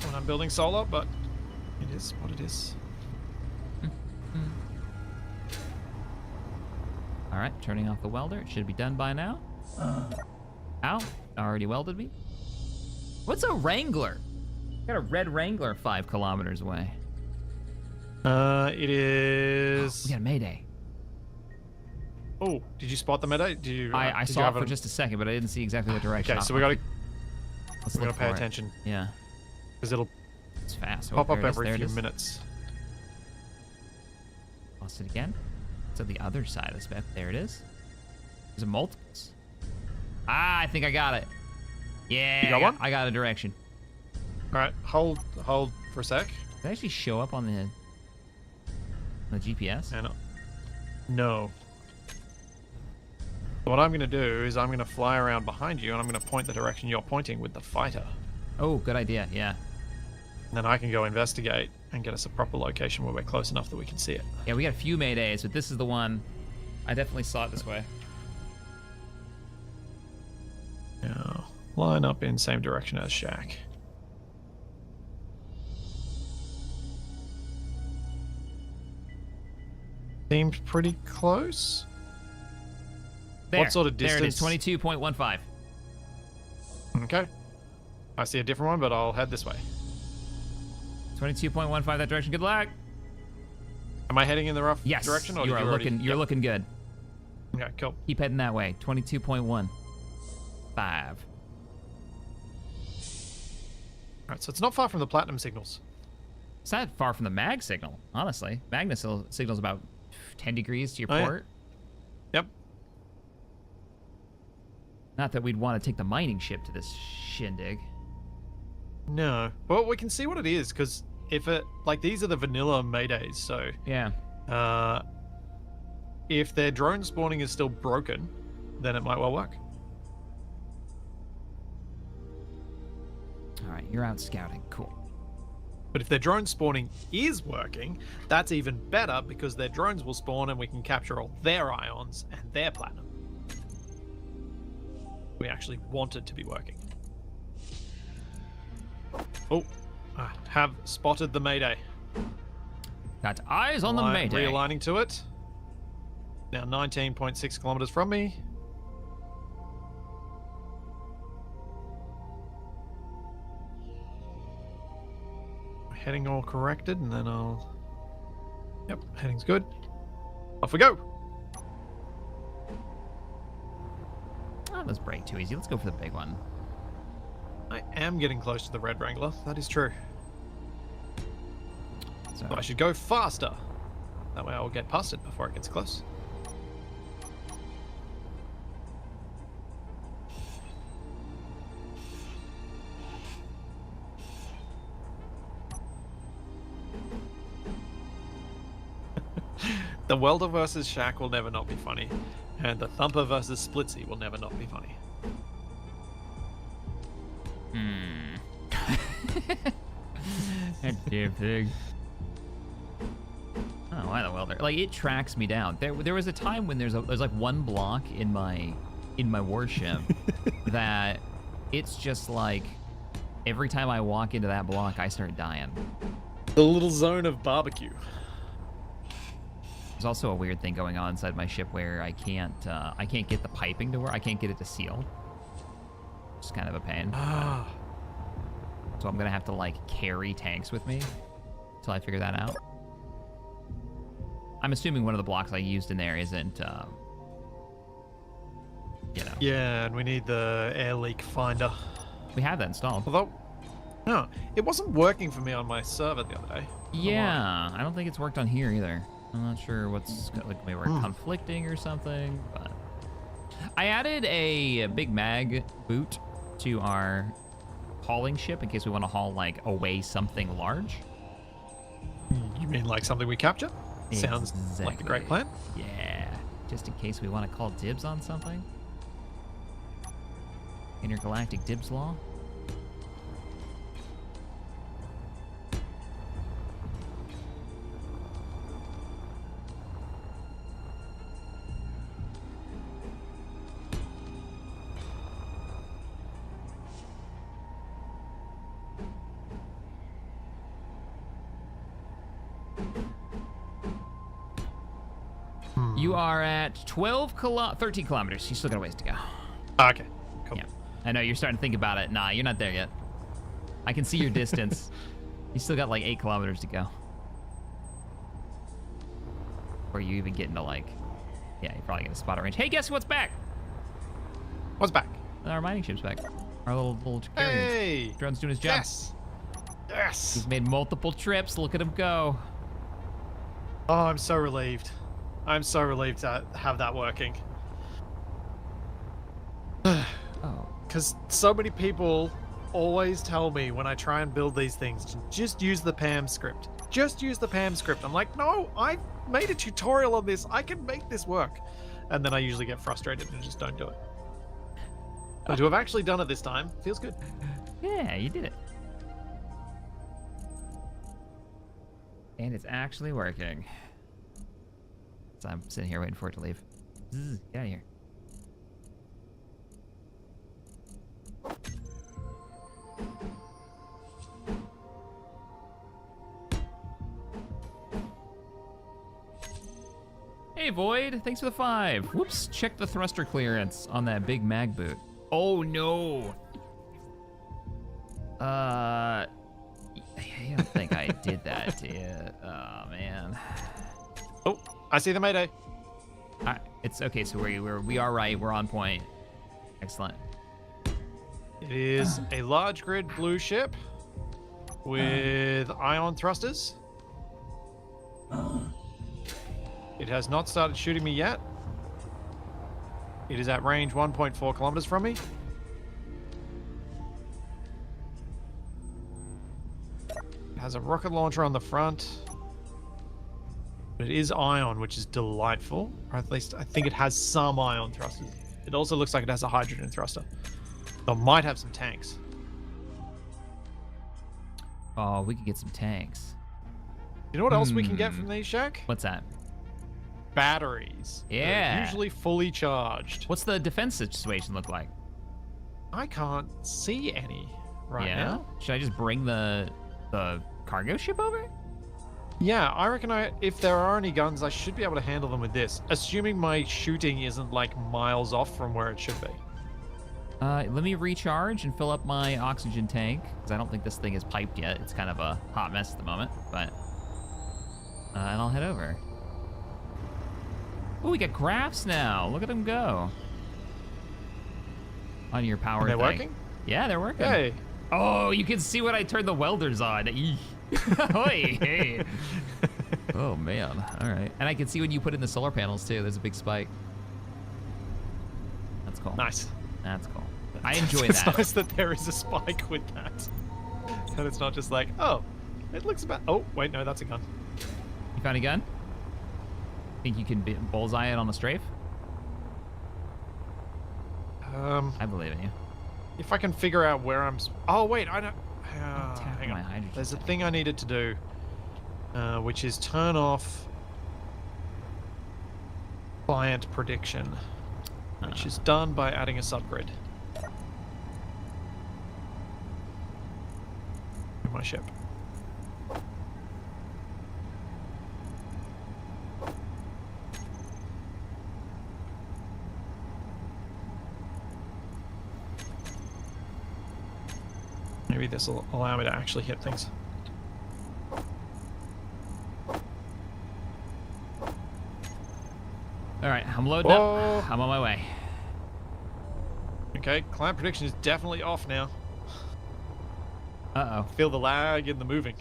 when I'm building solar, but it is what it is. All right, turning off the welder. It should be done by now. Ow, already welded me. What's a Wrangler? Got a red Wrangler 5 kilometers away. It is... We got a Mayday. Oh, did you spot the Mayday? Did you? I did saw you it for just a second, but I didn't see exactly what direction. Okay, so we gotta Let's pay attention. Yeah. Because it'll It's fast. pop Oh, up there it is, every there it few is. minutes. Lost it again. It's on the other side of this map. There it is. There's a multiples. Ah, I think I got it. Yeah. You got one? I got a direction. All right, hold for a sec. Did it actually show up on the GPS? And no. What I'm going to do is I'm going to fly around behind you and I'm going to point the direction you're pointing with the fighter. Oh, good idea. Yeah. And then I can go investigate and get us a proper location where we're close enough that we can see it. Yeah, we got a few Maydays, but this is the one. I definitely saw it this way. Now, line up in same direction as Shack. Seemed pretty close. There. What sort of distance? There it is, 22.15. Okay. I see a different one, but I'll head this way. 22.15 that direction. Good luck. Am I heading in the rough Yes, direction? Or you did are already... looking. You're looking good. Okay, cool. Keep heading that way. 22.15. All right, so it's not far from the platinum signals. It's not far from the mag signal, honestly. Magnus signal's about 10 degrees to your Oh, yeah. port. Yep. Not that we'd want to take the mining ship to this shindig. No, but we can see what it is because if it like these are the vanilla Maydays, so Yeah. if their drone spawning is still broken, then it might well work. All right, you're out scouting. Cool. But if their drone spawning is working, that's even better because their drones will spawn and we can capture all their ions and their platinum. We actually want it to be working. Oh, I have spotted the Mayday. Got eyes on the Mayday. Realigning to it. Now 19.6 kilometers from me. Heading all corrected, and then I'll... Yep, heading's good. Off we go! Oh, let's break too easy. Let's go for the big one. I am getting close to the Red Wrangler, that is true. So, So I should go faster. That way I will get past it before it gets close. The Welder versus Shack will never not be funny, and the Thumper versus Splitsie will never not be funny. that dear pig. Oh, why the welder? Like it tracks me down. There was a time when there's like one block in my warship that it's just like every time I walk into that block, I start dying. The little zone of barbecue. There's also a weird thing going on inside my ship where I can't get the piping to work. I can't get it to seal. It's kind of a pain. Ah. So I'm gonna have to like carry tanks with me until I figure that out. I'm assuming one of the blocks I used in there isn't, you know. Yeah, and we need the air leak finder. We have that installed. Although, no, it wasn't working for me on my server the other day. Yeah, I don't think it's worked on here either. I'm not sure what's like maybe we're conflicting or something, but I added a big mag boot to our hauling ship in case we want to haul like away something large. You mean like something we capture? Sounds like a great plan. Yeah, just in case we want to call dibs on something. Intergalactic dibs law. You are at 13 kilometers. You still got a ways to go. Okay, cool. Yeah. I know you're starting to think about it. Nah, you're not there yet. I can see your distance. You still got like 8 kilometers to go. Or you even get into like, yeah, you're probably gonna spot a range. Hey, guess what's back? What's back? Our mining ship's back. Our little carrier. Hey! Drone's doing his job. Yes! Yes! He's made multiple trips. Look at him go. Oh, I'm so relieved. I'm so relieved to have that working. Oh. Because so many people always tell me when I try and build these things to just use the PAM script. Just use the PAM script. I'm like, no, I made a tutorial on this. I can make this work. And then I usually get frustrated and just don't do it. But to have actually done it this time feels good. Yeah, you did it. And it's actually working. So I'm sitting here waiting for it to leave. Zzz, get out of here. Hey Void, thanks for the 5. Whoops, check the thruster clearance on that big mag boot. Oh no. I don't think I did that to you. Oh man. Oh, I see the Mayday. It's okay, so we are right, we're on point. Excellent. It is a large grid blue ship with ion thrusters. It has not started shooting me yet. It is at range 1.4 kilometers from me. It has a rocket launcher on the front. But it is ion, which is delightful. Or at least I think it has some ion thrusters. It also looks like it has a hydrogen thruster. So it might have some tanks. Oh, we could get some tanks. You know what else we can get from these, Shaq? What's that? Batteries. Yeah. They're usually fully charged. What's the defense situation look like? I can't see any right now. Should I just bring the cargo ship over? Yeah, I reckon if there are any guns, I should be able to handle them with this, assuming my shooting isn't like miles off from where it should be. Let me recharge and fill up my oxygen tank, because I don't think this thing is piped yet. It's kind of a hot mess at the moment, but... and I'll head over. Oh, we got graphs now. Look at them go. On your power They're thing. working? Yeah, they're working. Hey. Oh, you can see when I turn the welders on. Eeh. Oi, hey. Oh, man. All right. And I can see when you put in the solar panels, too. There's a big spike. That's cool. Nice. That's cool. I enjoy It's that. nice that there is a spike with that. And it's not just like, oh, it looks about... Oh, wait, no, that's a gun. You found a gun? Think you can bullseye it on the strafe? I believe in you. If I can figure out where I'm... Oh, wait, I don't... Tap hang my on. hydrogen There's a tank. thing I needed to do, which is turn off client prediction, which is done by adding a subgrid to my ship. Maybe this will allow me to actually hit things. All right, I'm loading up. I'm on my way. Okay, client prediction is definitely off now. Uh-oh. Feel the lag in the moving.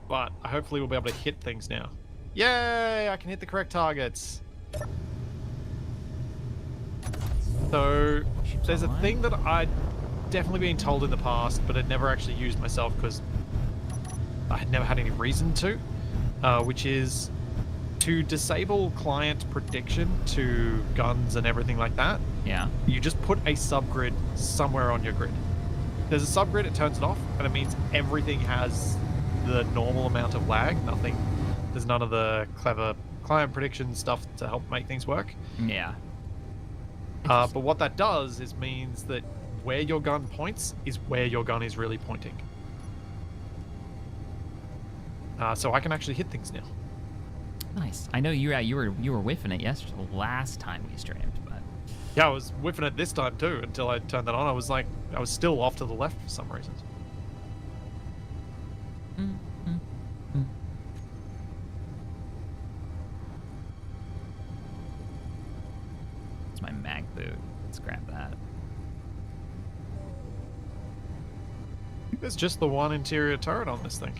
But hopefully we'll be able to hit things now. Yay! I can hit the correct targets. So, there's a thing that I'd definitely been told in the past, but I'd never actually used myself because I had never had any reason to, which is to disable client prediction to guns and everything like that. Yeah. You just put a subgrid somewhere on your grid. There's a subgrid, it turns it off, and it means everything has the normal amount of lag. There's none of the clever client prediction stuff to help make things work. Yeah. But what that does is means that where your gun points is where your gun is really pointing. So I can actually hit things now. Nice. I know you were whiffing it yesterday, last time we streamed, but Yeah, I was whiffing it this time too until I turned that on. I was still off to the left for some reason. it's my mag boot. Let's grab that. I think there's just the one interior turret on this thing.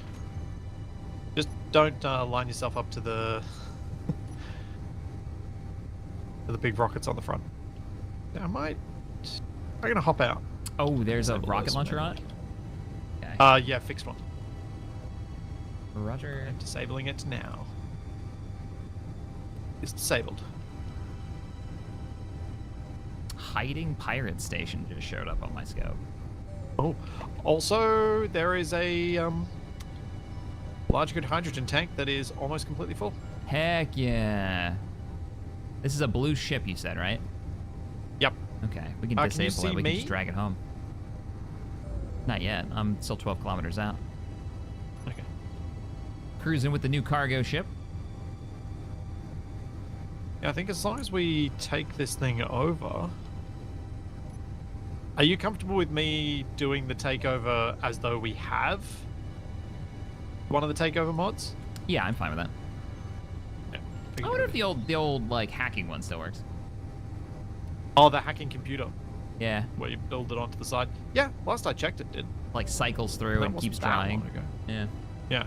Just don't line yourself up to the big rockets on the front. Yeah, I'm gonna hop out. Oh, there's a Disable rocket those, launcher on maybe. it? Okay. Yeah, fixed one. Roger. I'm disabling it now. It's disabled. Hiding pirate station just showed up on my scope. Oh, also there is a large good hydrogen tank that is almost completely full. Heck yeah. This is a blue ship, you said, right? Yep. Okay, we can Can you disable see it. We me? can just drag it home. Not yet. I'm still 12 kilometers out. Okay. Cruising with the new cargo ship. Yeah, I think as long as we take this thing over. Are you comfortable with me doing the takeover as though we have one of the takeover mods? Yeah, I'm fine with that. Yeah. I wonder if the old like hacking one still works. Oh, the hacking computer Yeah, where you build it onto the side. Yeah, last I checked, it did. like cycles through That and wasn't keeps that trying. long ago. Yeah. Yeah.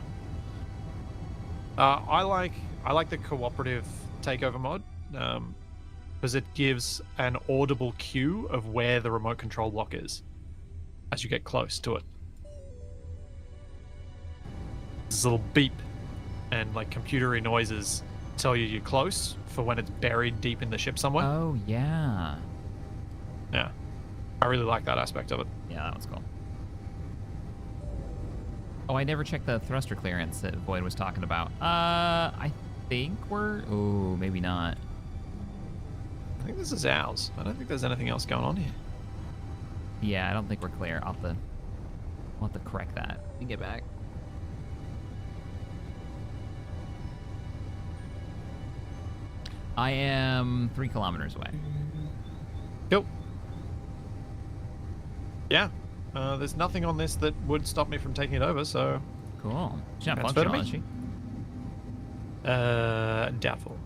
I like the cooperative takeover mod because it gives an audible cue of where the remote control block is as you get close to it. This little beep and like computery noises tell you you're close for when it's buried deep in the ship somewhere. Oh yeah. Yeah, I really like that aspect of it. Yeah, that was cool. Oh, I never checked the thruster clearance that Void was talking about. I think we're... Oh, maybe not. I think this is ours. I don't think there's anything else going on here. Yeah, I don't think we're clear. I'll have to correct that. Let me get back. I am 3 kilometers away. Cool. Yeah. There's nothing on this that would stop me from taking it over, so... Cool. She's not Transfer to functional, me. is she? Doubtful.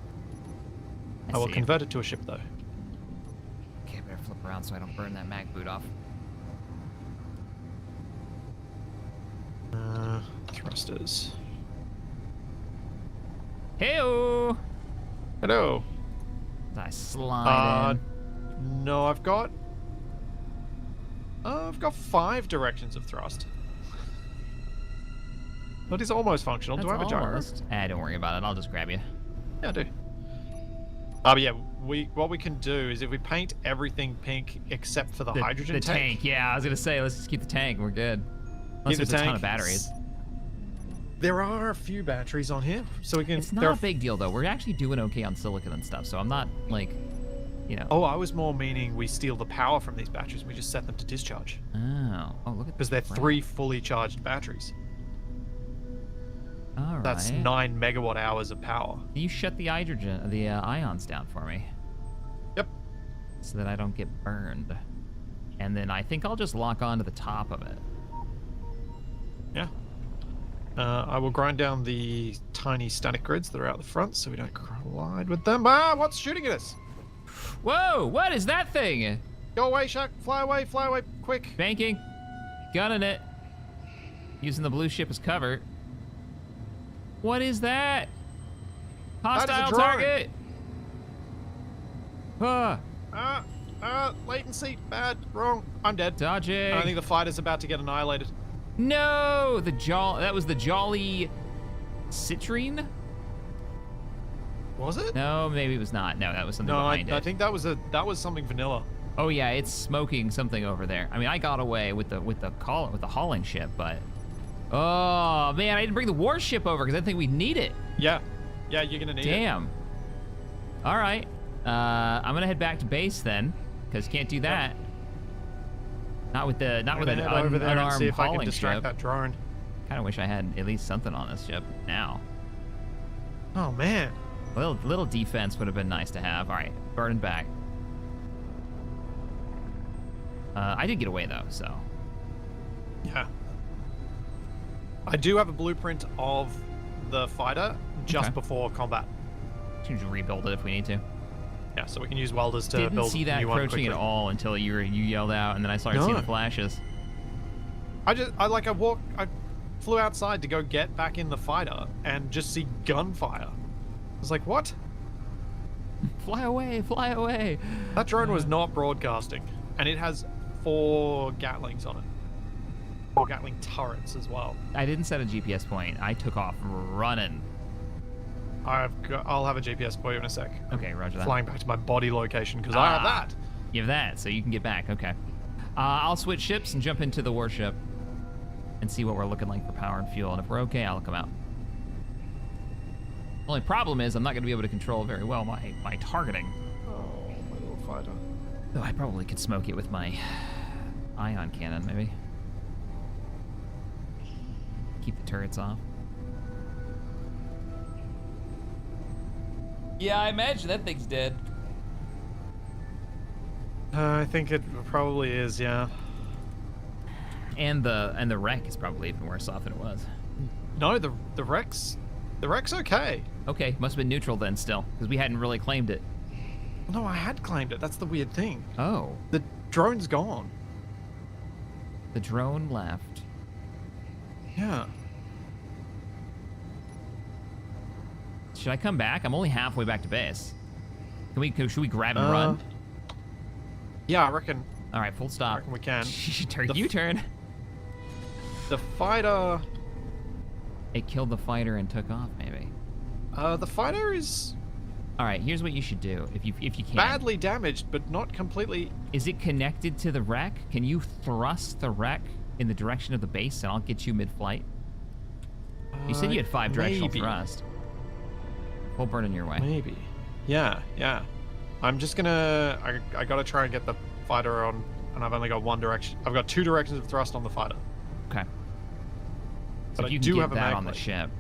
I will see. convert it to a ship, though. Okay, I better flip around so I don't burn that mag boot off. Thrusters. Hey-o! Hello. I slide in. No, I've got 5 directions of thrust. That is almost functional. Do I have a gyro? Almost. Don't worry about it. I'll just grab you. Yeah, I do. But yeah, what we can do is if we paint everything pink except for the hydrogen the tank. Yeah, I was gonna say let's just keep the tank. We're good. Unless Keep the there's a ton tank. of batteries. There are a few batteries on here, so we can. It's not a big deal though. We're actually doing okay on silicon and stuff, so I'm not like, you know. Oh, I was more meaning we steal the power from these batteries and we just set them to discharge. Oh, look at Because they're that. 3 fully charged batteries. All right. That's 9 megawatt hours of power. Can you shut the ions down for me? Yep. So that I don't get burned. And then I think I'll just lock on to the top of it. Yeah. I will grind down the tiny static grids that are out the front so we don't collide with them. Ah, what's shooting at us? Whoa, what is that thing? Go away, Shaq. Fly away, quick. Banking. Gunning it. Using the blue ship as cover. What is that? Hostile drone. target. Latency. Bad. Wrong. I'm dead. Dodging. I think the fighter's about to get annihilated. No, that was the Jolly Citrine? Was it? No, maybe it was not. No, that was something No, behind it. I think that was something vanilla. Oh yeah, it's smoking something over there. I mean, I got away with the hauling ship, but oh man, I didn't bring the warship over because I think we need it. Yeah, you're gonna need it. Damn. All right, I'm gonna head back to base then, because can't do that. Not with an over there and unarmed see if I can hauling distract ship. that drone. Kind of wish I had at least something on this ship now. Oh man. A little defense would have been nice to have. All right, burning back. I did get away though, so. Yeah. I do have a blueprint of the fighter just Okay. before combat. We can just rebuild it if we need to. Yeah, so we can use welders to Didn't build see a that new one approaching quickly. at all until you yelled out, and then I started seeing No. the flashes. I flew outside to go get back in the fighter and just see gunfire. I was like, what? Fly away, fly away. That drone was not broadcasting, and it has 4 Gatlings on it. Gatling turrets as well. I didn't set a GPS point. I took off running. I'll have a GPS for you in a sec. Okay, roger that. Flying back to my body location because I have that. You have that, so you can get back. Okay. I'll switch ships and jump into the warship and see what we're looking like for power and fuel. And if we're okay, I'll come out. The only problem is I'm not going to be able to control very well my targeting. Oh, my little fighter. Though I probably could smoke it with my ion cannon, maybe. Keep the turrets off. Yeah, I imagine that thing's dead. I think it probably is, yeah. And the wreck is probably even worse off than it was. No, the wreck's okay. Okay, must have been neutral then still, because we hadn't really claimed it. No, I had claimed it. That's the weird thing. Oh. The drone's gone. The drone left. Yeah. Should I come back? I'm only halfway back to base. Should we grab and run? Yeah, I reckon. All right, full I stop. reckon we can. U-turn. The fighter. It killed the fighter and took off, maybe. The fighter is All right, here's what you should do if you can. badly damaged, but not completely. Is it connected to the wreck? Can you thrust the wreck in the direction of the base, and I'll get you mid-flight? You said you had 5 directional maybe. thrust. Full burn in your way. Maybe. Yeah. I'm just gonna. I gotta try and get the fighter on, and I've only got one direction. I've got 2 directions of thrust on the fighter. Okay. So But if you I can do get have a that mag on the plate. ship,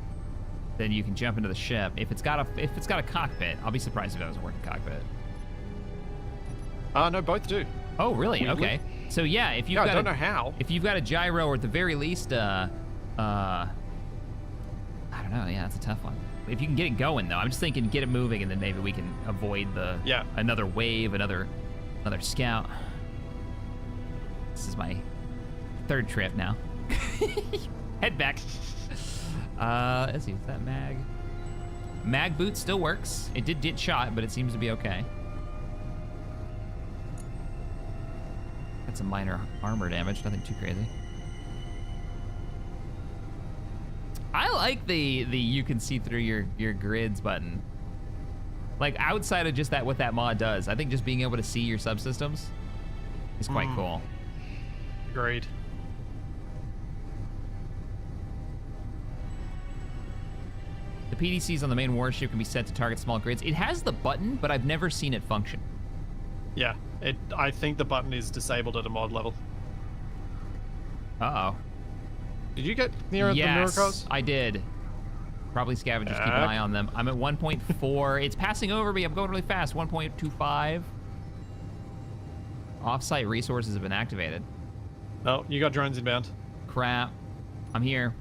then you can jump into the ship. If it's got a cockpit, I'll be surprised if it has a working cockpit. No, both do. Oh, really? Weirdly. Okay. So yeah, if you've Yeah, got I don't know how. if you've got a gyro, or at the very least, I don't know. Yeah, that's a tough one. If you can get it going, though, I'm just thinking get it moving, and then maybe we can avoid the another wave, another scout. This is my 3rd trip now. Head back. Let's see, is that mag? Mag boot still works. It did get shot, but it seems to be okay. Got some minor armor damage, nothing too crazy. I like the you can see through your grids button. Like outside of just that, what that mod does, I think just being able to see your subsystems is quite cool. Agreed. The PDCs on the main warship can be set to target small grids. It has the button, but I've never seen it function. Yeah, I think the button is disabled at a mod level. Uh-oh. Did you get near the Miracos? Yes, I did. Probably scavengers, keep an eye on them. I'm at 1.4. It's passing over me. I'm going really fast. 1.25. Off-site resources have been activated. Oh, you got drones inbound. Crap. I'm here.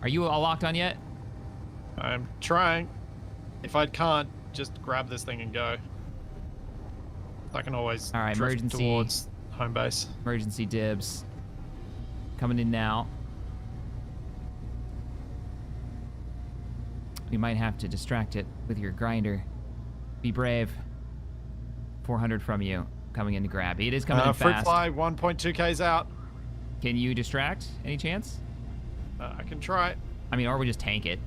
Are you all locked on yet? I'm trying. If I can't, just grab this thing and go. I can always All right, drift emergency. towards home base. Emergency dibs. Coming in now. We might have to distract it with your grinder. Be brave. 400 from you. Coming in to grab. It is coming in Fruit fast. fly, 1.2 Ks out. Can you distract? Any chance? I can try. I mean, or we just tank it.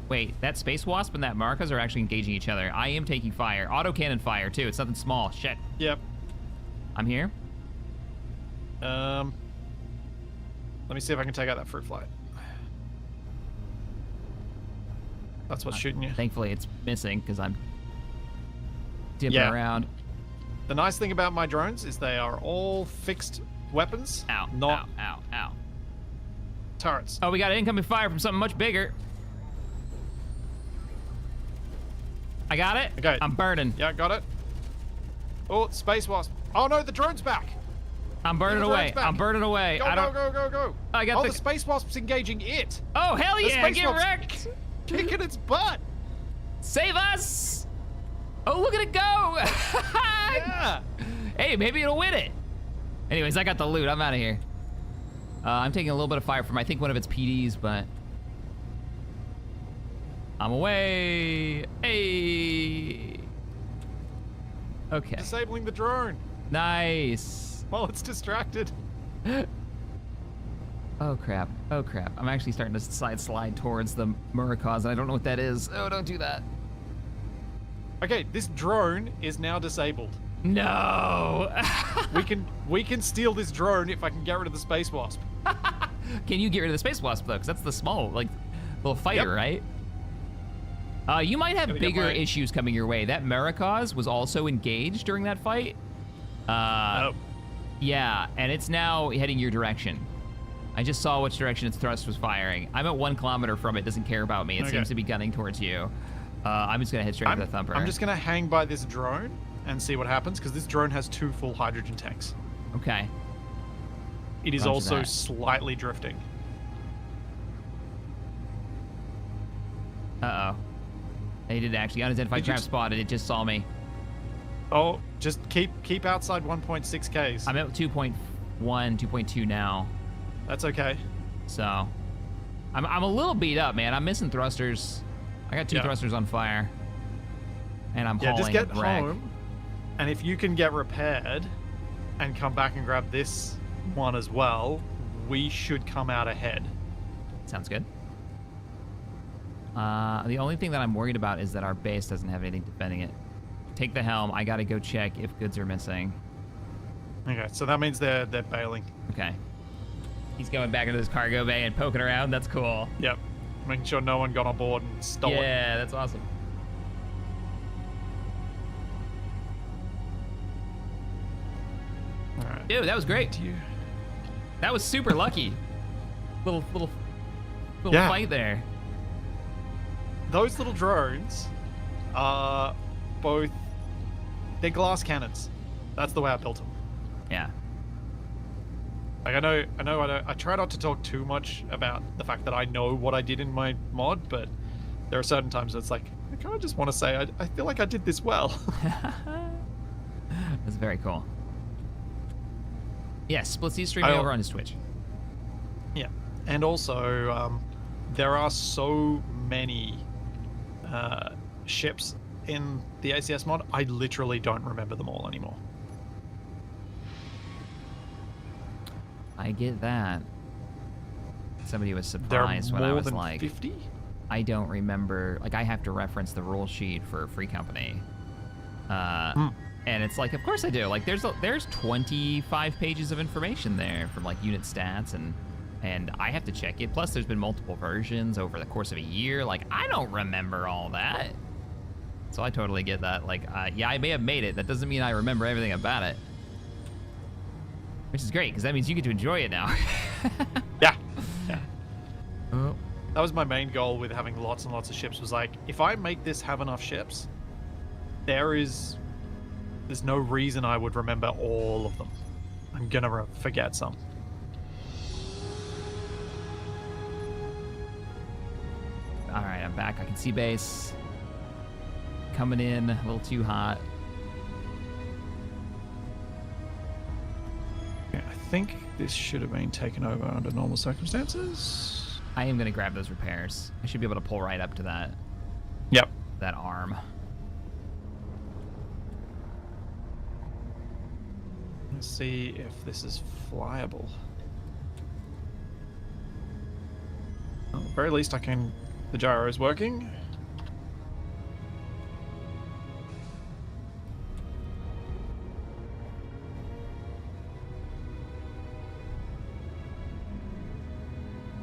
Wait, that Space Wasp and that Marcos are actually engaging each other. I am taking fire. Autocannon fire, too. It's something small. Shit. Yep. I'm here. Let me see if I can take out that fruit fly. That's what's shooting you. Thankfully, it's missing because I'm dipping Yeah. around. The nice thing about my drones is they are all fixed weapons, Ow, not ow, ow, ow. turrets. Oh, we got incoming fire from something much bigger. I got it. Okay. I'm burning. Yeah, got it. Oh, Space Wasp. Oh no, the drone's back. I'm burning The away. drone's back. I'm burning away. Go, I don't. go. I got the Space Wasp's engaging it. Oh, hell The yeah. Space Get Wasp's wrecked. Kicking its butt. Save us. Oh, look at it go. Yeah. Hey, maybe it'll win it. Anyways, I got the loot. I'm out of here. I'm taking a little bit of fire from, I think, one of its PDs, but I'm away. Hey. Okay. Disabling the drone Nice. while it's distracted. Oh crap. Oh crap. I'm actually starting to slide towards the Murakaws, and I don't know what that is. Oh, don't do that. Okay, this drone is now disabled. No. we can steal this drone if I can get rid of the Space Wasp. Can you get rid of the Space Wasp though? Because that's the small, like, little fighter, Yep. right? You might have Gotta get bigger my- issues coming your way. That Murakaws was also engaged during that fight. Nope. Yeah, and it's now heading your direction. I just saw which direction its thrust was firing. I'm at 1 kilometer from it. Doesn't care about me. It Okay. seems to be gunning towards you. I'm just gonna head straight to the thumper. I'm just gonna hang by this drone and see what happens, because this drone has 2 full hydrogen tanks. Okay. It is Roger also that. slightly drifting. Uh-oh. They did actually unidentified Did you trap just- spotted. It just saw me. Oh, just keep outside 1.6 Ks. I'm at 2.1, 2.2 now. That's okay. So, I'm a little beat up, man. I'm missing thrusters. I got 2 Yeah. thrusters on fire. And I'm Yeah, hauling just get wreck. home, and if you can get repaired and come back and grab this one as well, we should come out ahead. Sounds good. The only thing that I'm worried about is that our base doesn't have anything defending it. Take the helm. I gotta go check if goods are missing. Okay, so that means they're bailing. Okay. He's going back into his cargo bay and poking around. That's cool. Yep. Making sure no one got on board and stole it. Yeah, that's awesome. Alright. Dude, that was great. You. That was super lucky. Little Yeah. fight there. Those little drones are both... They're glass cannons. That's the way I built them. Yeah. Like, I try not to talk too much about the fact that I know what I did in my mod, but there are certain times it's like, I kind of just want to say, I feel like I did this well. That's very cool. Yeah, Splitsie streaming over on his Twitch. Yeah. And also, there are so many ships in the ACS mod, I literally don't remember them all anymore. I get that. Somebody was There are surprised when I more was than like, 50? I don't remember. Like, I have to reference the rule sheet for Free Company. And it's like, of course I do. Like, there's 25 pages of information there from like unit stats, and I have to check it. Plus, there's been multiple versions over the course of a year. Like, I don't remember all that. So I totally get that. Like, yeah, I may have made it. That doesn't mean I remember everything about it. Which is great, because that means you get to enjoy it now. Yeah. Yeah. Oh. That was my main goal with having lots and lots of ships, was like, if I make this have enough ships, there's no reason I would remember all of them. I'm gonna forget some. All right, I'm back. I can see base. Coming in a little too hot. Yeah, I think this should have been taken over under normal circumstances. I am going to grab those repairs. I should be able to pull right up to that Yep. arm. Let's see if this is flyable. Well, at the very least, the gyro is working.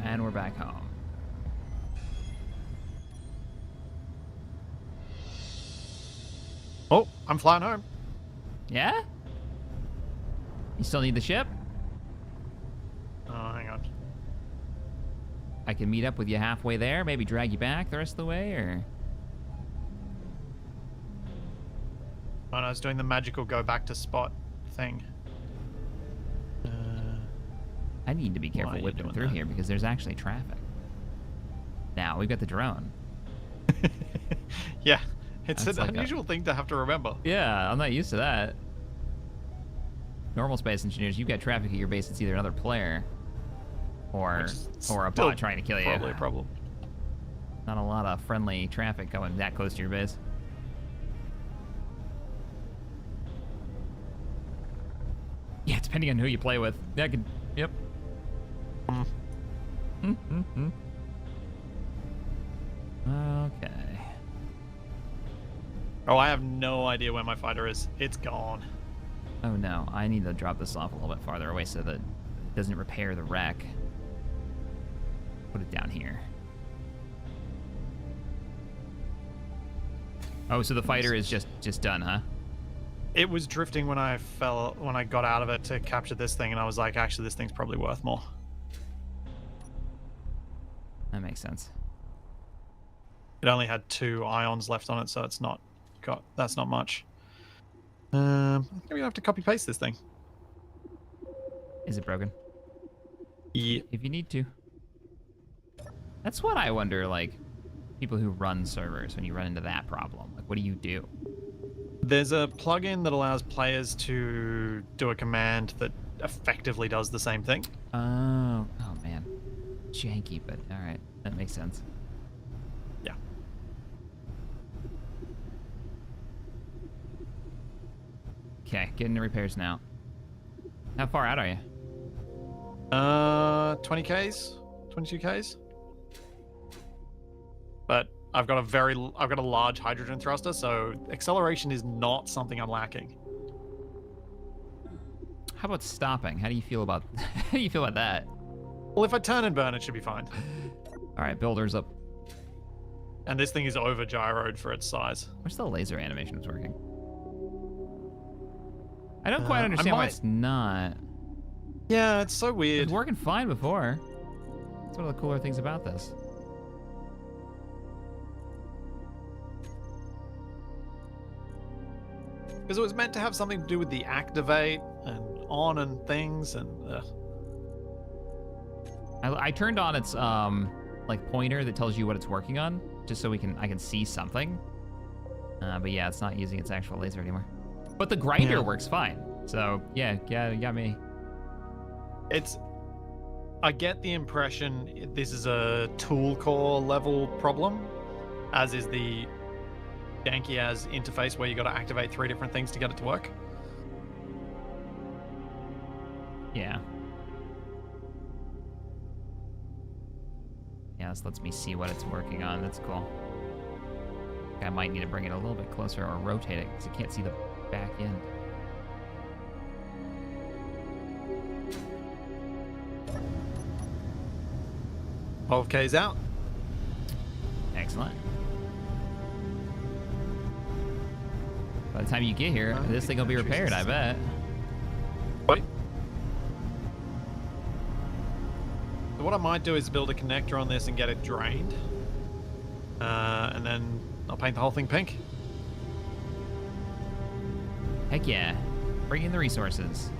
And we're back home. Oh, I'm flying home. Yeah? You still need the ship? Oh, hang on. I can meet up with you halfway there, maybe drag you back the rest of the way, or... Oh, no, I was doing the magical go back to spot thing. I need to be Why are careful you whipping doing through that? here because there's actually traffic. Now, we've got the drone. Yeah, it's That's an like a- unusual thing to have to remember. Yeah, I'm not used to that. Normal space engineers, you've got traffic at your base. It's either another player or Which is a still bot trying to kill you. Probably a problem. Not a lot of friendly traffic going that close to your base. Yeah, depending on who you play with. That could. Yep. Okay. Oh, I have no idea where my fighter is. It's gone. Oh no, I need to drop this off a little bit farther away so that it doesn't repair the wreck. Put it down here. Oh, so the fighter is just done, huh? It was drifting when I got out of it to capture this thing, and I was like, actually, this thing's probably worth more. That makes sense. It only had 2 ions left on it, so that's not much. I'm gonna have to copy paste this thing. Is it broken? Yeah. If you need to. That's what I wonder, like, people who run servers, when you run into that problem, like, what do you do? There's a plugin that allows players to do a command that effectively does the same thing. Oh man. Janky, but all right. That makes sense. Yeah. Okay, getting the repairs now. How far out are you? 20Ks, 22Ks. But I've got a large hydrogen thruster, so acceleration is not something I'm lacking. How about stopping? How do you feel about that? Well, if I turn and burn, it should be fine. All right, builders up. And this thing is over gyroed for its size. Wish the laser animation was working. I don't quite understand why it's not. Yeah, it's so It weird. was working fine before. That's one of the cooler things about this. Because it was meant to have something to do with the activate and on and things, and I turned on its like pointer that tells you what it's working on, just so I can see something. But yeah, it's not using its actual laser anymore. But the grinder works fine. So yeah, you got me. I get the impression this is a tool core level problem, as is the janky as interface where you got to activate 3 different things to get it to work. Yeah. Yeah, this lets me see what it's working on. That's cool. I might need to bring it a little bit closer or rotate it because I can't see the back end. Of K's out. Excellent. By the time you get here, this thing will be repaired, I bet. Wait. So what I might do is build a connector on this and get it drained. And then I'll paint the whole thing pink. Heck yeah. Bring in the resources.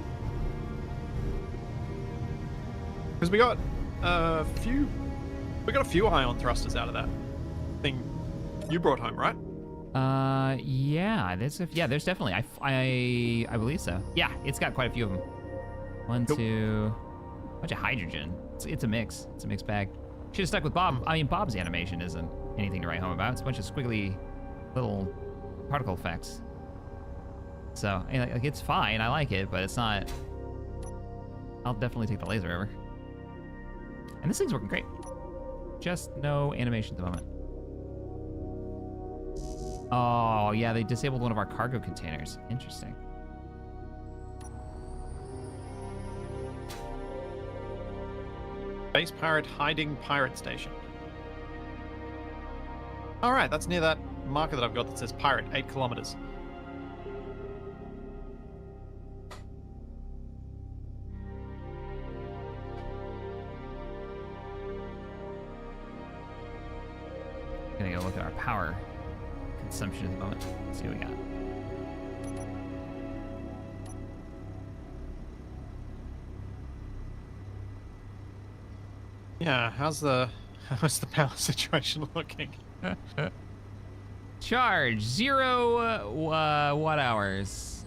Because we got a few ion thrusters out of that thing you brought home, right? Yeah, there's definitely. I believe so. Yeah, it's got quite a few of them. One, Cool. two, bunch of hydrogen. It's a mix. It's a mixed bag. Should have stuck with Bob. I mean, Bob's animation isn't anything to write home about. It's a bunch of squiggly little particle effects. So, like, it's fine. I like it, but it's not. I'll definitely take the laser over. And this thing's working great. Just no animation at the moment. Oh, yeah, they disabled one of our cargo containers. Interesting. Base pirate hiding pirate station. All right, that's near that marker that I've got that says pirate, 8 kilometers. Gonna go look at our power consumption at the moment. See what we got. Yeah, how's the power situation looking? Charge 0 watt hours.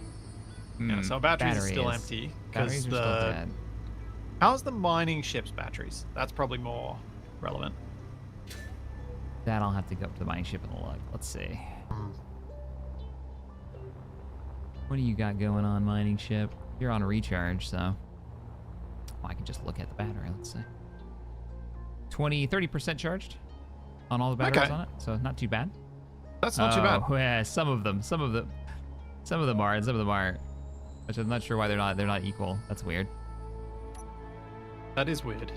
Yeah, so batteries are still Batteries. empty. Batteries are still dead. How's the mining ship's batteries? That's probably more relevant. That I'll have to go up to the mining ship and look. Let's see. What do you got going on, mining ship? You're on a recharge, so I can just look at the battery. Let's see. 30% charged on all the batteries Okay. on it, so not too bad. That's not too bad. Yeah, some of them are, and some of them aren't. Which I'm not sure why they're not equal. That's weird. That is weird.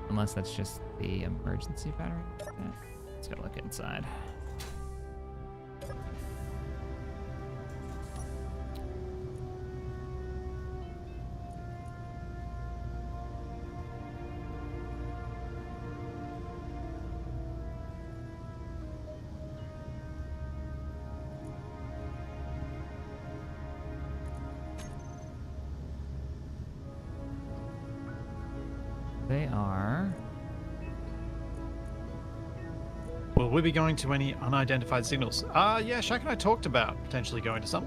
Unless that's just the emergency battery. Yeah. Let's go look inside. They are... Will we be going to any unidentified signals? Yeah, Shaq and I talked about potentially going to some.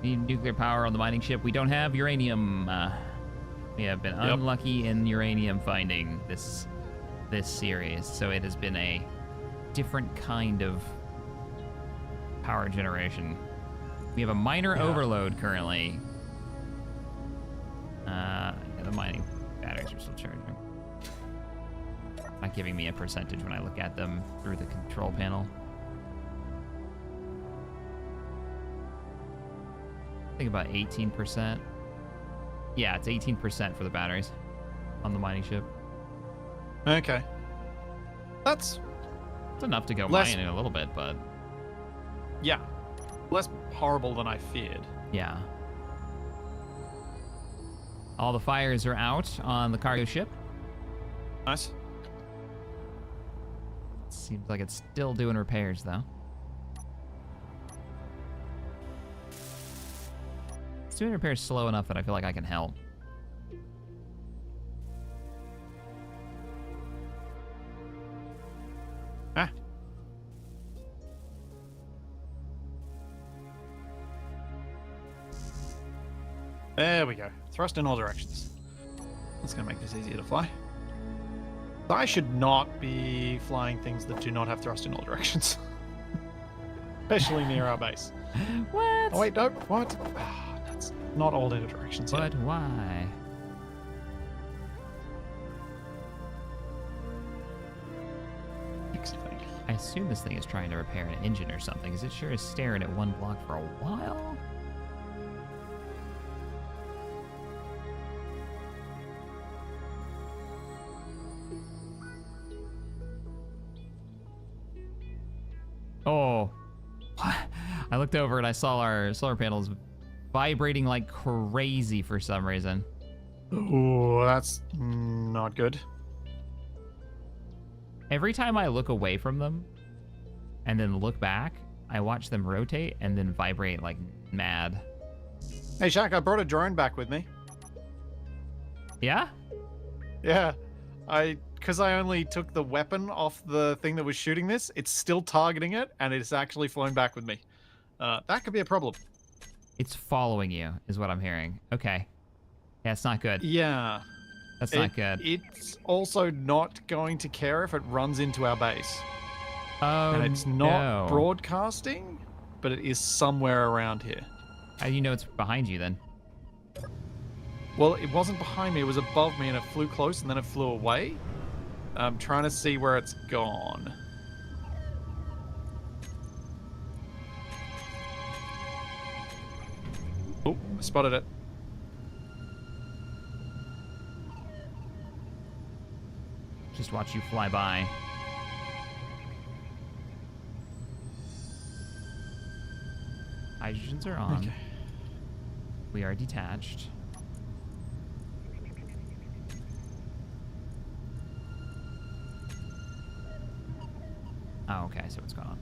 Need nuclear power on the mining ship. We don't have uranium. We have been unlucky in uranium finding this series, so it has been a different kind of power generation. We have a minor overload currently. Yeah, the mining batteries are still charging. Not giving me a percentage when I look at them through the control panel. I think about 18%. Yeah, it's 18% for the batteries on the mining ship. Okay. It's enough to go mining a little bit, but... Yeah. Less horrible than I feared. Yeah. All the fires are out on the cargo ship. Nice. Seems like it's still doing repairs, though. It's doing repairs slow enough that I feel like I can help. Ah. There we go. Thrust in all directions. That's going to make this easier to fly. I should not be flying things that do not have thrust in all directions. Especially near our base. What? Oh, wait, no. What? That's not all in directions yet. But why? Fix the thing. I assume this thing is trying to repair an engine or something, because it sure is staring at one block for a while. Oh. I looked over and I saw our solar panels vibrating like crazy for some reason. Ooh, that's not good. Every time I look away from them and then look back, I watch them rotate and then vibrate like mad. Hey, Shaq, I brought a drone back with me. Yeah? Yeah. Because I only took the weapon off the thing that was shooting this, it's still targeting it, and it's actually flown back with me. That could be a problem. It's following you, is what I'm hearing. Okay. Yeah, it's not good. Yeah. That's not good. It's also not going to care if it runs into our base. Oh, And it's not no. broadcasting, but it is somewhere around here. How do you know it's behind you then? Well, it wasn't behind me, it was above me, and it flew close, and then it flew away. I'm trying to see where it's gone. Oh, I spotted it. Just watch you fly by. Hydrogens are on. Okay. We are detached. Oh, okay, so what's going on?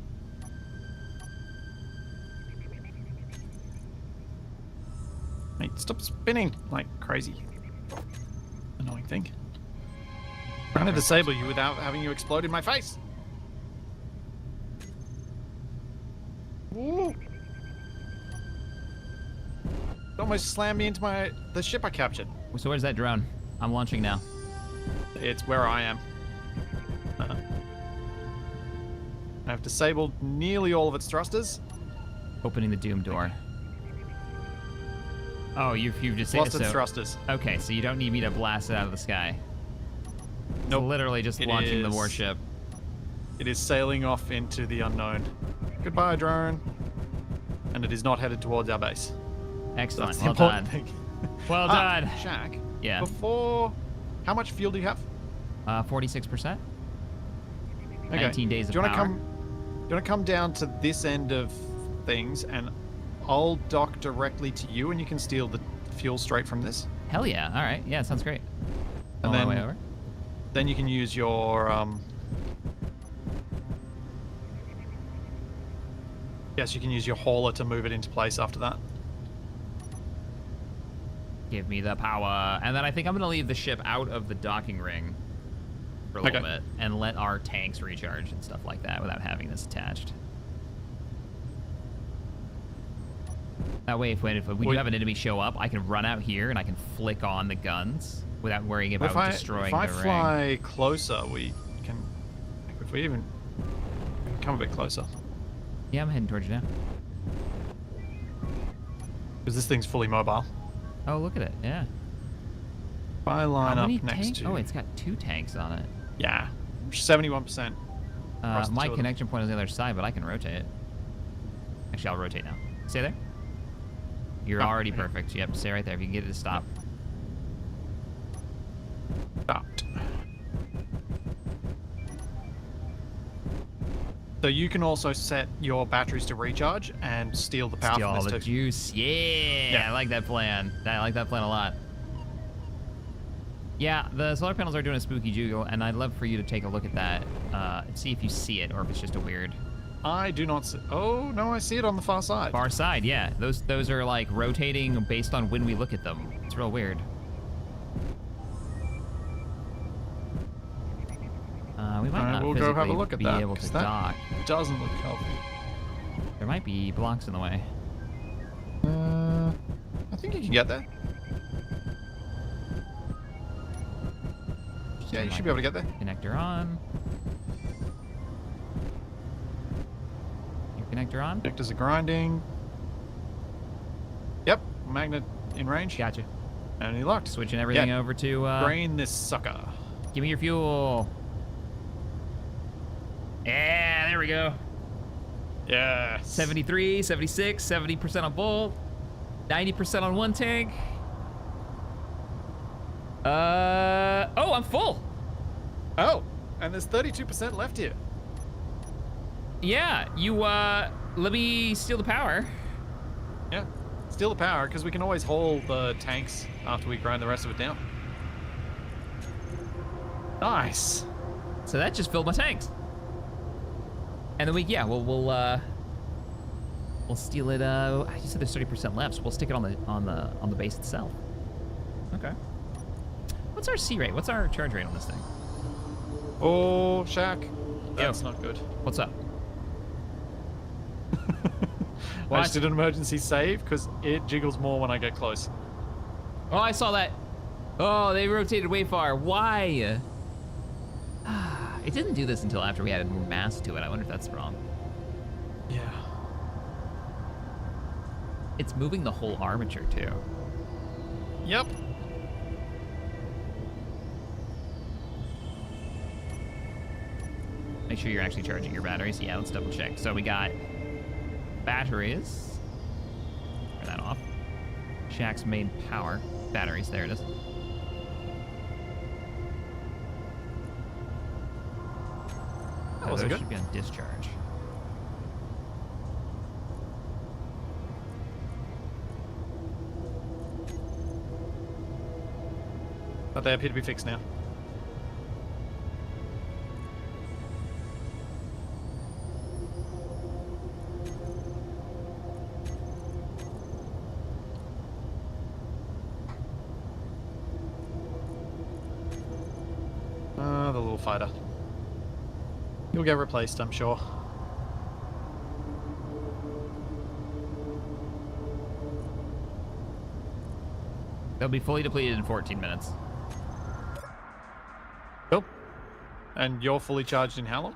Mate, stop spinning like crazy. Annoying thing. I'm trying to disable you without having you explode in my face. Ooh. It almost slammed me into the ship I captured. So where's that drone? I'm launching now. It's where I am. I've disabled nearly all of its thrusters. Opening the doom door. Oh, you've just Lost so, its thrusters. Okay, so you don't need me to blast it out of the sky. Nope. It's literally just It launching the is- warship. It is sailing off into the unknown. Goodbye, drone. And it is not headed towards our base. Excellent. That's the Well important done. thing. Well done. Shaq. Yeah. Before, how much fuel do you have? 46%. Okay. 19 days of do you power. Do you want to come down to this end of things, and I'll dock directly to you, and you can steal the fuel straight from this. Hell yeah. All right. Yeah, sounds great. And On my then- way over. Then you can use your Yes, you can use your hauler to move it into place after that. Give me the power. And then I think I'm going to leave the ship out of the docking ring for a little Okay. bit and let our tanks recharge and stuff like that without having this attached. That way, if we do have an enemy show up, I can run out here and I can flick on the guns without worrying about destroying if I the ring. fly closer, we can. If we even come a bit closer, Yeah, I'm heading towards you now. because this thing's fully mobile. Oh, look at it. Yeah. If I line How up many next tanks? to. Oh, it's got 2 tanks on it. Yeah, 71%. Across the My two of them. connection point is on the other side, but I can rotate it. Actually, I'll rotate now. Stay there. You're Oh, already okay. perfect. Yep, stay right there. If you can get it to stop. Stopped. So you can also set your batteries to recharge and steal the power Steal from all this the too. juice. Yeah, Yeah. I like that plan. I like that plan a lot. Yeah, the solar panels are doing a spooky jiggle, and I'd love for you to take a look at that and see if you see it or if it's just a weird I do not see. Oh no, I see it on the far side. far side. Yeah, those are like rotating based on when we look at them. It's real weird. We might Alright, not we'll go have a physically look at be that, able to 'cause that- dock. Doesn't look healthy. There might be blocks in the way. I think you can get there. Yeah, you should be able to get there. Connector on. Your connector on? Connectors are grinding. Yep, magnet in range. Gotcha. And he locked. Switching everything Yeah. over to Drain this sucker. give me your fuel. Yeah, there we go. Yes. 73, 76, 70% on both. 90% on one tank. Oh, I'm full. Oh, and there's 32% left here. Yeah, you, let me steal the power. Yeah. Steal the power, because we can always haul the tanks after we grind the rest of it down. Nice. So that just filled my tanks. And then we'll steal it. You said there's 30% left, so we'll stick it on the base itself. Okay. What's our C rate? What's our charge rate on this thing? Oh, Shaq. That's Yo. not good. What's up? I just did an emergency save because it jiggles more when I get close. Oh, I saw that. Oh, they rotated way far. Why? It didn't do this until after we added more mass to it. I wonder if that's wrong. Yeah. It's moving the whole armature too. Yep. Make sure you're actually charging your batteries. Yeah, let's double check. So we got batteries. Turn that off. Shaq's main power. Batteries, there it is. That wasn't those good. should be on discharge. But they appear to be fixed now. The little fighter. He'll get replaced, I'm sure. They'll be fully depleted in 14 minutes. Cool. And you're fully charged in how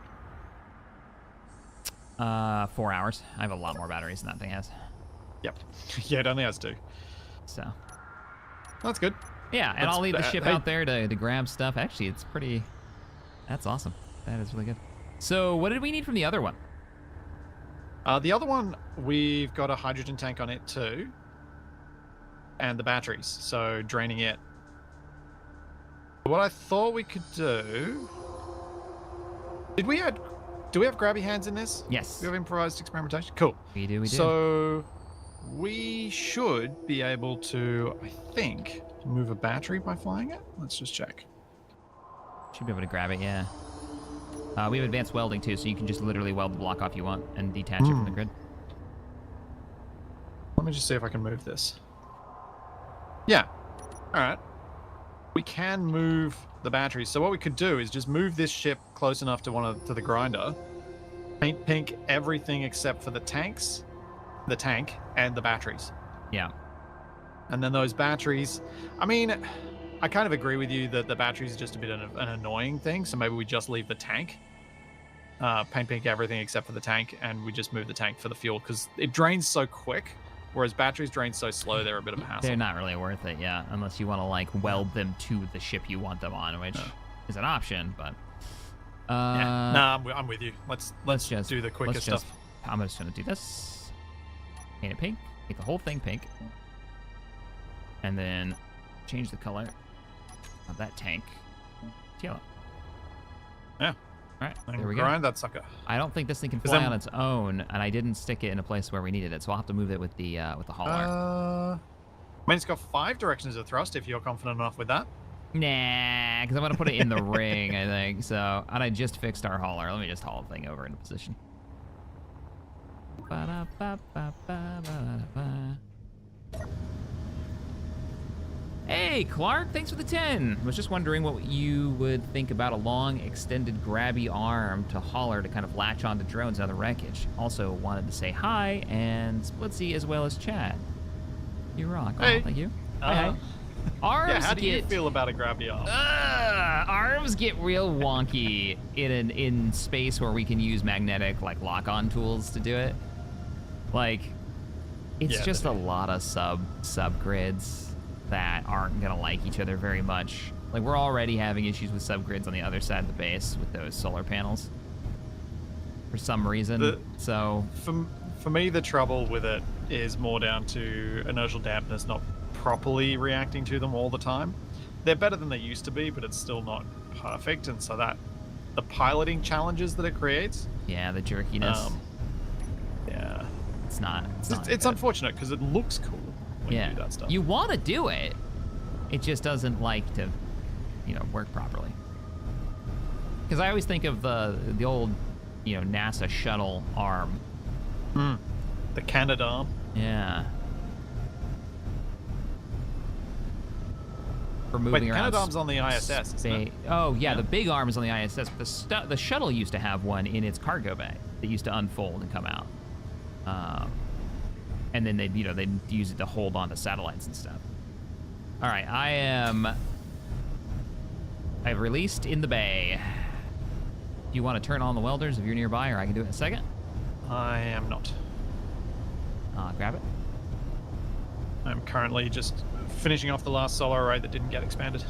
long? 4 hours. I have a lot more batteries than that thing has. Yep. Yeah, it only has 2. So That's good. yeah, and I'll leave the ship hey. out there to grab stuff. Actually, it's pretty. That's awesome. That is really good. So what did we need from the other one? The other one, we've got a hydrogen tank on it too. And the batteries, so draining it. What I thought we could do... Do we have grabby hands in this? Yes. We have improvised experimentation? Cool. We do. So we should be able to, I think, move a battery by flying it. Let's just check. Should be able to grab it, yeah. We have advanced welding too, so you can just literally weld the block off you want and detach it from the grid. Let me just see if I can move this. Yeah. All right. We can move the batteries. So what we could do is just move this ship close enough to the grinder, paint pink everything except for the tanks, the tank, and the batteries. Yeah. And then those batteries, I mean, I kind of agree with you that the batteries is just a bit of an annoying thing. So maybe we just leave the tank, paint pink everything except for the tank, and we just move the tank for the fuel because it drains so quick. Whereas batteries drain so slow, they're a bit of a hassle. They're not really worth it, yeah, unless you want to like weld them to the ship you want them on, which is an option. But yeah. Nah, I'm with you. Let's just do the quicker stuff. I'm just gonna do this. Paint it pink. Make the whole thing pink, and then change the color of that tank to yellow. Yeah. All right, and there we go. Grind that sucker. I don't think this thing can fly on its own, and I didn't stick it in a place where we needed it, so I'll have to move it with the hauler. I mean, it's got 5 directions of thrust if you're confident enough with that. Nah, because I'm going to put it in the ring, I think. So, and I just fixed our hauler. Let me just haul the thing over into position. Hey, Clark, thanks for the 10. I was just wondering what you would think about a long, extended, grabby arm to hauler to kind of latch onto drones out of the wreckage. Also wanted to say hi, and Splitsie as well as Chad. You rock. Hey. Oh, thank you. Hi. Arms yeah, how do you feel about a grabby arm? Arms get real wonky in space where we can use magnetic, like, lock-on tools to do it. Like, it's just a lot of subgrids that aren't gonna like each other very much. Like, we're already having issues with subgrids on the other side of the base with those solar panels for some reason. For me, the trouble with it is more down to inertial dampness not properly reacting to them all the time. They're better than they used to be, but it's still not perfect, and so that the piloting challenges that it creates. Yeah, the jerkiness. Yeah, it's unfortunate because it looks cool. When you do that stuff. You want to do it. It just doesn't like to, work properly. Because I always think of the old, NASA shuttle arm. The Canadarm. Yeah. For moving around. Canadarm's on the ISS, isn't it? Oh yeah, the big arm is on the ISS. But the shuttle used to have one in its cargo bay that used to unfold and come out. And then they'd use it to hold on to satellites and stuff. All right, I've released in the bay. Do you want to turn on the welders if you're nearby, or I can do it in a second? I am not. Grab it. I'm currently just finishing off the last solar array that didn't get expanded.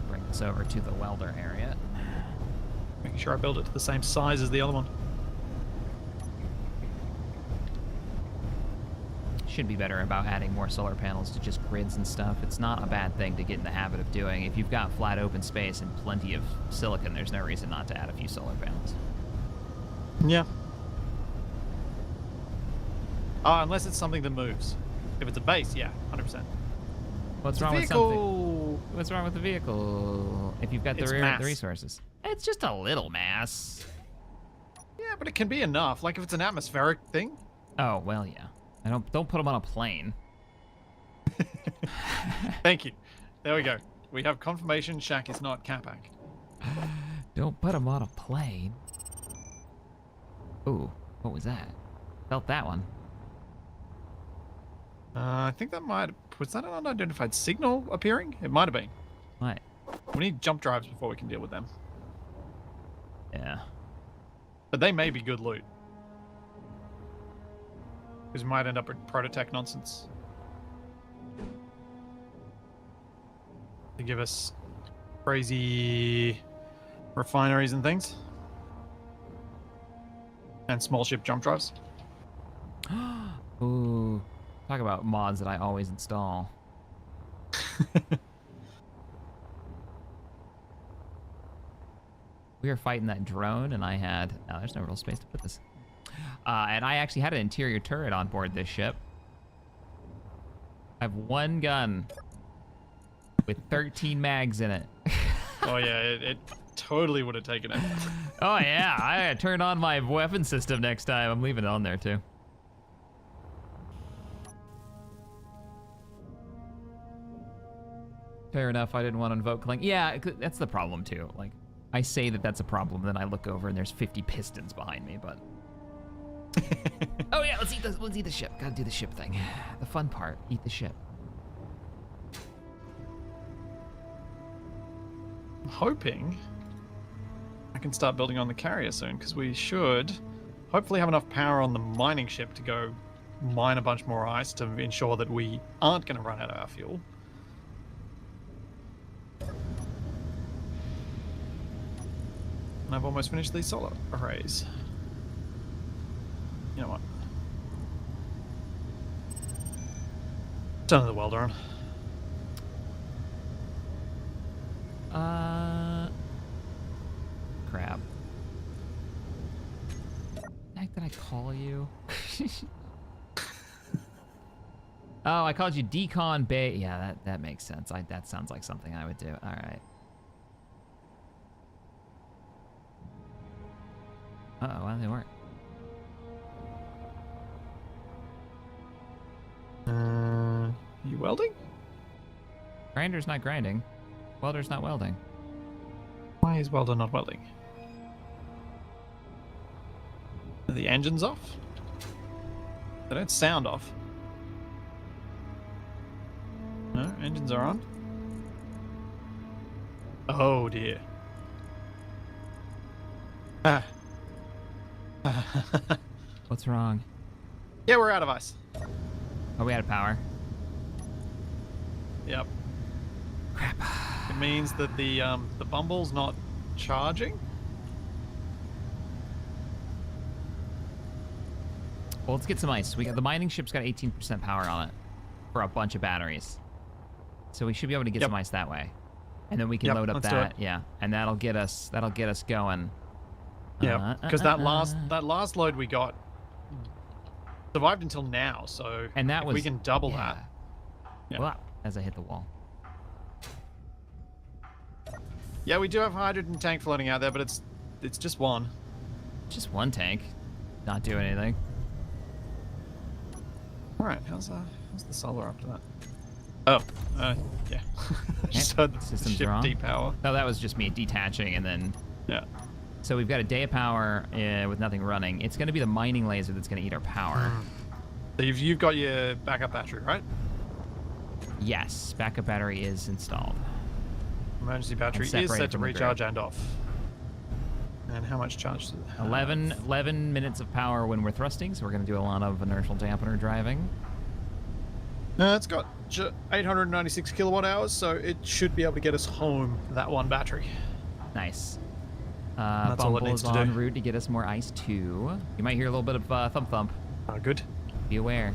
Bring this over to the welder area. Making sure I build it to the same size as the other one. Should be better about adding more solar panels to just grids and stuff. It's not a bad thing to get in the habit of doing. If you've got flat open space and plenty of silicon, there's no reason not to add a few solar panels. Yeah. Unless it's something that moves. If it's a base, yeah, 100%. What's wrong with something? What's wrong with the vehicle? If you've got the resources. It's just a little mass. Yeah, but it can be enough. Like if it's an atmospheric thing. Oh, well, yeah. Don't put them on a plane. Thank you. There we go. We have confirmation Shack is not Capac. Don't put them on a plane. Ooh, what was that? Felt that one. I think that was that an unidentified signal appearing? It might have been. What? We need jump drives before we can deal with them. Yeah. But they may be good loot. Because we might end up with prototech nonsense. To give us crazy refineries and things. And small ship jump drives. Ooh, talk about mods that I always install. We were fighting that drone, and I had... Oh, there's no real space to put this. And I actually had an interior turret on board this ship. I have one gun with 13 mags in it. Oh yeah, it totally would have taken it. Oh yeah, I turned on my weapon system next time. I'm leaving it on there too. Fair enough, I didn't want to invoke Clink. Yeah, that's the problem too. Like, I say that that's a problem, then I look over and there's 50 pistons behind me, but... Oh yeah, let's eat the ship. Gotta do the ship thing. The fun part, eat the ship. I'm hoping I can start building on the carrier soon, because we should hopefully have enough power on the mining ship to go mine a bunch more ice to ensure that we aren't going to run out of our fuel. And I've almost finished these solar arrays. You know what? Turn the welder on. Crap. The heck did I call you? Oh, I called you Decon Bay. Yeah, that makes sense. That sounds like something I would do. All right. Uh-oh, why don't they work? You welding? Grinder's not grinding. Welder's not welding. Why is welder not welding? Are the engines off? They don't sound off. No, engines are on. Oh dear. Ah. What's wrong? Yeah, we're out of ice. Oh, we had power. Yep. Crap. It means that the bumble's not charging. Well, let's get some ice. We got the mining ship's got 18% power on it for a bunch of batteries, so we should be able to get some ice that way, and then we can load up that. Yeah, and that'll get us going. Yeah, because that last load we got survived until now. So and that if was we can double that. Yeah. Well, as I hit the wall. Yeah, we do have a hydrogen tank floating out there, but it's just one. Just one tank, not doing anything. All right, how's the solar after that? Oh, yeah. Just heard the System's ship wrong. depower. Oh, that was just me detaching and then. Yeah. So we've got a day of power with nothing running. It's going to be the mining laser that's going to eat our power. So you've got your backup battery, right? Yes, backup battery is installed. Emergency battery is separated set to from the recharge grid. and off. And how much charge does it have? 11 minutes of power when we're thrusting, so we're going to do a lot of inertial dampener driving. It's got 896 kilowatt hours, so it should be able to get us home, that one battery. Nice. That's all it Bumble needs is to en do. route to get us more ice too. You might hear a little bit of thump thump. Oh, good. Be aware.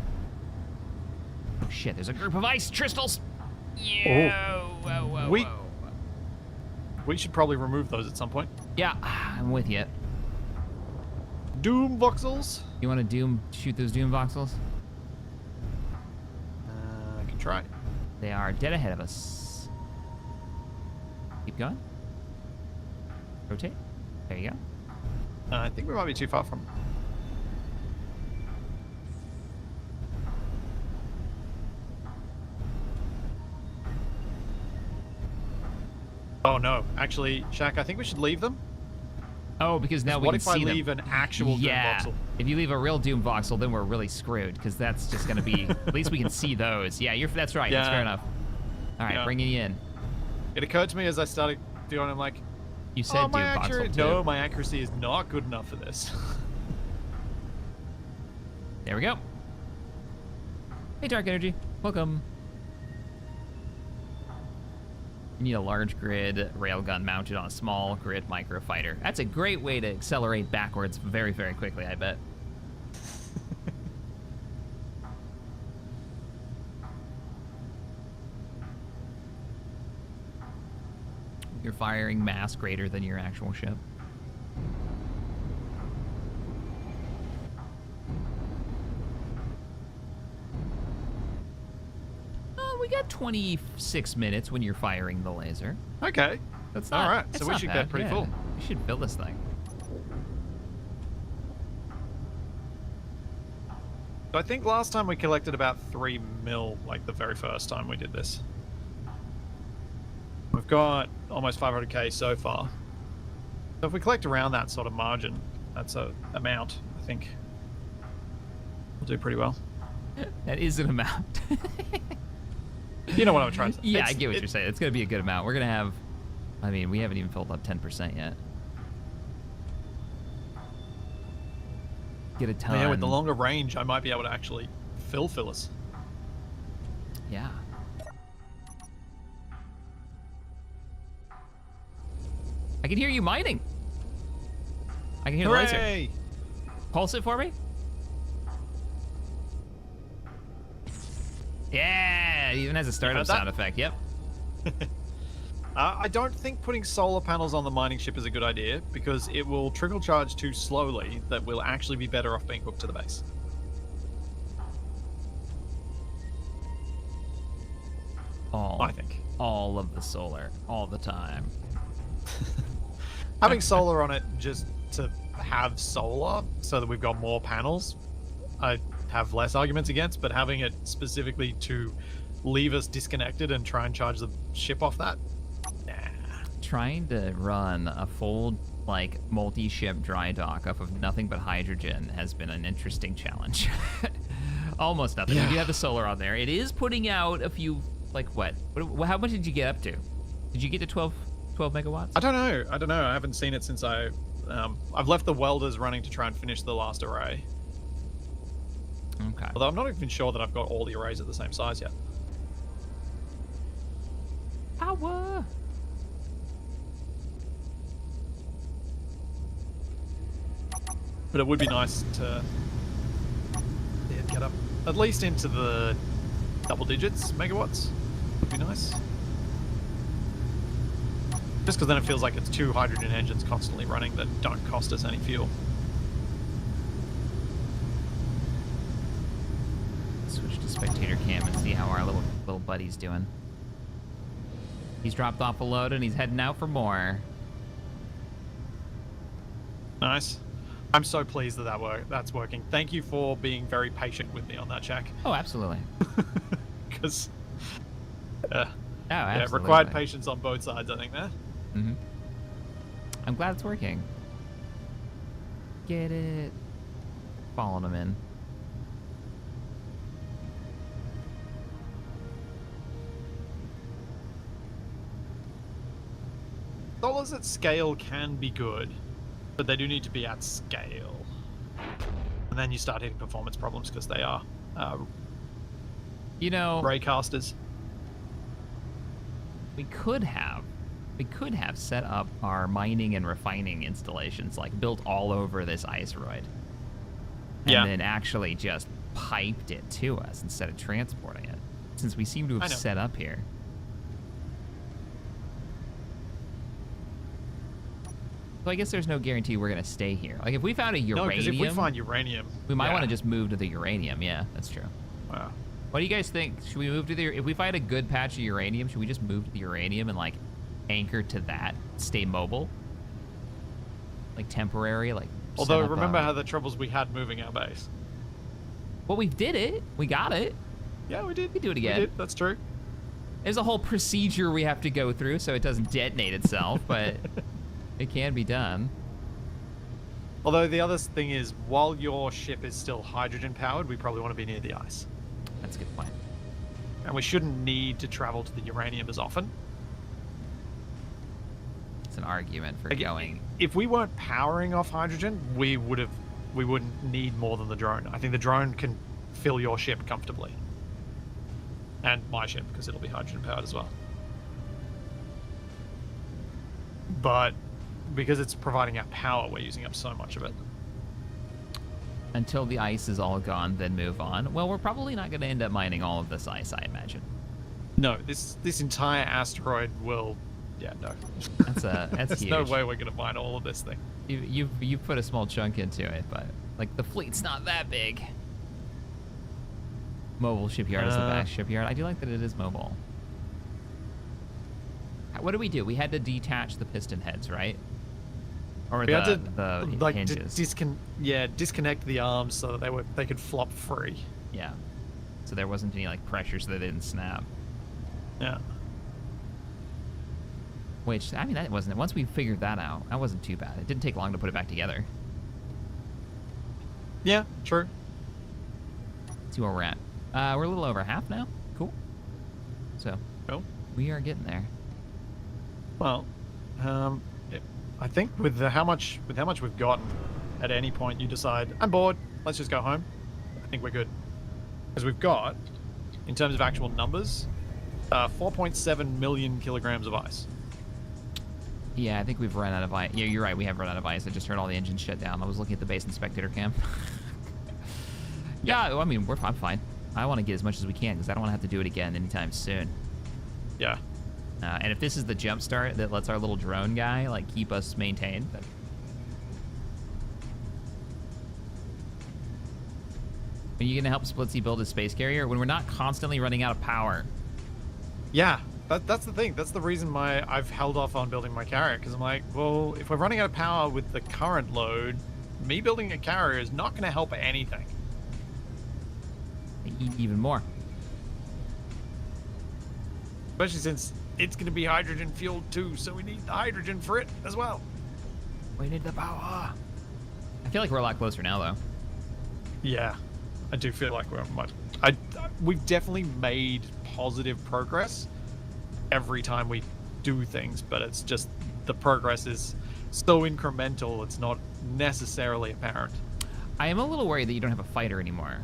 Oh shit, there's a group of ice crystals! Yeah. Whoa, whoa, We- whoa. We should probably remove those at some point. Yeah, I'm with you. Doom voxels. You want to shoot those doom voxels? I can try. They are dead ahead of us. Keep going. Rotate. There you go. I think we might be too far from. Oh no, actually, Shaq, I think we should leave them. Oh, because now we What can if I see them. leave an actual Yeah. Doom voxel? If you leave a real doom voxel, then we're really screwed because that's just going to be. At least we can see those. Yeah, that's right. That's Yeah. fair enough. All right, Yeah. bringing you in. It occurred to me as I started doing it, I'm like, You said oh, my doom voxel too. No, my accuracy is not good enough for this. There we go. Hey, Dark Energy. Welcome. You need a large grid railgun mounted on a small grid microfighter. That's a great way to accelerate backwards very, very quickly, I bet. You're firing mass greater than your actual ship. We got 26 minutes when you're firing the laser. Okay. That's all not, right. it's So we not should bad. get pretty full. We should build this thing. So I think last time we collected about 3 mil, like the very first time we did this. We've got almost 500k so far. So if we collect around that sort of margin, that's a amount, I think we'll do pretty well. That is an amount. You know what I'm trying to say. Yeah, I get what you're saying. It's going to be a good amount. We're going to have, I mean, we haven't even filled up 10% yet. Get a ton. Yeah, with the longer range, I might be able to actually fill us. Yeah. I can hear you mining. I can hear the laser. Hooray! Pulse it for me. Yeah, it even has a startup sound effect. Yep. I don't think putting solar panels on the mining ship is a good idea because it will trickle charge too slowly that we'll actually be better off being hooked to the base. I think. All of the solar, all the time. Having solar on it just to have solar so that we've got more panels, I have less arguments against, but having it specifically to leave us disconnected and try and charge the ship off that, nah. Trying to run a full, like, multi-ship dry dock off of nothing but hydrogen has been an interesting challenge. Almost nothing. Yeah. You do have the solar on there. It is putting out a few, like, what? How much did you get up to? Did you get to 12 megawatts? I don't know. I haven't seen it since I've left the welders running to try and finish the last array. Okay. Although I'm not even sure that I've got all the arrays at the same size yet. Power! But it would be nice to get up at least into the double digits megawatts. Would be nice. Just because then it feels like it's 2 hydrogen engines constantly running that don't cost us any fuel. Switch to spectator cam and see how our little buddy's doing. He's dropped off a load and he's heading out for more. Nice. I'm so pleased that that's working. Thank you for being very patient with me on that, Jack. Oh, absolutely. Because absolutely. required patience on both sides, I think, there. Mm-hmm. I'm glad it's working. Get it. Following him in. Dollars at scale can be good, but they do need to be at scale. And then you start hitting performance problems because they are you know, raycasters. we could have set up our mining and refining installations, like, built all over this iceroid. And then actually just piped it to us instead of transporting it, since we seem to have set up here. So I guess there's no guarantee we're gonna stay here. Like, if we found a uranium, No, because if we find uranium, we might want to just move to the uranium. Yeah, that's true. Wow. What do you guys think? Should we move to the? If we find a good patch of uranium, should we just move to the uranium and, like, anchor to that, stay mobile, like temporary, like? Although remember how the troubles we had moving our base. Well, we did it. We got it. Yeah, we did. We do it again. We did. That's true. There's a whole procedure we have to go through so it doesn't detonate itself, but it can be done. Although the other thing is, while your ship is still hydrogen powered, we probably want to be near the ice. That's a good point. And we shouldn't need to travel to the uranium as often. It's an argument for going. If we weren't powering off hydrogen, we wouldn't need more than the drone. I think the drone can fill your ship comfortably. And my ship, because it'll be hydrogen powered as well. But because it's providing our power, we're using up so much of it. Until the ice is all gone, then move on. Well, we're probably not going to end up mining all of this ice, I imagine. No, this entire asteroid will... Yeah, no. That's There's huge. no way we're going to mine all of this thing. You put a small chunk into it, but like the fleet's not that big. Mobile shipyard is the best shipyard. I do like that it is mobile. What did we do? We had to detach the piston heads, right? Or We had to the like hinges. disconnect the arms so that they could flop free. Yeah. So there wasn't any like pressure, so they didn't snap. Yeah. Which, I mean, that wasn't. Once we figured that out, that wasn't too bad. It didn't take long to put it back together. Yeah, true. Let's see where we're at. We're a little over half now. Cool. So Cool. we are getting there. Well, I think with how much we've gotten, at any point you decide, I'm bored, let's just go home. I think we're good. Because we've got, in terms of actual numbers, 4.7 million kilograms of ice. Yeah, I think we've run out of ice. Yeah, you're right. We have run out of ice. I just heard all the engines shut down. I was looking at the base inspector cam. Yeah, I mean, I'm fine. I want to get as much as we can because I don't want to have to do it again anytime soon. Yeah. And if this is the jump start that lets our little drone guy like keep us maintained, then... Are you gonna help Splitsie build a space carrier when we're not constantly running out of power? Yeah, that's the thing. That's the reason I've held off on building my carrier, because I'm like, well, if we're running out of power with the current load, me building a carrier is not going to help anything. Even more. Especially since it's going to be hydrogen fueled too, so we need the hydrogen for it as well. We need the power. I feel like we're a lot closer now, though. Yeah, I do feel like we're much. We've definitely made positive progress every time we do things, but it's just the progress is so incremental, it's not necessarily apparent. I am a little worried that you don't have a fighter anymore.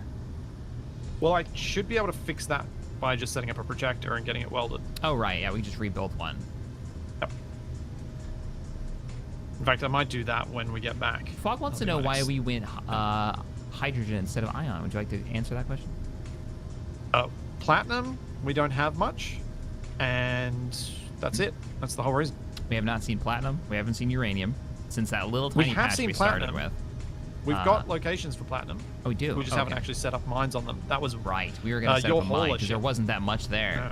Well, I should be able to fix that by just setting up a projector and getting it welded. Oh, right. Yeah, we just rebuilt one. Yep. In fact, I might do that when we get back. Fog wants to know why we went hydrogen instead of ion. Would you like to answer that question? Platinum, we don't have much, and that's it. That's the whole reason. We have not seen platinum. We haven't seen uranium since that little tiny patch we started with. We've got locations for platinum. Oh, we do? We just haven't actually set up mines on them. That was right. We were going to set up a mine because ship. there wasn't that much there. Yeah.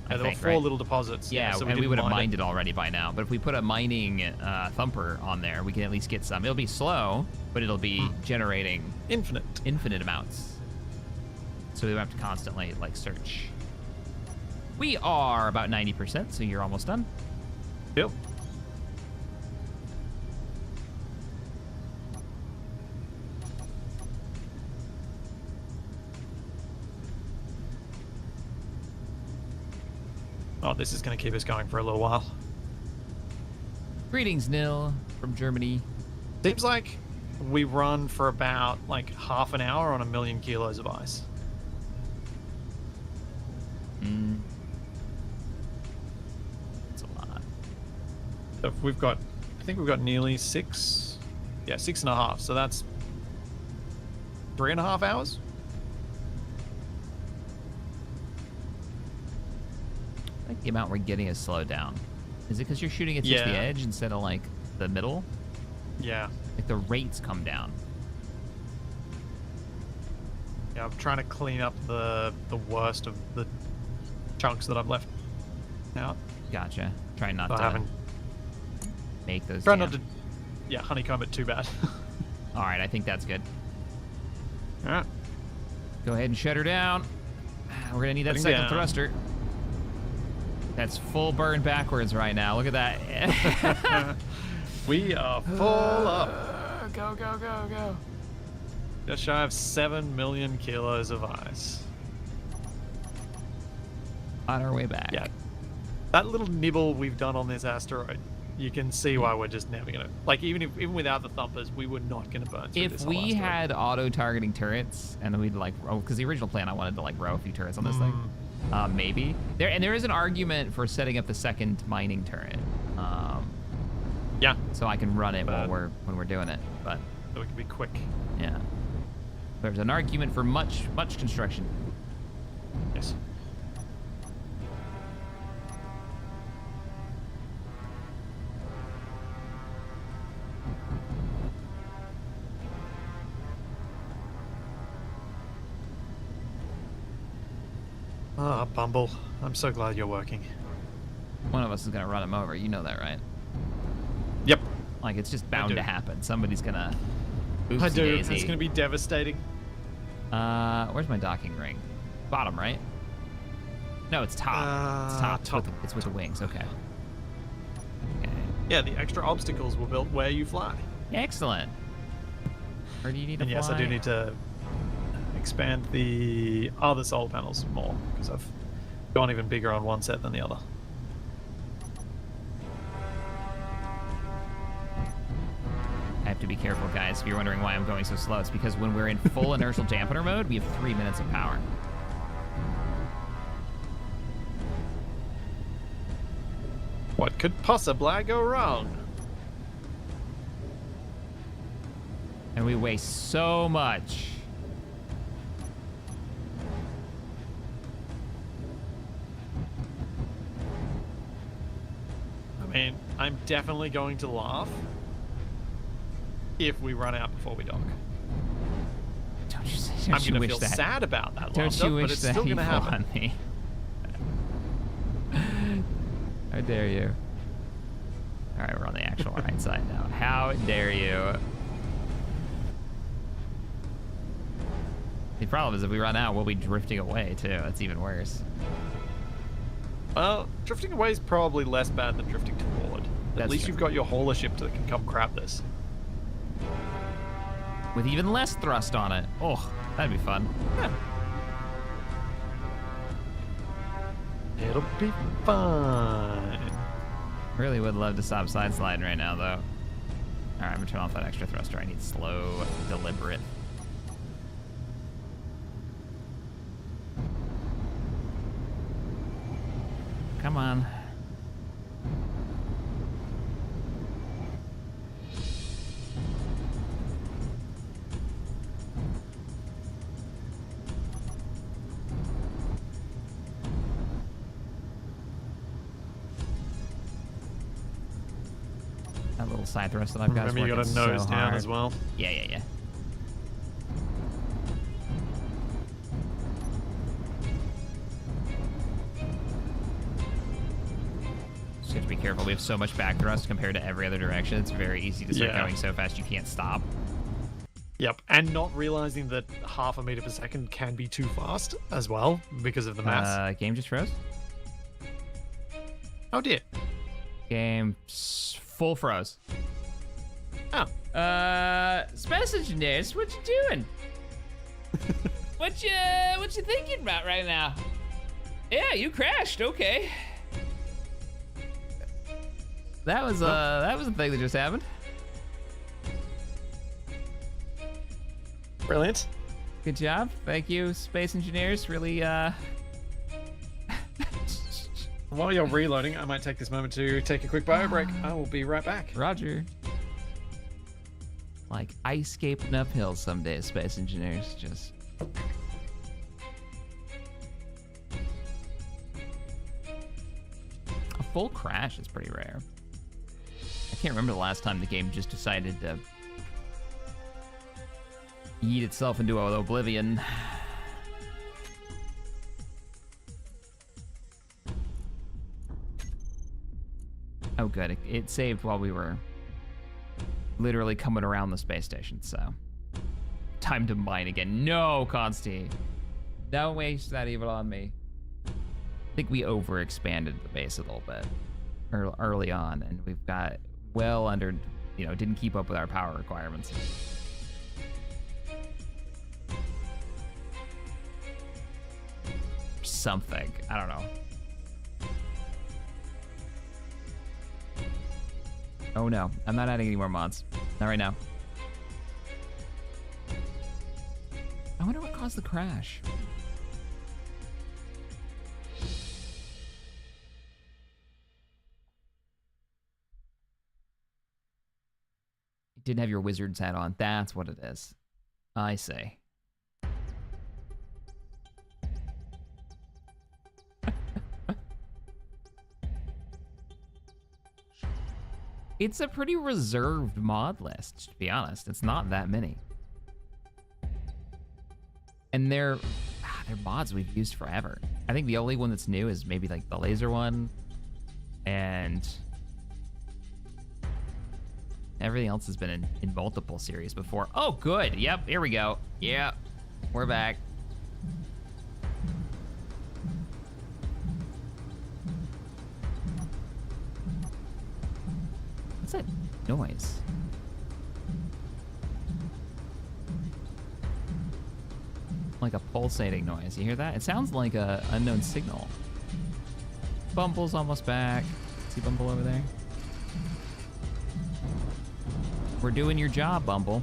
There were think, four right? little deposits. Yeah, so and we would have mined it already by now. But if we put a mining thumper on there, we can at least get some. It'll be slow, but it'll be generating infinite amounts. So we don't have to constantly like search. We are about 90%, so you're almost done. Yep. Oh, this is going to keep us going for a little while. Greetings, Nil, from Germany. Seems like we run for about like half an hour on 1 million kilos of ice. That's a lot. So if we've got, I think we've got nearly 6.5. So that's 3.5 hours. I think the amount we're getting is slowed down. Is it because you're shooting at just the edge instead of like the middle? Yeah. Like the rates come down. Yeah, I'm trying to clean up the worst of the chunks that I've left out. Gotcha. Try not I to make those. Try not to, honeycomb it too bad. All right, I think that's good. All right. Go ahead and shut her down. We're gonna need that second thruster. That's full burn backwards right now. Look at that. We are full up. Go, go, go, go. Just shy of 7 million kilos of ice. On our way back. Yeah. That little nibble we've done on this asteroid, you can see why we're just never gonna, like, even without the thumpers, we were not gonna burn through this If whole we asteroid. had auto-targeting turrets, and we'd like, because the original plan I wanted to like row a few turrets on this thing. Maybe. There is an argument for setting up the second mining turret. Yeah. So I can run it when we're doing it, but So we can be quick. yeah. There's an argument for much construction. Yes. Ah, Bumble. I'm so glad you're working. One of us is gonna run him over. You know that, right? Yep. Like, it's just bound to happen. Somebody's gonna. I do. Oopsie-daisy. It's going to be devastating. Where's my docking ring? Bottom, right? No, it's top. It's top. top. It's with the wings. Okay. Okay. Yeah, the extra obstacles were built where you fly. Excellent. Or do you need to And yes, I fly? do need to expand the other solar panels more because I've gone even bigger on one set than the other. I have to be careful, guys. If you're wondering why I'm going so slow, it's because when we're in full inertial dampener mode, we have 3 minutes of power. What could possibly go wrong? And we waste so much. I mean, I'm definitely going to laugh if we run out before we dock. Don't you say? I'm going to feel sad about that Don't laughter, you but wish it's that still going to evil happen. on me? How dare you? All right, we're on the actual right side now. How dare you? The problem is if we run out, we'll be drifting away too. That's even worse. Well, drifting away is probably less bad than drifting toward. At That's least true. you've got your hauler ship that can come grab this. With even less thrust on it. Oh, that'd be fun. Yeah. It'll be fine. Really would love to stop side sliding right now, though. All right, I'm gonna turn off that extra thruster. I need slow, deliberate. Come on. That little side thrust that I've got is Remember, you got working to nose so down hard. as well. Yeah. Just have to be careful. We have so much back thrust compared to every other direction. It's very easy to start Yeah. going so fast you can't stop. Yep, and not realizing that 0.5 meters per second can be too fast as well because of the mass. Game just froze. Oh dear. Game full froze. Oh. Space engineers, what you doing? what you thinking about right now? Yeah, you crashed. Okay. That was a thing that just happened. Brilliant. Good job. Thank you, space engineers. Really, While you're reloading, I might take this moment to take a quick bio break. I will be right back. Roger. Like ice skating uphill some days, space engineers. Just. A full crash is pretty rare. I can't remember the last time the game just decided to eat itself into oblivion. Oh, good. It saved while we were literally coming around the space station, so. Time to mine again. No, Consti. Don't waste that evil on me. I think we overexpanded the base a little bit early on, and we've got well under, didn't keep up with our power requirements. Something. I don't know. Oh no, I'm not adding any more mods. Not right now. I wonder what caused the crash. You didn't have your wizard's hat on. That's what it is. I say. It's a pretty reserved mod list, to be honest. It's not that many. And they're mods we've used forever. I think the only one that's new is maybe like the laser one. And everything else has been in multiple series before. Oh, good. Yep, here we go. Yep, we're back. What's that noise? Like a pulsating noise. You hear that? It sounds like a unknown signal. Bumble's almost back. See Bumble over there? We're doing your job, Bumble.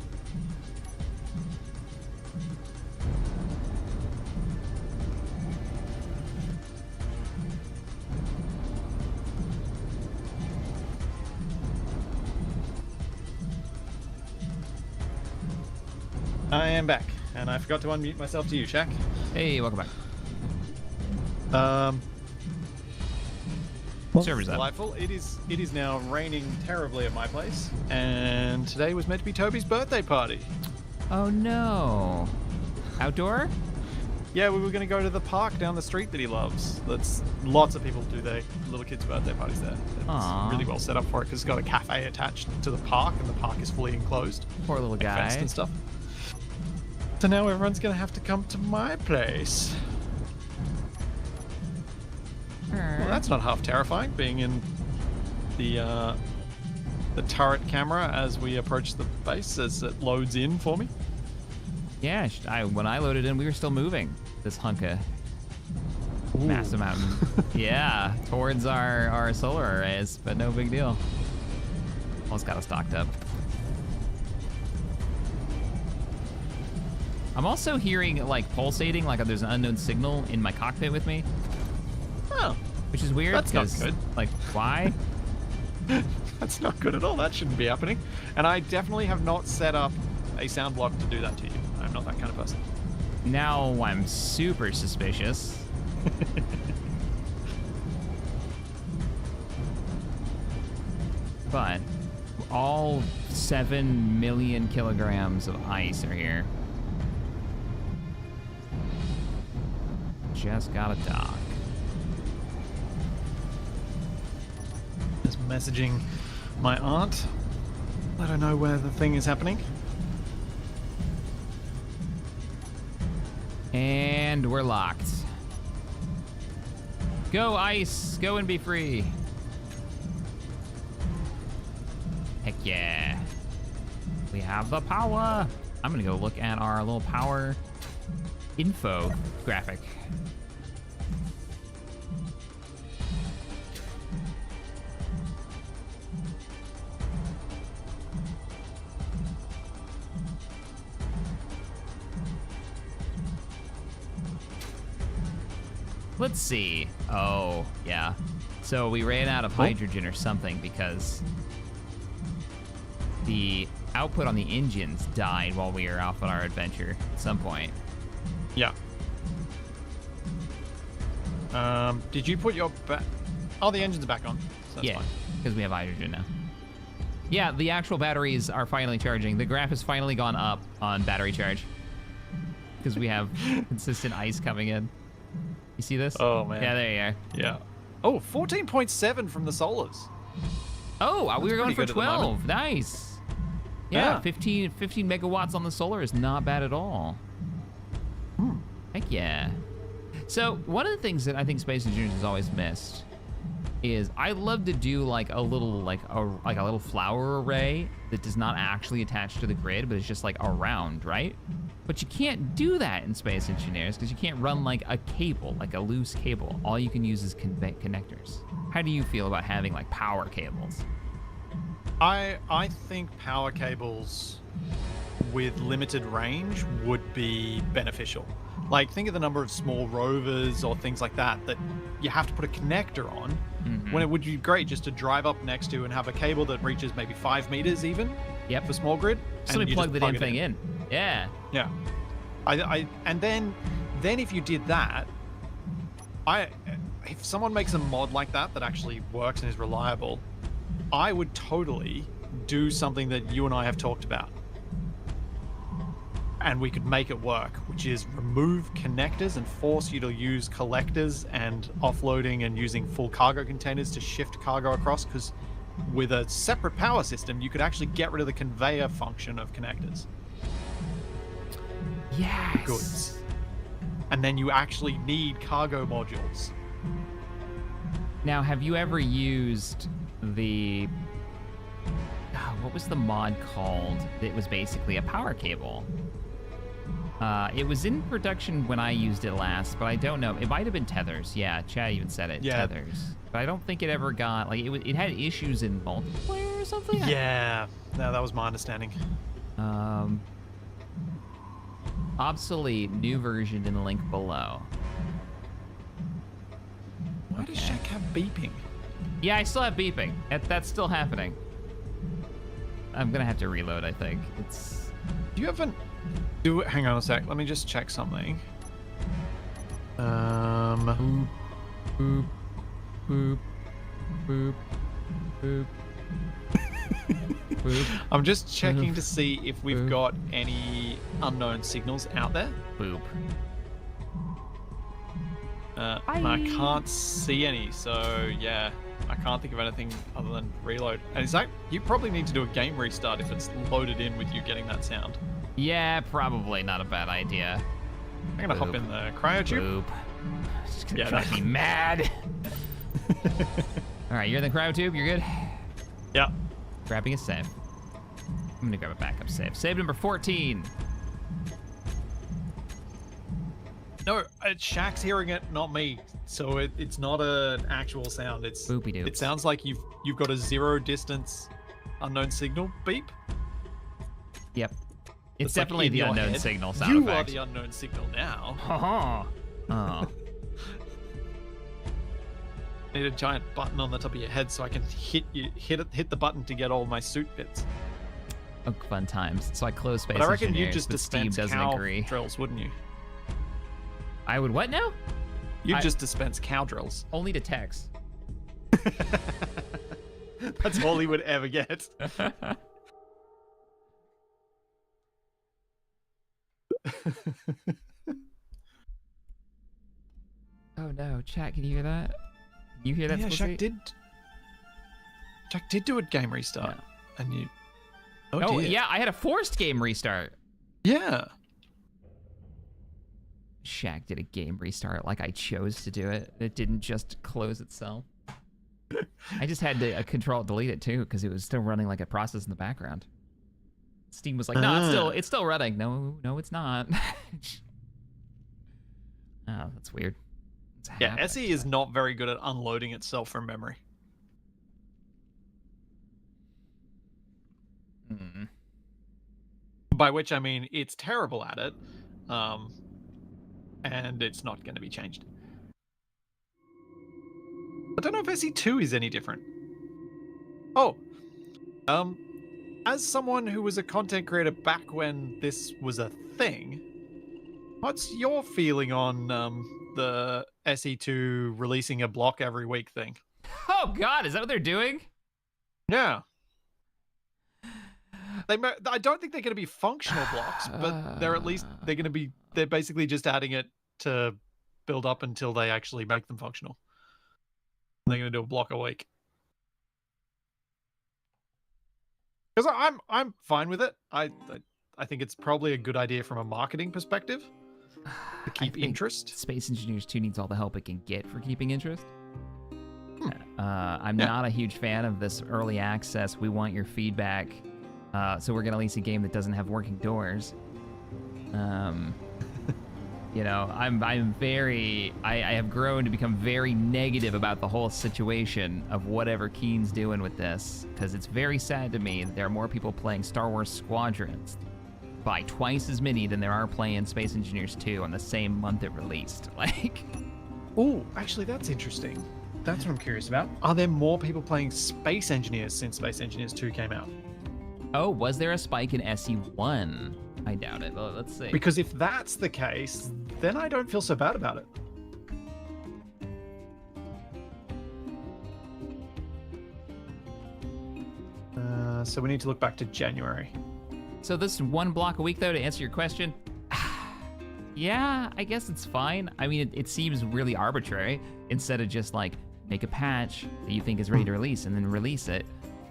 I am back, and I forgot to unmute myself to you, Shaq. Hey, welcome back. Server's up. Delightful. It is now raining terribly at my place, and today was meant to be Toby's birthday party. Oh no. Outdoor? Yeah, we were going to go to the park down the street that he loves. That's lots of people do their little kids' birthday parties there. It's Aw. really well set up for it because it's got a cafe attached to the park, and the park is fully enclosed. Poor little Like guy. fenced and stuff. So now everyone's going to have to come to my place. Well, that's not half terrifying, being in the turret camera as we approach the base as it loads in for me. Yeah, when I loaded in, we were still moving this hunk of massive mountain. Yeah, towards our solar arrays, but no big deal. Almost got us stocked up. I'm also hearing like pulsating, like there's an unknown signal in my cockpit with me. Oh, which is weird. That's not 'cause, good. Like, why? that's not good at all. That shouldn't be happening. And I definitely have not set up a sound block to do that to you. I'm not that kind of person. Now I'm super suspicious. But all 7 million kilograms of ice are here. Just got a dock. Just messaging my aunt. Let her know where the thing is happening. And we're locked. Go, ice. Go and be free. Heck yeah. We have the power. I'm gonna go look at our little power info graphic. Let's see. Oh, yeah. So we ran out of hydrogen or something because the output on the engines died while we were off on our adventure at some point. Yeah. Did you put your Oh, the engines are back on. So that's Yeah, fine. because we have hydrogen now. Yeah, the actual batteries are finally charging. The graph has finally gone up on battery charge because we have consistent ice coming in. You see this? Oh, man. Yeah, there you are. Yeah. Oh, 14.7 from the solars. Oh, we were going for pretty good at the 12. moment. Nice. Yeah, Yeah. 15 megawatts on the solar is not bad at all. Heck yeah. So one of the things that I think Space Engineers has always missed is I love to do like a little a little flower array that does not actually attach to the grid, but it's just like around, right? But you can't do that in Space Engineers because you can't run like a cable, like a loose cable. All you can use is connectors. How do you feel about having like power cables? I think power cables with limited range would be beneficial. Like, think of the number of small rovers or things like that that you have to put a connector on, when it would be great just to drive up next to and have a cable that reaches maybe 5 meters even. Yep. For small grid. Somebody you plug just the damn it thing in. Yeah. Yeah. And then if you did that, if someone makes a mod like that actually works and is reliable, I would totally do something that you and I have talked about. And we could make it work, which is remove connectors and force you to use collectors and offloading and using full cargo containers to shift cargo across, because with a separate power system, you could actually get rid of the conveyor function of connectors. Yes. Goods. And then you actually need cargo modules. Now, have you ever used the... what was the mod called? It was basically a power cable. It was in production when I used it last, but I don't know. It might have been tethers. Yeah, Chad even said it. Yeah. Tethers. But I don't think it ever got... Like, it had issues in multiplayer or something? Yeah. No, that was my understanding. Obsolete, new version in the link below. Why does Shaq have beeping? Yeah, I still have beeping. That's still happening. I'm gonna have to reload, I think. It's... Do you haven't... Hang on a sec. Let me just check something. Boop, boop, boop, boop, boop. Boop. I'm just checking to see if we've got any unknown signals out there. Boop. I can't see any, so yeah, I can't think of anything other than reload. And it's like, you probably need to do a game restart if it's loaded in with you getting that sound. Yeah, probably not a bad idea. I'm gonna hop in the cryo tube. Boop. It's just gonna Yeah, drive me mad. All right, you're in the cryo tube. You're good. Yeah. Grabbing a save. I'm gonna grab a backup save. Save number 14. No, Shaq's hearing it, not me. So it's not an actual sound. It's Boopy doops. It sounds like you've got a 0 distance unknown signal beep. Yep. It's like definitely in the your unknown head. signal sound You effect. are the unknown signal now. Oh. I need a giant button on the top of your head so I can hit the button to get all my suit bits. Oh, fun times. So I close Space But I reckon you Engineers, just but Steam dispense doesn't cow agree. drills, wouldn't you? I would what now? You'd just dispense cow drills. Only to text. That's all he would ever get. Oh no, chat, can you hear that? Can you hear that? Yeah, Splitsie? Shaq did do a game restart. Yeah. And you... Oh, dear. yeah, I had a forced game restart. Yeah. Shaq did a game restart like I chose to do it. It didn't just close itself. I just had to control delete it too because it was still running like a process in the background. Steam was like, no, it's still running. No, it's not. Oh, that's weird. Yeah, SE is not very good at unloading itself from memory. By which I mean it's terrible at it, and it's not going to be changed. I don't know if SE2 is any different. Oh, as someone who was a content creator back when this was a thing, what's your feeling on the SE2 releasing a block every week thing? Oh God, is that what they're doing? Yeah. I don't think they're going to be functional blocks, but they're basically just adding it to build up until they actually make them functional. They're going to do a block a week. Because I'm fine with it. I think it's probably a good idea from a marketing perspective to keep interest. Space Engineers 2 needs all the help it can get for keeping interest. I'm not a huge fan of this early access. We want your feedback. So we're gonna release a game that doesn't have working doors. You know, I have grown to become very negative about the whole situation of whatever Keen's doing with this, because it's very sad to me that there are more people playing Star Wars Squadrons by twice as many than there are playing Space Engineers 2 on the same month it released. Like, Oh, actually, that's interesting. That's what I'm curious about. Are there more people playing Space Engineers since Space Engineers 2 came out? Oh, was there a spike in SE1? I doubt it. Well, let's see. Because if that's the case, then I don't feel so bad about it. So we need to look back to January. So this one block a week, though, to answer your question, yeah, I guess it's fine. I mean, it seems really arbitrary. Instead of just like make a patch that you think is ready to release and then release it,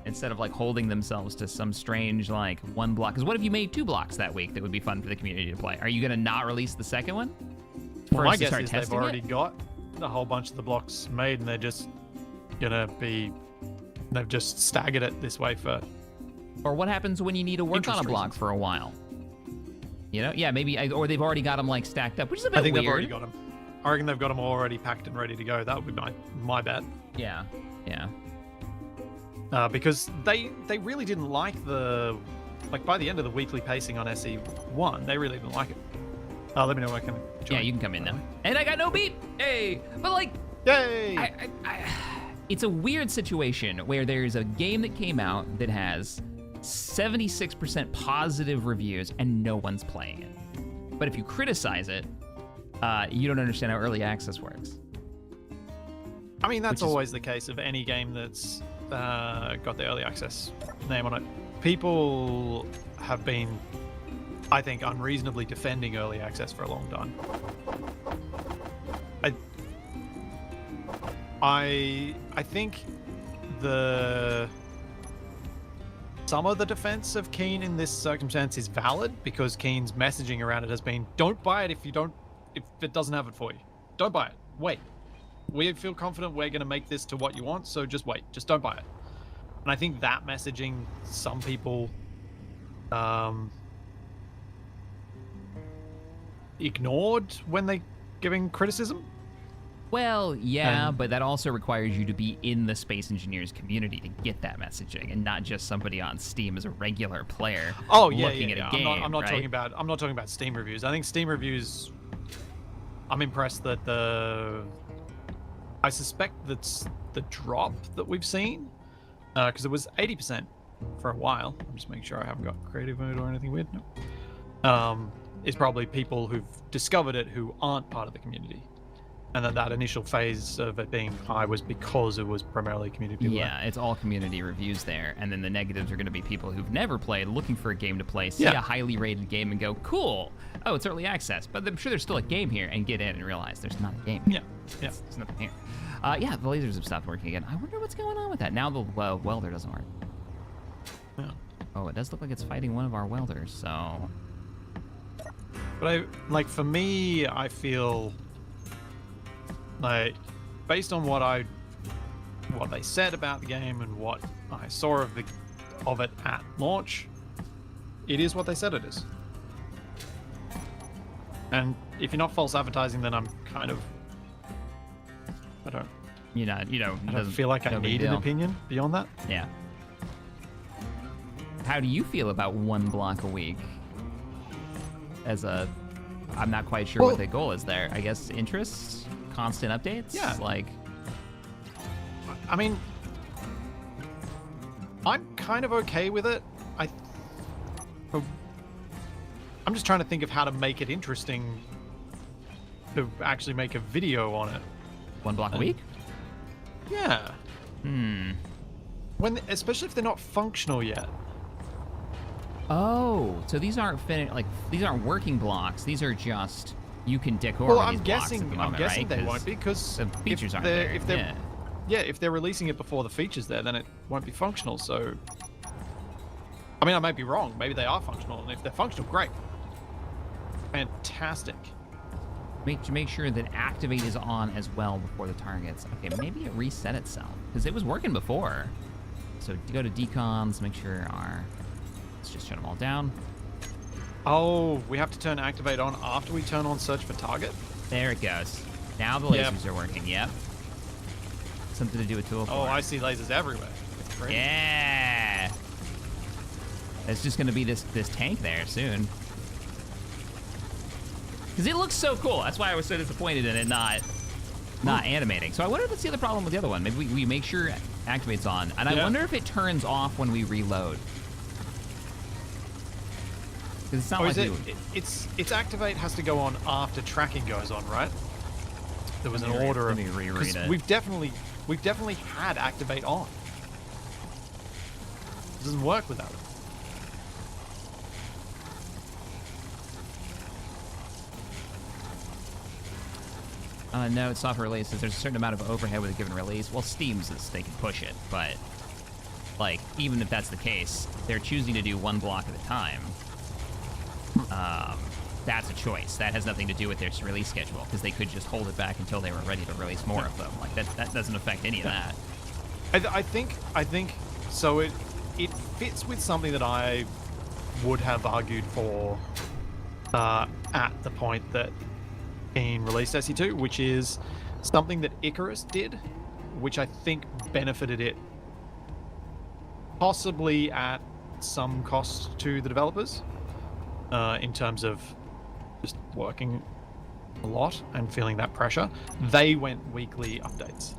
instead of like holding themselves to some strange like one block. Because what if you made 2 blocks that week that would be fun for the community to play? Are you gonna not release the second one? Well, my First to guess start is they've testing already it? got a whole bunch of the blocks made, and they're just gonna be. They've just staggered it this way for. Or what happens when you need to work on a Interest block reasons. for a while? You know, yeah, maybe, or they've already got them like stacked up, which is a bit I think weird. they've already got them. I reckon they've got them already packed and ready to go. That would be my bet. Yeah, yeah. Because they really didn't like the. Like, by the end of the weekly pacing on SE1, they really didn't like it. Let me know when I can join. Yeah, you can come in now. And I got no beat. Hey, but like, Yay! it's a weird situation where there's a game that came out that has 76% positive reviews and no one's playing it. But if you criticize it, you don't understand how early access works. I mean, that's which is- always the case of any game that's got the early access name on it. People have been, I think, unreasonably defending early access for a long time. I think some of the defense of Keen in this circumstance is valid, because Keen's messaging around it has been, don't buy it if it doesn't have it for you. Don't buy it. Wait. We feel confident we're going to make this to what you want, so just wait. Just don't buy it. And I think that messaging, some people ignored when they giving criticism. Well, yeah, but that also requires you to be in the Space Engineers community to get that messaging, and not just somebody on Steam as a regular player looking at a game. I'm not right? talking about Steam reviews. I think Steam reviews. I'm impressed that I suspect that's the drop that we've seen, because it was 80% for a while. I'm just making sure I haven't got creative mode or anything weird. No. Is probably people who've discovered it who aren't part of the community. And that initial phase of it being high was because it was primarily community people. Yeah, it's all community reviews there, and then the negatives are going to be people who've never played, looking for a game to play, see a highly rated game and go, cool, oh, it's early access, but I'm sure there's still a game here, and get in and realize there's not a game. Yeah, There's nothing here. Yeah, the lasers have stopped working again. I wonder what's going on with that. Now the welder doesn't work. Yeah. Oh, it does look like it's fighting one of our welders, so... But for me, I feel like, based on what they said about the game and what I saw of it at launch, it is what they said it is. And if you're not false advertising, then I'm kind of, I don't feel like I need an opinion beyond that. Yeah. How do you feel about one block a week? I'm not quite sure what the goal is there. I guess interest, constant updates. Yeah. Like, I mean, I'm kind of okay with it. I'm just trying to think of how to make it interesting to actually make a video on it. one block a week? Yeah. Especially if they're not functional yet. Oh, so these aren't these aren't working blocks. These are just you can decor Well, these I'm blocks guessing at the moment, right? they won't be, because the features aren't there. if they're releasing it before the features there, then it won't be functional. So, I mean, I might be wrong. Maybe they are functional, and if they're functional, great, fantastic. Make sure that activate is on as well before the targets. Okay, maybe it reset itself because it was working before. So go to decons, make sure let's just shut them all down. Oh, we have to turn activate on after we turn on search for target? There it goes. Now the lasers are working, yep. Something to do with tool. Oh, I see lasers everywhere. It's great. Yeah. It's just gonna be this tank there soon. Because it looks so cool. That's why I was so disappointed in it not not animating. So I wonder if that's the other problem with the other one. Maybe we make sure it activates on. And I wonder if it turns off when we reload. Because it's not like its activate has to go on after tracking goes on, right? There was an order of... Let me reread it. We've definitely had activate on. It doesn't work without it. No, it's software releases. There's a certain amount of overhead with a given release. Well, Steam's they can push it, but like even if that's the case, they're choosing to do one block at a time. That's a choice. That has nothing to do with their release schedule because they could just hold it back until they were ready to release more of them. Like that doesn't affect any of that. I think so. It fits with something that I would have argued for at the point that Keen released SE2, which is something that Icarus did, which I think benefited it possibly at some cost to the developers in terms of just working a lot and feeling that pressure. They went weekly updates.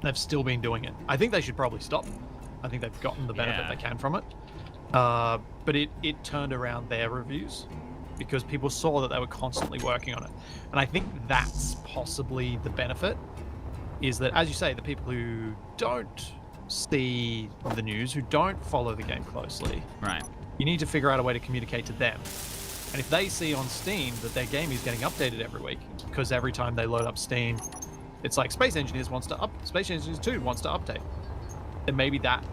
They've still been doing it. I think they should probably stop. I think they've gotten the benefit they can from it. But it turned around their reviews because people saw that they were constantly working on it. And I think that's possibly the benefit, is that, as you say, the people who don't see the news, who don't follow the game closely, Right. you need to figure out a way to communicate to them. And if they see on Steam that their game is getting updated every week, because every time they load up Steam, it's like Space Engineers 2 wants to update, then maybe that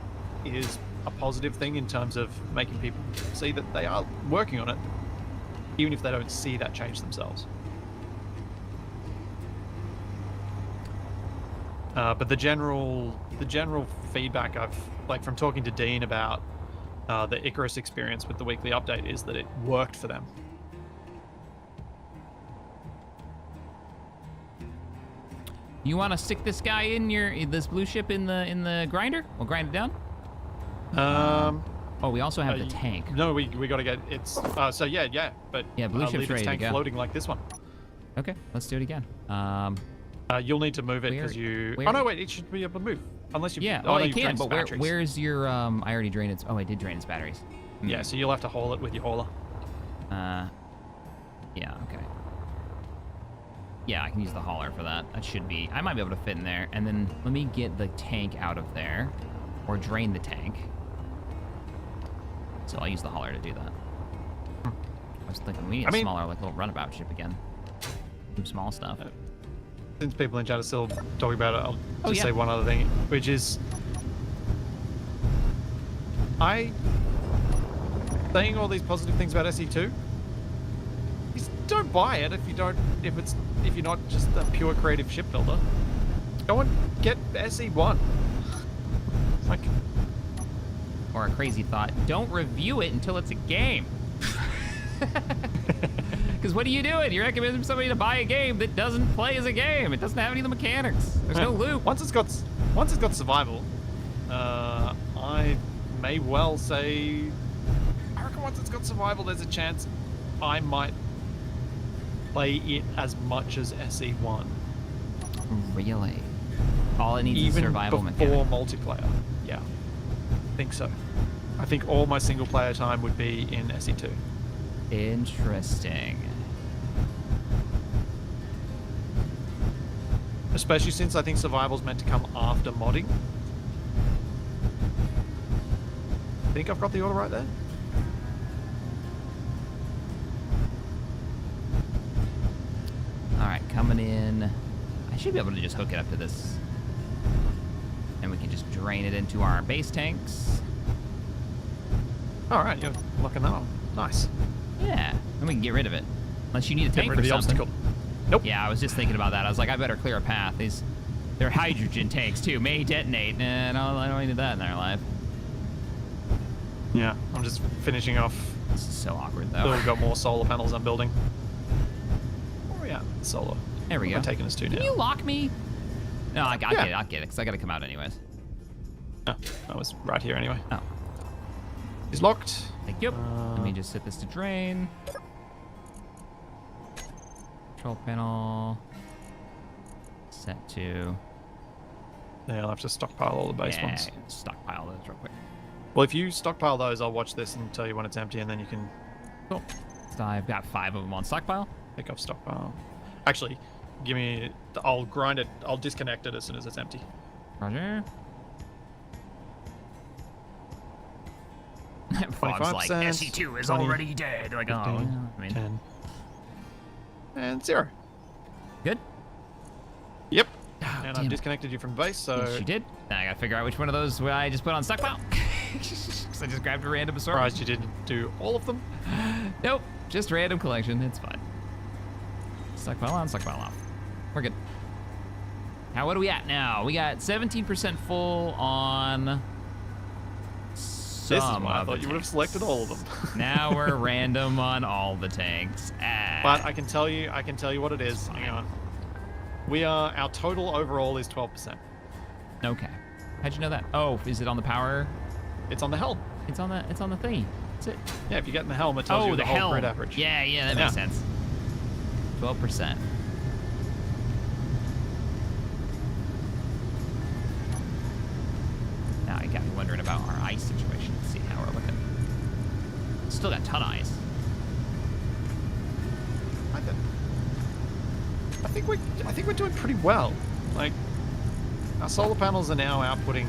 is a positive thing in terms of making people see that they are working on it, even if they don't see that change themselves. But the general feedback I've from talking to Dean about the Icarus experience with the weekly update is that it worked for them. You want to stick this guy in this blue ship in the grinder? We'll grind it down. Oh, we also have the tank. No, we got to get it's. So yeah, but blue ship's leave its ready tank to go. floating like this one. Okay, let's do it again. You'll need to move it because you. Oh no, wait! It should be able to move unless you. Yeah, no, it you've can. drained its But batteries. where's your? I already drained its. Oh, I did drain its batteries. Yeah, so you'll have to haul it with your hauler. Yeah. Okay. Yeah, I can use the hauler for that. That should be. I might be able to fit in there. And then let me get the tank out of there, or drain the tank. So I'll use the hauler to do that. I was thinking we need a smaller, little runabout ship again. Do small stuff. Since people in chat are still talking about it, I'll just yeah. say one other thing, which is saying all these positive things about SE2. Just don't buy it if you're not just a pure creative shipbuilder. Go and get SE1. Like. Or a crazy thought, don't review it until it's a game. Because what are you doing? You're recommending somebody to buy a game that doesn't play as a game. It doesn't have any of the mechanics. There's no loop. Once it's got survival, I may well say, I reckon once it's got survival, there's a chance I might play it as much as SE1. Really? All it needs is survival before mechanic. Multiplayer. Yeah, I think so. I think all my single player time would be in SE2. Interesting. Especially since I think survival's meant to come after modding. I think I've got the order right there. Alright, coming in. I should be able to just hook it up to this. And we can just drain it into our base tanks. Alright, you're locking that on. Nice. Yeah, and we can get rid of it. Unless you need a tank Get rid for of the something. obstacle. Nope. Yeah, I was just thinking about that. I was like, I better clear a path. They're hydrogen tanks too. May detonate. I don't need that in their life. Yeah, I'm just finishing off. This is so awkward though. We've got more solar panels I'm building. Oh yeah, solar. There we go. I'm taking us to now. Can you lock me? No, I'll get it, because I gotta come out anyways. No, I was right here anyway. Oh. He's locked. Thank you. Let me just set this to drain. Control panel. set to... Yeah, I'll have to stockpile all the base yeah, ones. stockpile those real quick. Well, if you stockpile those, I'll watch this and tell you when it's empty, and then you can Cool. So I've got 5 of them on stockpile. pick up stockpile. Actually, give me... I'll grind it. I'll disconnect it as soon as it's empty. Roger. Frog's like, 25%, SE2 is 20, already dead. Like, 15, oh, I mean, 10, and 0. good. Yep. Oh, And damn I've it. disconnected you from base, so... Yes, you did. Now I gotta figure out which one of those I just put on stockpile. Because I just grabbed a random assortment. Surprised you didn't do all of them. Nope, just random collection. It's fine. Stockpile on, stockpile off. We're good. Now, what are we at now? We got 17% full on some This is why I of thought the you would have tanks. selected all of them. Now we're random on all the tanks. But I can tell you what it is. Hang on. Our total overall is 12%. Okay. How'd you know that? Oh, is it on the power? It's on the helm. It's on the thingy. That's it. Yeah, if you get in the helm, it tells Oh, you the the whole helm. grid average. Yeah, that makes sense. 12%. Now I got me wondering about our ice situation. Let's see how we're looking. Still got a ton of ice. I think we're doing pretty well. Like, our solar panels are now outputting,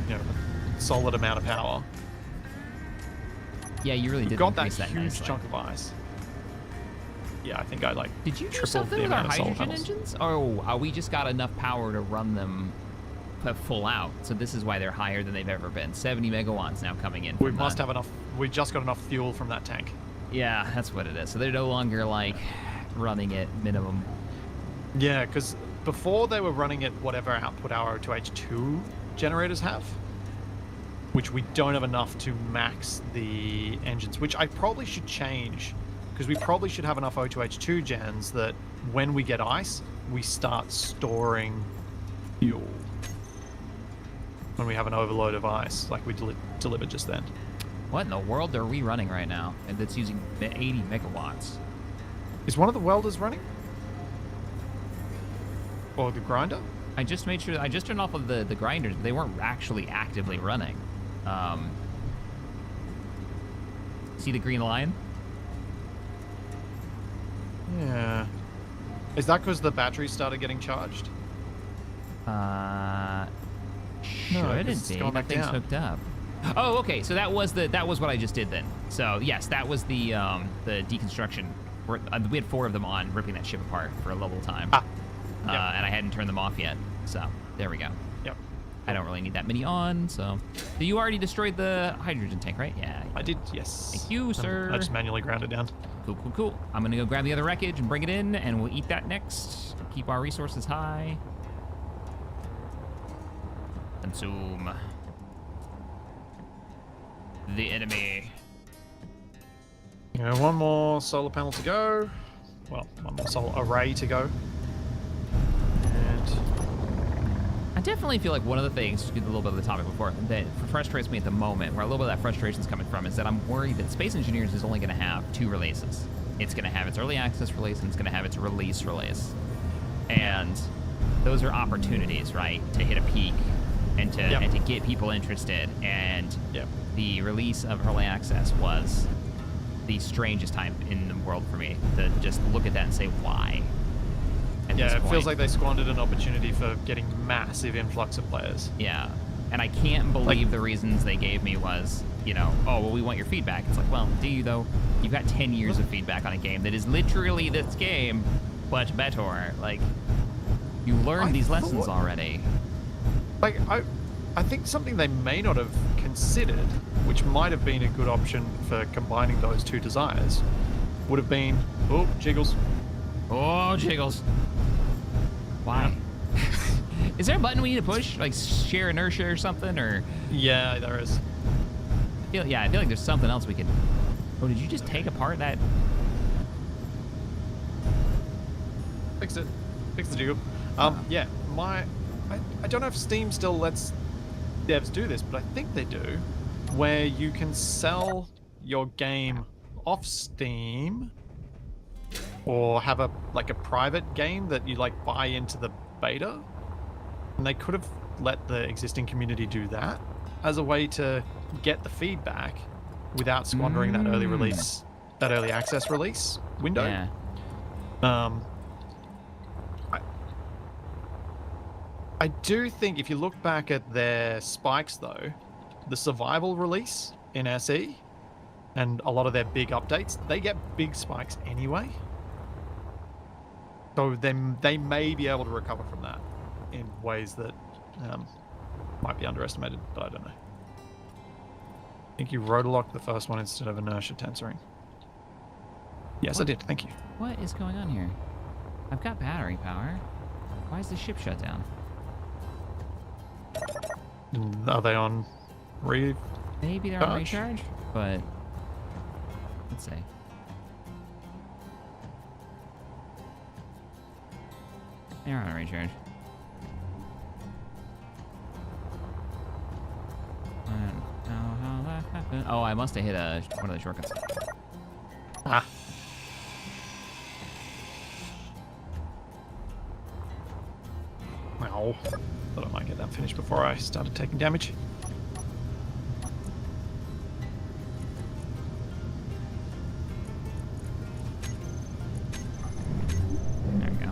a solid amount of power. Yeah, you really We've did got that increase that huge nicely. chunk of ice. Yeah, I think I Did you do tripled something the with our amount of solar hydrogen panels. engines? Oh, we just got enough power to run them full out. So this is why they're higher than they've ever been. 70 megawatts now coming in. We from must the- have enough. We just got enough fuel from that tank. Yeah, that's what it is. So they're no longer like running at minimum. Yeah, because before they were running at whatever output our O2H2 generators have, which we don't have enough to max the engines, which I probably should change, because we probably should have enough O2H2 gens that when we get ice, we start storing fuel. When we have an overload of ice, like we delivered just then. What in the world are we running right now? And that's using 80 megawatts. Is one of the welders running? Or the grinder? I just made sure. I just turned off of the grinders. They weren't actually actively running. See the green line? Yeah. Is that because the battery started getting charged? Shouldn't it's be. gone back That thing's down. hooked up. Oh, okay. So that was what I just did then. So yes, that was the deconstruction. We had 4 of them on, ripping that ship apart for a little time. Ah. And I hadn't turned them off yet. So there we go. Yep. I don't really need that many on. So you already destroyed the hydrogen tank, right? Yeah. I did, yes. Thank you, sir. I just manually ground it down. Cool, cool, cool. I'm gonna go grab the other wreckage and bring it in, and we'll eat that next. Keep our resources high. Consume the enemy. One more solar panel to go. Well, one more solar array to go. And I definitely feel like one of the things, just to get a little bit of the topic before, that frustrates me at the moment, where a little bit of that frustration is coming from, is that I'm worried that Space Engineers is only going to have 2 releases. It's going to have its early access release, and it's going to have its release release. And those are opportunities, right, to hit a peak and to get people interested. And the release of early access was the strangest time in the world for me to just look at that and say, why? At this it point. feels like they squandered an opportunity for getting massive influx of players. Yeah. And I can't believe the reasons they gave me was, oh, well, we want your feedback. It's like, well, do you, though? You've got 10 years of feedback on a game that is literally this game, but better. Like, you learned these lessons already. Like, I think something they may not have considered, which might have been a good option for combining those 2 desires, would have been, oh, jiggles. Oh, jiggles. Why? Is there a button we need to push? Like share inertia or something? Or Yeah, there is. I feel like there's something else we could... Oh, did you just take apart that? Fixed it. Fixed the jiggle. Yeah, I don't know if Steam still lets devs do this, but I think they do, where you can sell your game off Steam or have a private game that you buy into the beta, and they could have let the existing community do that as a way to get the feedback without squandering that early release, that early access release window. Yeah. I do think if you look back at their spikes, though, the survival release in SE and a lot of their big updates, they get big spikes anyway. So they may be able to recover from that in ways that might be underestimated, but I don't know. I think you rotor-locked the first one instead of inertia tensoring. Yes, I did. Thank you. What is going on here? I've got battery power. Why is the ship shut down? Are they on Maybe they're on recharge, but let's see. They're on recharge. I don't know how that happened. Oh, I must have hit one of the shortcuts. Ah. Ow. Thought I might get that finished before I started taking damage. There we go.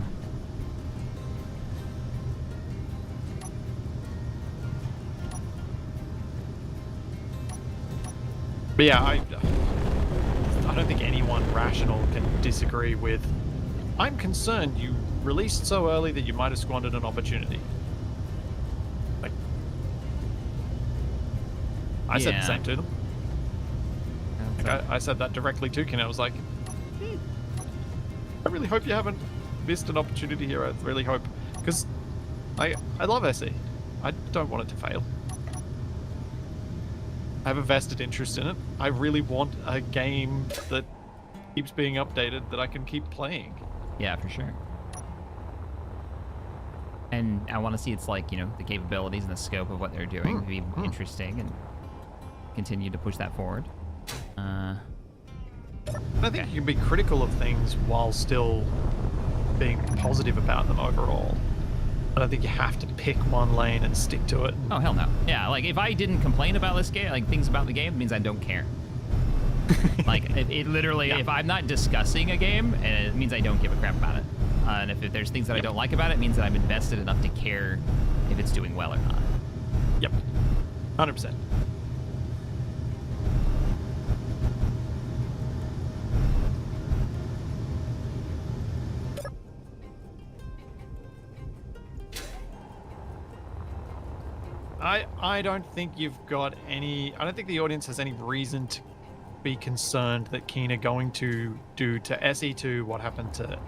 But yeah, I don't think anyone rational can disagree with. I'm concerned you released so early that you might have squandered an opportunity. Like, I said the same to them. Like, I said that directly to Ken. I was like, I really hope you haven't missed an opportunity here. I really hope, because I love SE. I don't want it to fail. I have a vested interest in it. I really want a game that keeps being updated that I can keep playing. Yeah, for sure. And I want to see it's like, you know, the capabilities and the scope of what they're doing to be interesting and continue to push that forward. I think you can be critical of things while still being positive about them overall. I don't think you have to pick one lane and stick to it. Oh, hell no. Yeah, like, if I didn't complain about this game, like, things about the game, it means I don't care. Like, it literally, if I'm not discussing a game, it means I don't give a crap about it. And if there's things that I don't like about it, it means that I'm invested enough to care if it's doing well or not. Yep. 100%. I don't think you've got any... I don't think the audience has any reason to be concerned that Keen are going to do to SE2 what happened to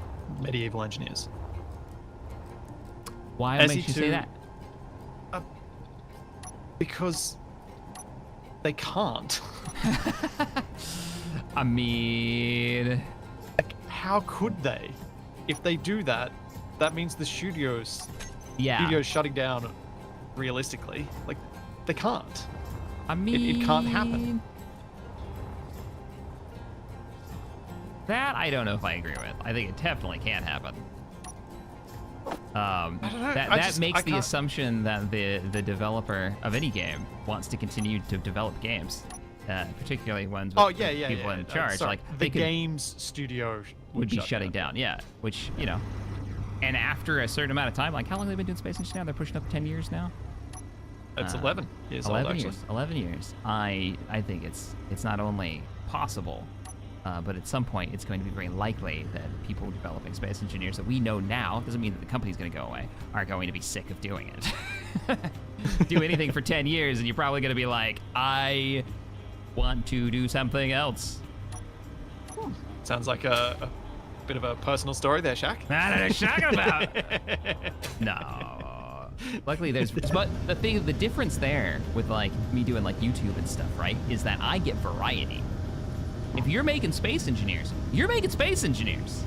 Medieval Engineers. Why makes you say that? Because they can't. I mean... Like, how could they? If they do that, that means the studio's shutting down realistically. Like, they can't. I mean... It can't happen. That I don't know if I agree with. I think it definitely can happen. I don't know. That makes the assumption that the developer of any game wants to continue to develop games, particularly ones with people in charge. Sorry. Like the games studio would be shutting down. Yeah, which, you know, and after a certain amount of time, like how long have they been doing Space Engineering now? They're pushing up to 10 years now. It's 11 years 11 old, years. actually. 11 years. I think it's not only possible, but at some point it's going to be very likely that people developing space engineers that we know now, doesn't mean that the company's going to go away, are going to be sick of doing it. Do anything for 10 years and you're probably going to be like, I want to do something else. Sounds like a bit of a personal story there, Shaq. What are you talking about? No. Luckily, but the difference there with like me doing like YouTube and stuff, right, is that I get variety. If you're making space engineers, you're making space engineers.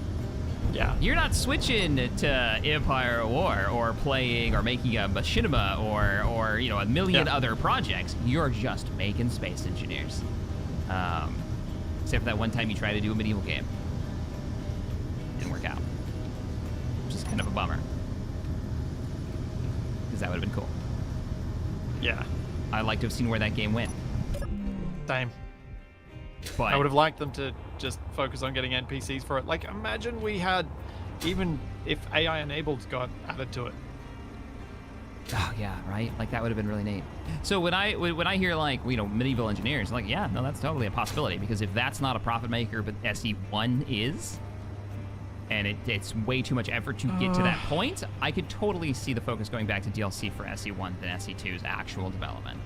Yeah. You're not switching to Empire of War or playing or making a machinima or you know, a million other projects. You're just making space engineers. Except for that one time you tried to do a medieval game. Didn't work out. Which is kind of a bummer. because that would have been cool. Yeah. I'd like to have seen where that game went. Same. But I would have liked them to just focus on getting NPCs for it. Like, imagine we had, even if AI enabled got added to it. oh yeah, right. Like that would have been really neat. So when I hear like medieval engineers, I'm like yeah, no, that's totally a possibility because if that's not a profit maker, but SE1 is, and it's way too much effort to get to that point, I could totally see the focus going back to DLC for SE1 than SE2's actual development.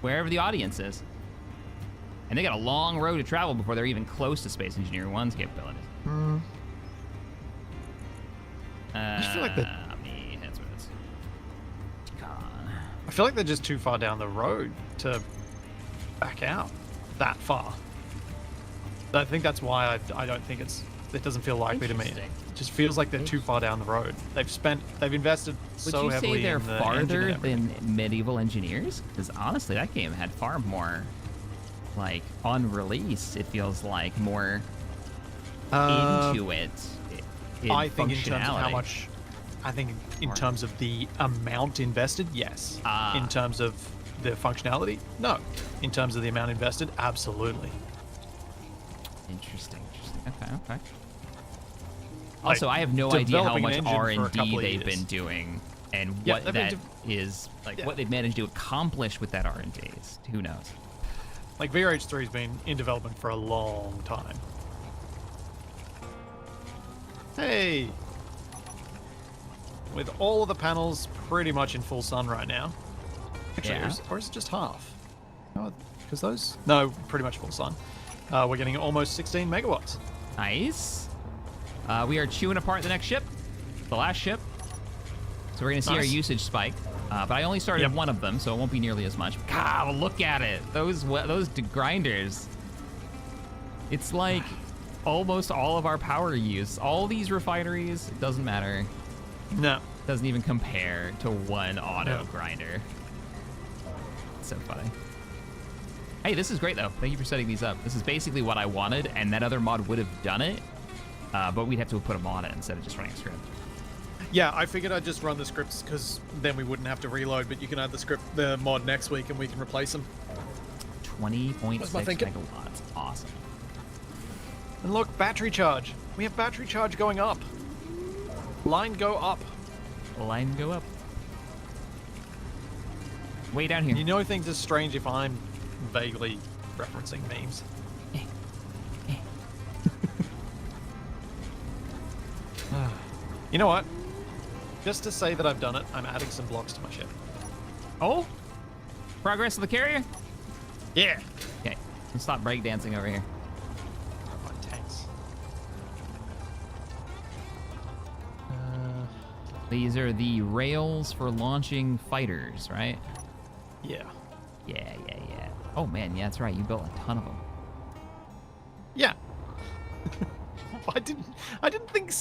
Wherever the audience is. And they got a long road to travel before they're even close to Space Engineer 1's capabilities. I just feel like they're, that's what it's. I feel like they're just too far down the road to back out that far. I think that's why I don't think it doesn't feel likely to me. Interesting. It just feels like they're too far down the road. They've invested so Would you heavily say they're in the engine farther and everything. than medieval engineers? Because honestly, that game had far more, like, on release, it feels like more into it. In I think in terms of how functionality. much, I think in terms of the amount invested, yes. In terms of the functionality, no. In terms of the amount invested, absolutely. Interesting. Okay. Like, Also, I have no idea how developing much an engine for a R&D couple of they've years. been doing and Yeah, what they've been that is, like, Yeah. what they've managed to accomplish with that R&D. Who knows? Like VRH3 has been in development for a long time. Hey! With all of the panels pretty much in full sun right now. Actually, Yeah. or is it just half? Because those... No, pretty much full sun. We're getting almost 16 megawatts. Nice. We are chewing apart the next ship, the last ship. So we're going to see our Nice. usage spike. But I only started Yep. one of them, so it won't be nearly as much. God, look at it. Those grinders. It's like almost all of our power use. All these refineries, it doesn't matter. No. Doesn't even compare to one auto No. grinder. It's so funny. Hey, this is great though. Thank you for setting these up. This is basically what I wanted, and that other mod would have done it, but we'd have to put them on it instead of just running a script. Yeah, I figured I'd just run the scripts because then we wouldn't have to reload, but you can add the mod next week and we can replace them. 20.6 That's my thinking. megawatts. Awesome. And look, battery charge. We have battery charge going up. Line go up. Line go up. Way down here. You know things are strange if I'm vaguely referencing memes. You know what? Just to say that I've done it, I'm adding some blocks to my ship. Oh? Progress of the carrier? Yeah. Okay. Let's stop breakdancing over here. My tanks. These are the rails for launching fighters, right? Yeah. Yeah. Oh man, yeah, that's right. You built a ton of them. Yeah. I didn't think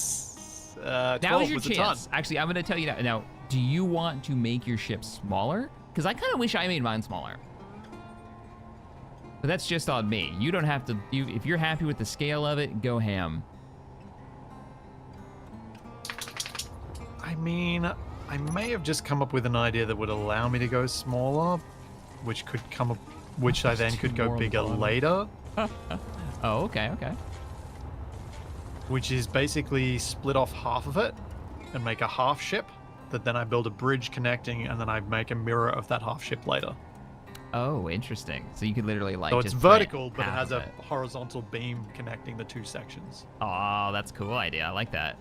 12 Now is your was a ton. chance. Actually, I'm going to tell you now. Do you want to make your ship smaller? Because I kind of wish I made mine smaller. But that's just on me. You don't have to. If you're happy with the scale of it, go ham. I mean, I may have just come up with an idea that would allow me to go smaller, which could come up, which I then could go More bigger long. later, Oh, okay. which is basically split off half of it and make a half ship that then I build a bridge connecting and then I make a mirror of that half ship later. Oh, interesting. So you could literally like So it's just plant vertical, but it half has of a horizontal beam connecting the two sections. Oh, that's a cool idea. I like that.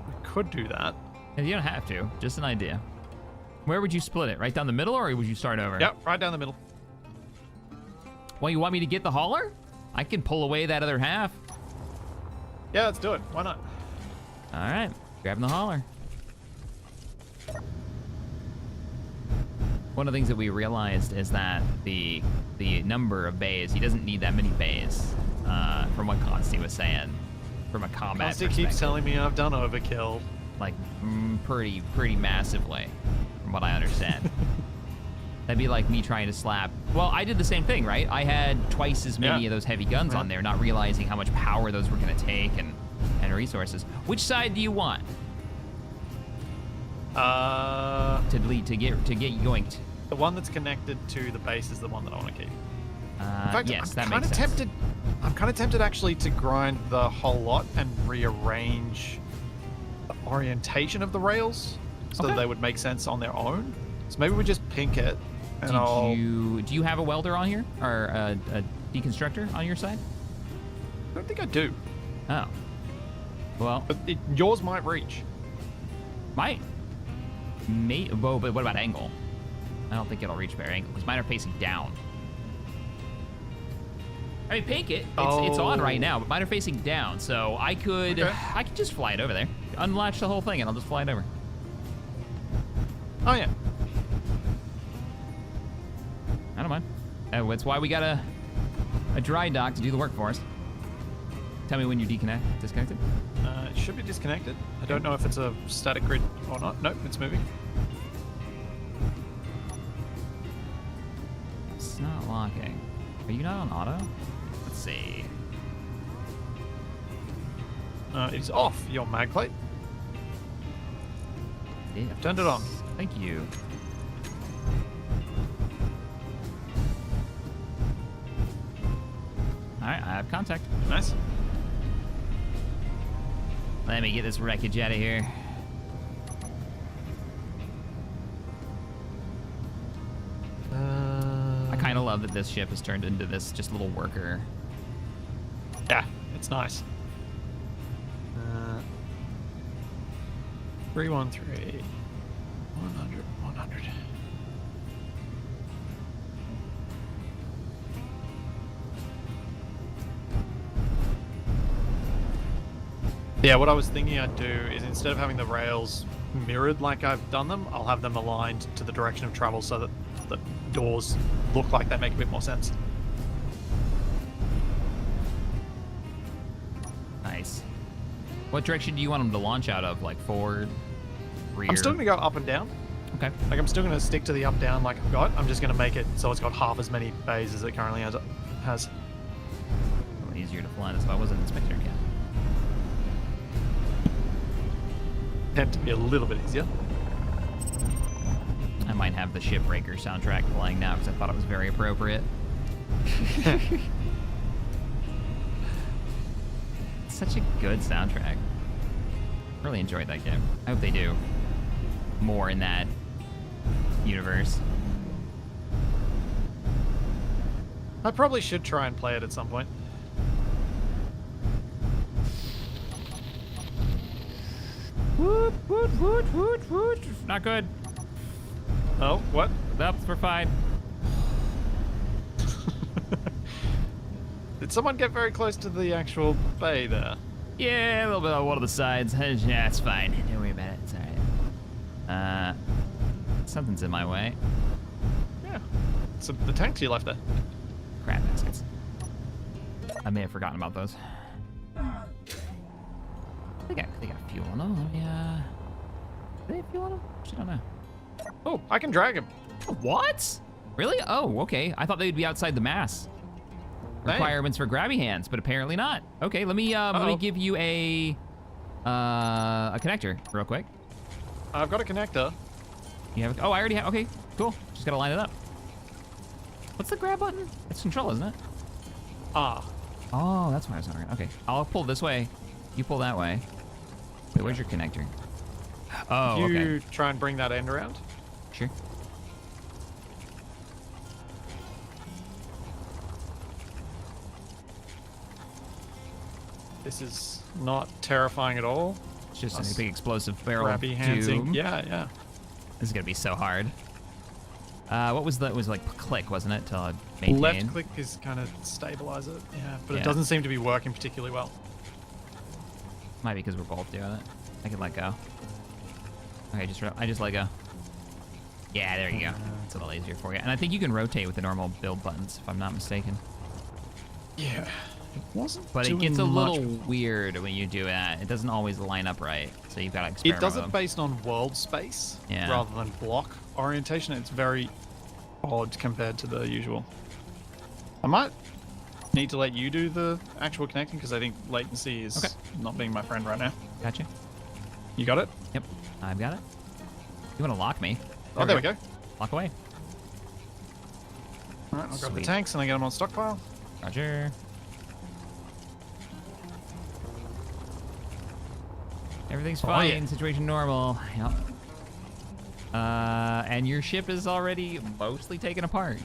I could do that. You don't have to. Just an idea. Where would you split it? Right down the middle, or would you start over? Yep, right down the middle. Well, you want me to get the hauler? I can pull away that other half. Yeah, let's do it. Why not? All right, grabbing the hauler. One of the things that we realized is that the number of bays, he doesn't need that many bays, from what Consti was saying, from a combat Consti perspective. keeps telling me I've done overkill. Like, pretty massively, from what I understand. That'd be like me trying to slap. Well, I did the same thing, right? I had twice as many Yeah. of those heavy guns on there, not realizing how much power those were going to take, and resources. Which side do you want The to get yoinked? one that's connected to the base is the one that I want to keep. In fact, Yes, that I'm makes kind of sense. tempted. I'm kind of tempted actually to grind the whole lot and rearrange the orientation of the rails so that Okay. they would make sense on their own. So maybe we just pink it, and Do you have a welder on here or a deconstructor on your side? I don't think I do. Oh, well, But yours might reach. might. Whoa, but what about angle? I don't think it'll reach their angle because mine are facing down. I mean, pink it. It's on right now, but mine are facing down, so I could just fly it over there, unlatch the whole thing, and I'll just fly it over. Oh yeah. I don't mind. That's why we got a dry dock to do the work for us. Tell me when you disconnected. It should be disconnected. I don't know if it's a static grid or not. Nope, it's moving. It's not locking. Are you not on auto? Let's see. It's off, your mag plate. Yeah. Turned it on. Thank you. All right, I have contact. Nice. Let me get this wreckage out of here. I kind of love that this ship has turned into this just little worker. Yeah, it's nice. 313. 100, 100. Yeah, what I was thinking I'd do is instead of having the rails mirrored like I've done them, I'll have them aligned to the direction of travel so that the doors look like they make a bit more sense. Nice. What direction do you want them to launch out of? Like forward, rear? I'm still going to go up and down. Okay. Like, I'm still going to stick to the up-down like I've got. I'm just going to make it so it's got half as many bays as it currently has. A little easier to fly this, but I wasn't expecting it yet. Tend to be a little bit easier. I might have the Shipbreaker soundtrack playing now because I thought it was very appropriate. It's such a good soundtrack. Really enjoyed that game. I hope they do more in that universe. I probably should try and play it at some point. Woot, woot, woot, woot, woot. Not good. Oh, what? Nope, we're fine. Did someone get very close to the actual bay there? Yeah, a little bit on one of the sides. Yeah, it's fine. Don't worry about it. It's alright. Something's in my way. Yeah. So the tanks you left there. Crap baskets. I may have forgotten about those. They got fuel on them. Let me, do they have fuel on them? Actually, I don't know. Oh, I can drag him. What? Really? Oh, okay. I thought they'd be outside the mass. Hey. Requirements for grabby hands, but apparently not. Okay, let me give you a connector real quick. I've got a connector. You have? Oh, I already have. Okay, cool. Just gotta line it up. What's the grab button? It's control, isn't it? Ah. Oh, that's why I was not. Okay, I'll pull this way. You pull that way. Wait, where's your connector? Oh, you okay. try and bring that end around. Sure. This is not terrifying at all. It's just Us a big explosive barrel of Grabby handsing. doom. Yeah, yeah. This is gonna be so hard. What was the? It was like click, wasn't it? To maintain. Left click is kind of stabilize it. Yeah, but Yeah. it doesn't seem to be working particularly well. Might be because we're both doing it. I can let go. Okay, I just let go. Yeah, there you go. It's a little easier for you. And I think you can rotate with the normal build buttons, if I'm not mistaken. Yeah. It wasn't But it doing gets a much. little weird when you do that. It doesn't always line up right, so you've got to experiment It does with it them. based on world space Yeah. rather than block orientation. It's very odd compared to the usual. I might need to let you do the actual connecting because I think latency is Okay. not being my friend right now. Gotcha. You got it? Yep, I've got it. You want to lock me? Oh, there we go. Lock away. All right, I'll grab the Sweet. tanks and I get them on stockpile. Roger. Everything's Oh, fine. yeah. Situation normal. Yep. And your ship is already mostly taken apart.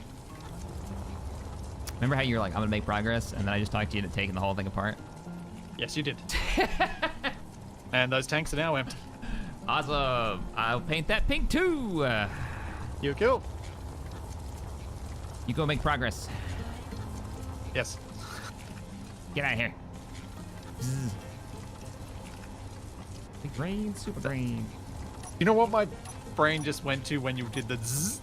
Remember how you were like, I'm gonna make progress, and then I just talked to you into taking the whole thing apart? Yes, you did. And those tanks are now empty. Awesome. I'll paint that pink too. You killed. You go make progress. Yes. Get out of here. Zzz. Big brain, super brain. You know what my brain just went to when you did the zzz?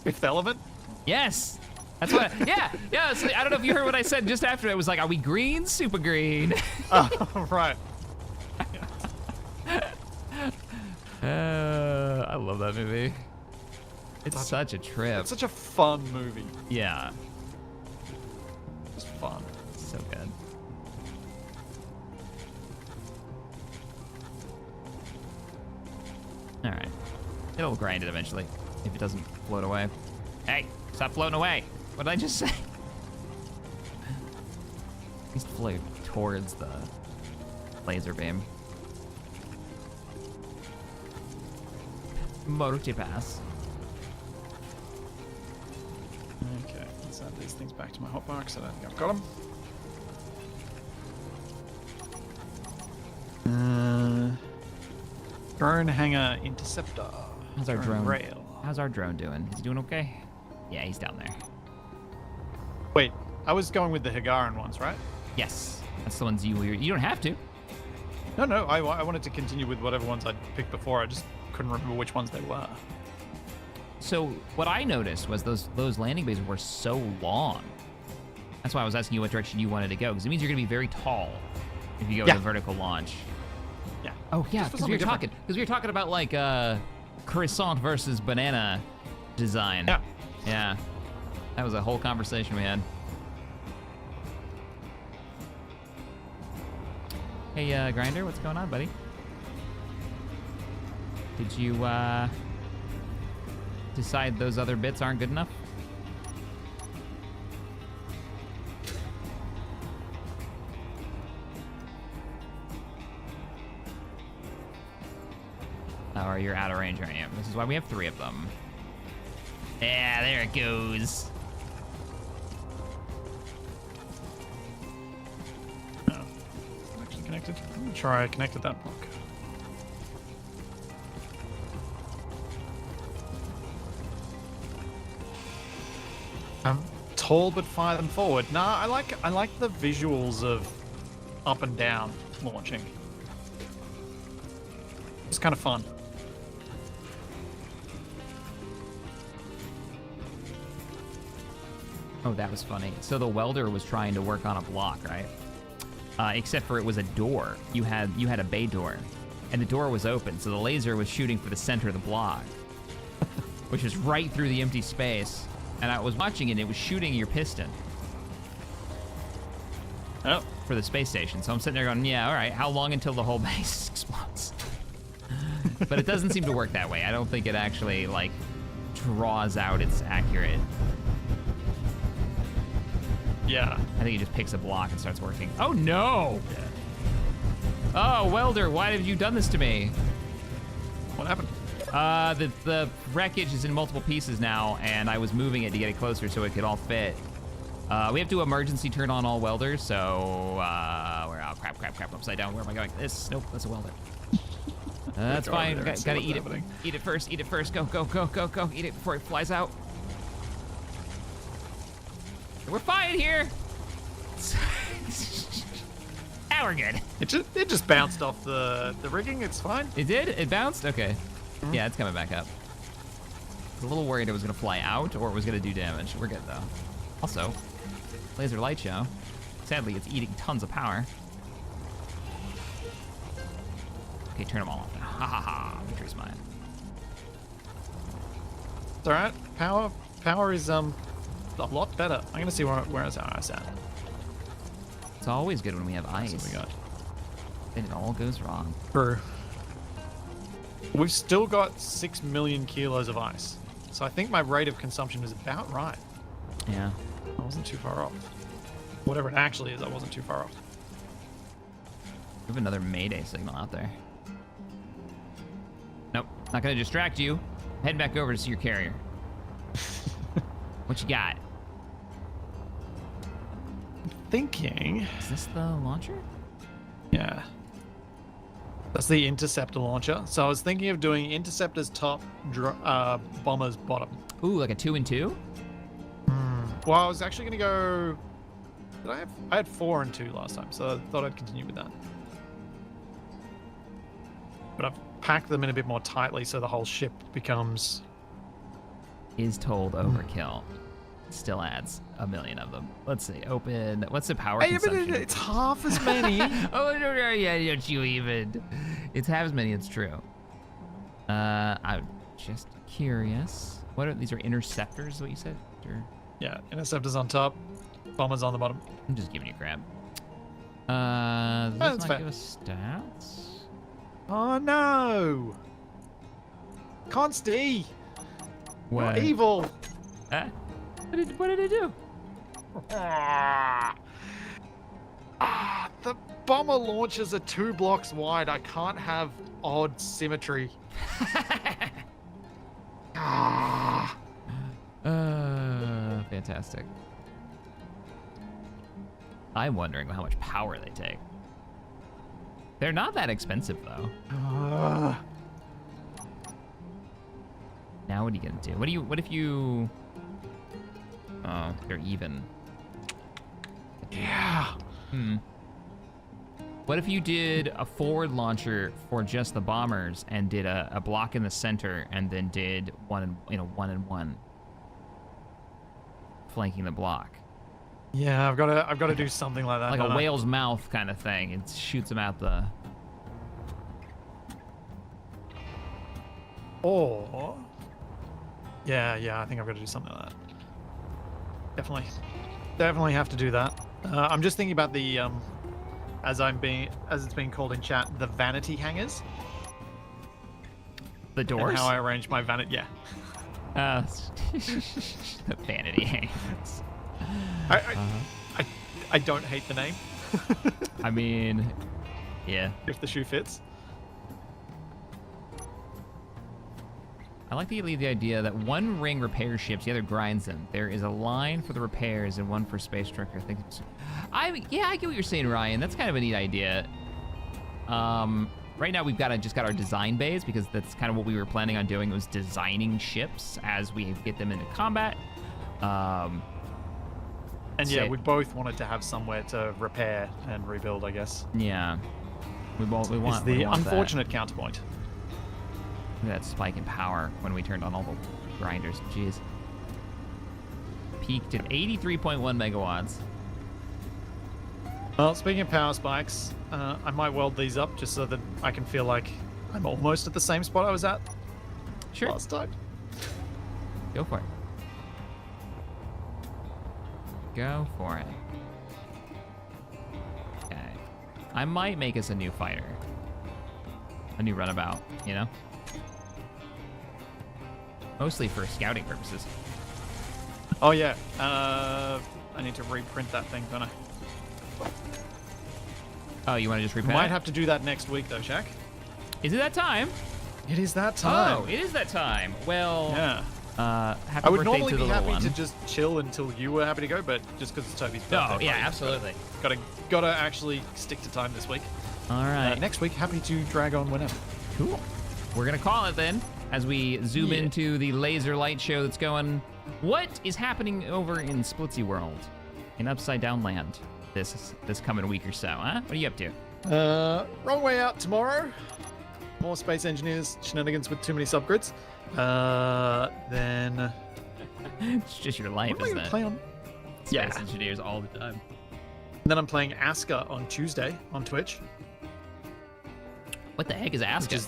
Fifth Element? Yes. That's what. Yeah. So I don't know if you heard what I said just after. It was like, are we green? Super green. Oh, right. I love that movie. It's such a trip. It's such a fun movie. Yeah. It's fun. So good. All right. It'll grind it eventually if it doesn't float away. Hey, stop floating away. What did I just say? He's float towards the laser beam. Multi-pass. Okay, let's add these things back to my hotbar because I don't think I've got them. Drone hangar interceptor. How's our drone? Rail. How's our drone doing? Is he doing okay? Yeah, he's down there. Wait, I was going with the Higaran ones, right? Yes, that's the ones you don't have to. No, I wanted to continue with whatever ones I'd picked before. I just couldn't remember which ones they were. So what I noticed was those landing bases were so long. That's why I was asking you what direction you wanted to go, because it means you're going to be very tall if you go with a vertical launch. Yeah. Oh yeah, Just for because we something were talking about like croissant versus banana design. Yeah. Yeah. That was a whole conversation we had. Hey, Grinder, what's going on, buddy? Did you decide those other bits aren't good enough? Oh, or you're out of range, aren't you? This is why we have 3 of them. Yeah, there it goes. No. Actually connected. I'm gonna try I connected that block. I'm tall but fire them forward. Nah, I like the visuals of up and down launching. It's kind of fun. Oh, that was funny. So the welder was trying to work on a block, right? Except for it was a door. You had a bay door, and the door was open, so the laser was shooting for the center of the block, which was right through the empty space. And I was watching it, and it was shooting your piston Oh, for the space station. So I'm sitting there going, yeah, all right, how long until the whole base explodes? But it doesn't seem to work that way. I don't think it actually, like, draws out its accurate. yeah. I think it just picks a block and starts working. Oh, no! Oh, welder, why have you done this to me? What happened? The wreckage is in multiple pieces now, and I was moving it to get it closer so it could all fit. We have to emergency turn on all welders, so, we're out. Crap, upside down. Where am I going? This, nope, that's a welder. That's Go over fine, there and see gotta what's eat happening. it. Eat it first, go. Eat it before it flies out. We're fine here. Now we're good. It just bounced off the rigging. It's fine. It did? It bounced? Okay. Yeah, it's coming back up. I was a little worried it was gonna fly out or it was gonna do damage. We're good though. Also, laser light show. Sadly, it's eating tons of power. Okay, turn them all off now. Ha ha ha. Victory's mine. It's all right. power is a lot better. I'm gonna see where is our ice at. It's always good when we have That's ice. what we got. Then it all goes wrong. True. We've still got 6 million kilos of ice, so I think my rate of consumption is about right. Yeah. I wasn't too far off. Whatever it actually is, I wasn't too far off. We have another Mayday signal out there. Nope, not gonna distract you. Head back over to see your carrier. What you got? Thinking. Is this the launcher? Yeah. That's the interceptor launcher. So I was thinking of doing interceptors top, bombers bottom. Ooh, like a 2 and 2? Well, I was actually going to go... I had 4 and 2 last time, so I thought I'd continue with that. But I've packed them in a bit more tightly so the whole ship becomes... Is told overkill. Still adds a million of them. Let's see. Open. What's the power Hey, but consumption? it's half as many. Oh, no, yeah, don't you even. It's half as many, it's true. I'm just curious. What are these? Are interceptors, what you said? Or... Yeah, interceptors on top, bombers on the bottom. I'm just giving you crap. Does that's this fair. not give us stats? Oh no! Consty! What? You're evil! Huh? What did it do? The bomber launchers are 2 blocks wide. I can't have odd symmetry. Fantastic. I'm wondering how much power they take. They're not that expensive though. Now what are you gonna do? What if you... Oh, they're even. Yeah. What if you did a forward launcher for just the bombers and did a block in the center and then did one and one, flanking the block, Yeah, I've got to do something like that. like don't a I? whale's mouth kind of thing. It shoots them out the. Or. Yeah, I think I've got to do something like that. Definitely have to do that. I'm just thinking about the as it's being called in chat, the vanity hangers. The doors? And how I arrange my vanity. Yeah. The vanity hangers. I don't hate the name. I mean, yeah. If the shoe fits. I like the idea that one ring repairs ships, the other grinds them. There is a line for the repairs and one for space trucker. I get what you're saying, Ryan. That's kind of a neat idea. Right now we've just got our design bays because that's kind of what we were planning on doing, was designing ships as we get them into combat. And yeah, we both wanted to have somewhere to repair and rebuild, I guess. Yeah, we want the we want unfortunate counterpoint. Look at that spike in power when we turned on all the grinders. Jeez. Peaked at 83.1 megawatts. Well, speaking of power spikes, I might weld these up just so that I can feel like I'm almost at the same spot I was at last time. Go for it. Go for it. Okay. I might make us a new fighter. A new runabout, you know? Mostly for scouting purposes. Oh yeah, I need to reprint that thing, don't I? Oh, you want to just repair? Might have to do that next week though, Shaq. Is it that time? It is that time. Oh, it is that time. Well, Yeah. happy I would birthday normally to be the little happy one. to just chill until you were happy to go, but just because it's Toby's birthday. Oh, yeah, party, absolutely. Gotta actually stick to time this week. All right. Next week, happy to drag on whenever. Cool. We're gonna call it then, as we zoom into the laser light show that's going. What is happening over in Splitsie world, in Upside Down Land, this coming week or so? Huh? What are you up to? Wrong way out tomorrow. More space engineers shenanigans with too many subgrids. Then It's just your life, what am I isn't gonna it? play on? Space engineers all the time. And then I'm playing Aska on Tuesday on Twitch. What the heck is Aska?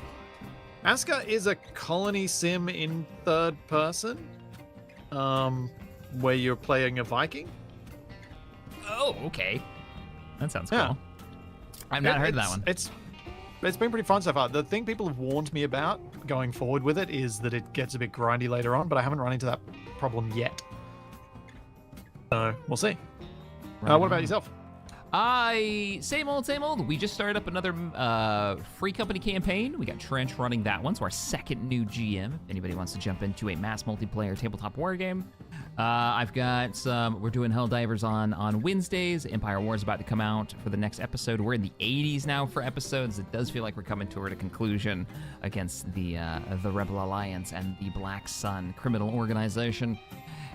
Aska is a colony sim in third person. where you're playing a Viking. Oh, okay. That sounds Yeah. cool. I've not heard that one. It's been pretty fun so far. The thing people have warned me about going forward with it is that it gets a bit grindy later on, but I haven't run into that problem yet. So we'll see. What about yourself? Same old, same old. We just started up another free company campaign. We got Trench running that one, so our second new GM. If anybody wants to jump into a mass multiplayer tabletop war game. I've got we're doing Helldivers on Wednesdays. Empire War is about to come out for the next episode. We're in the 80s now for episodes. It does feel like we're coming toward a conclusion against the Rebel Alliance and the Black Sun criminal organization.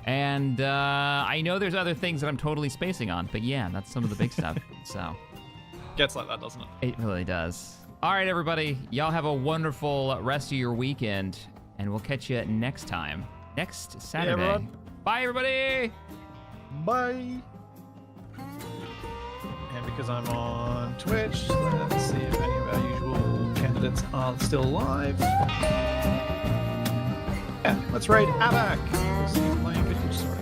And I know there's other things that I'm totally spacing on, but yeah, that's some of the big stuff. So Gets like that, doesn't it? it really does. All right, everybody, y'all have a wonderful rest of your weekend, and we'll catch you next time, next Saturday. everyone. Bye, everybody. Bye. And because I'm on Twitch, let's see if any of our usual candidates are still alive. Yeah, let's raid Abak. We'll see you playing Vintage Story.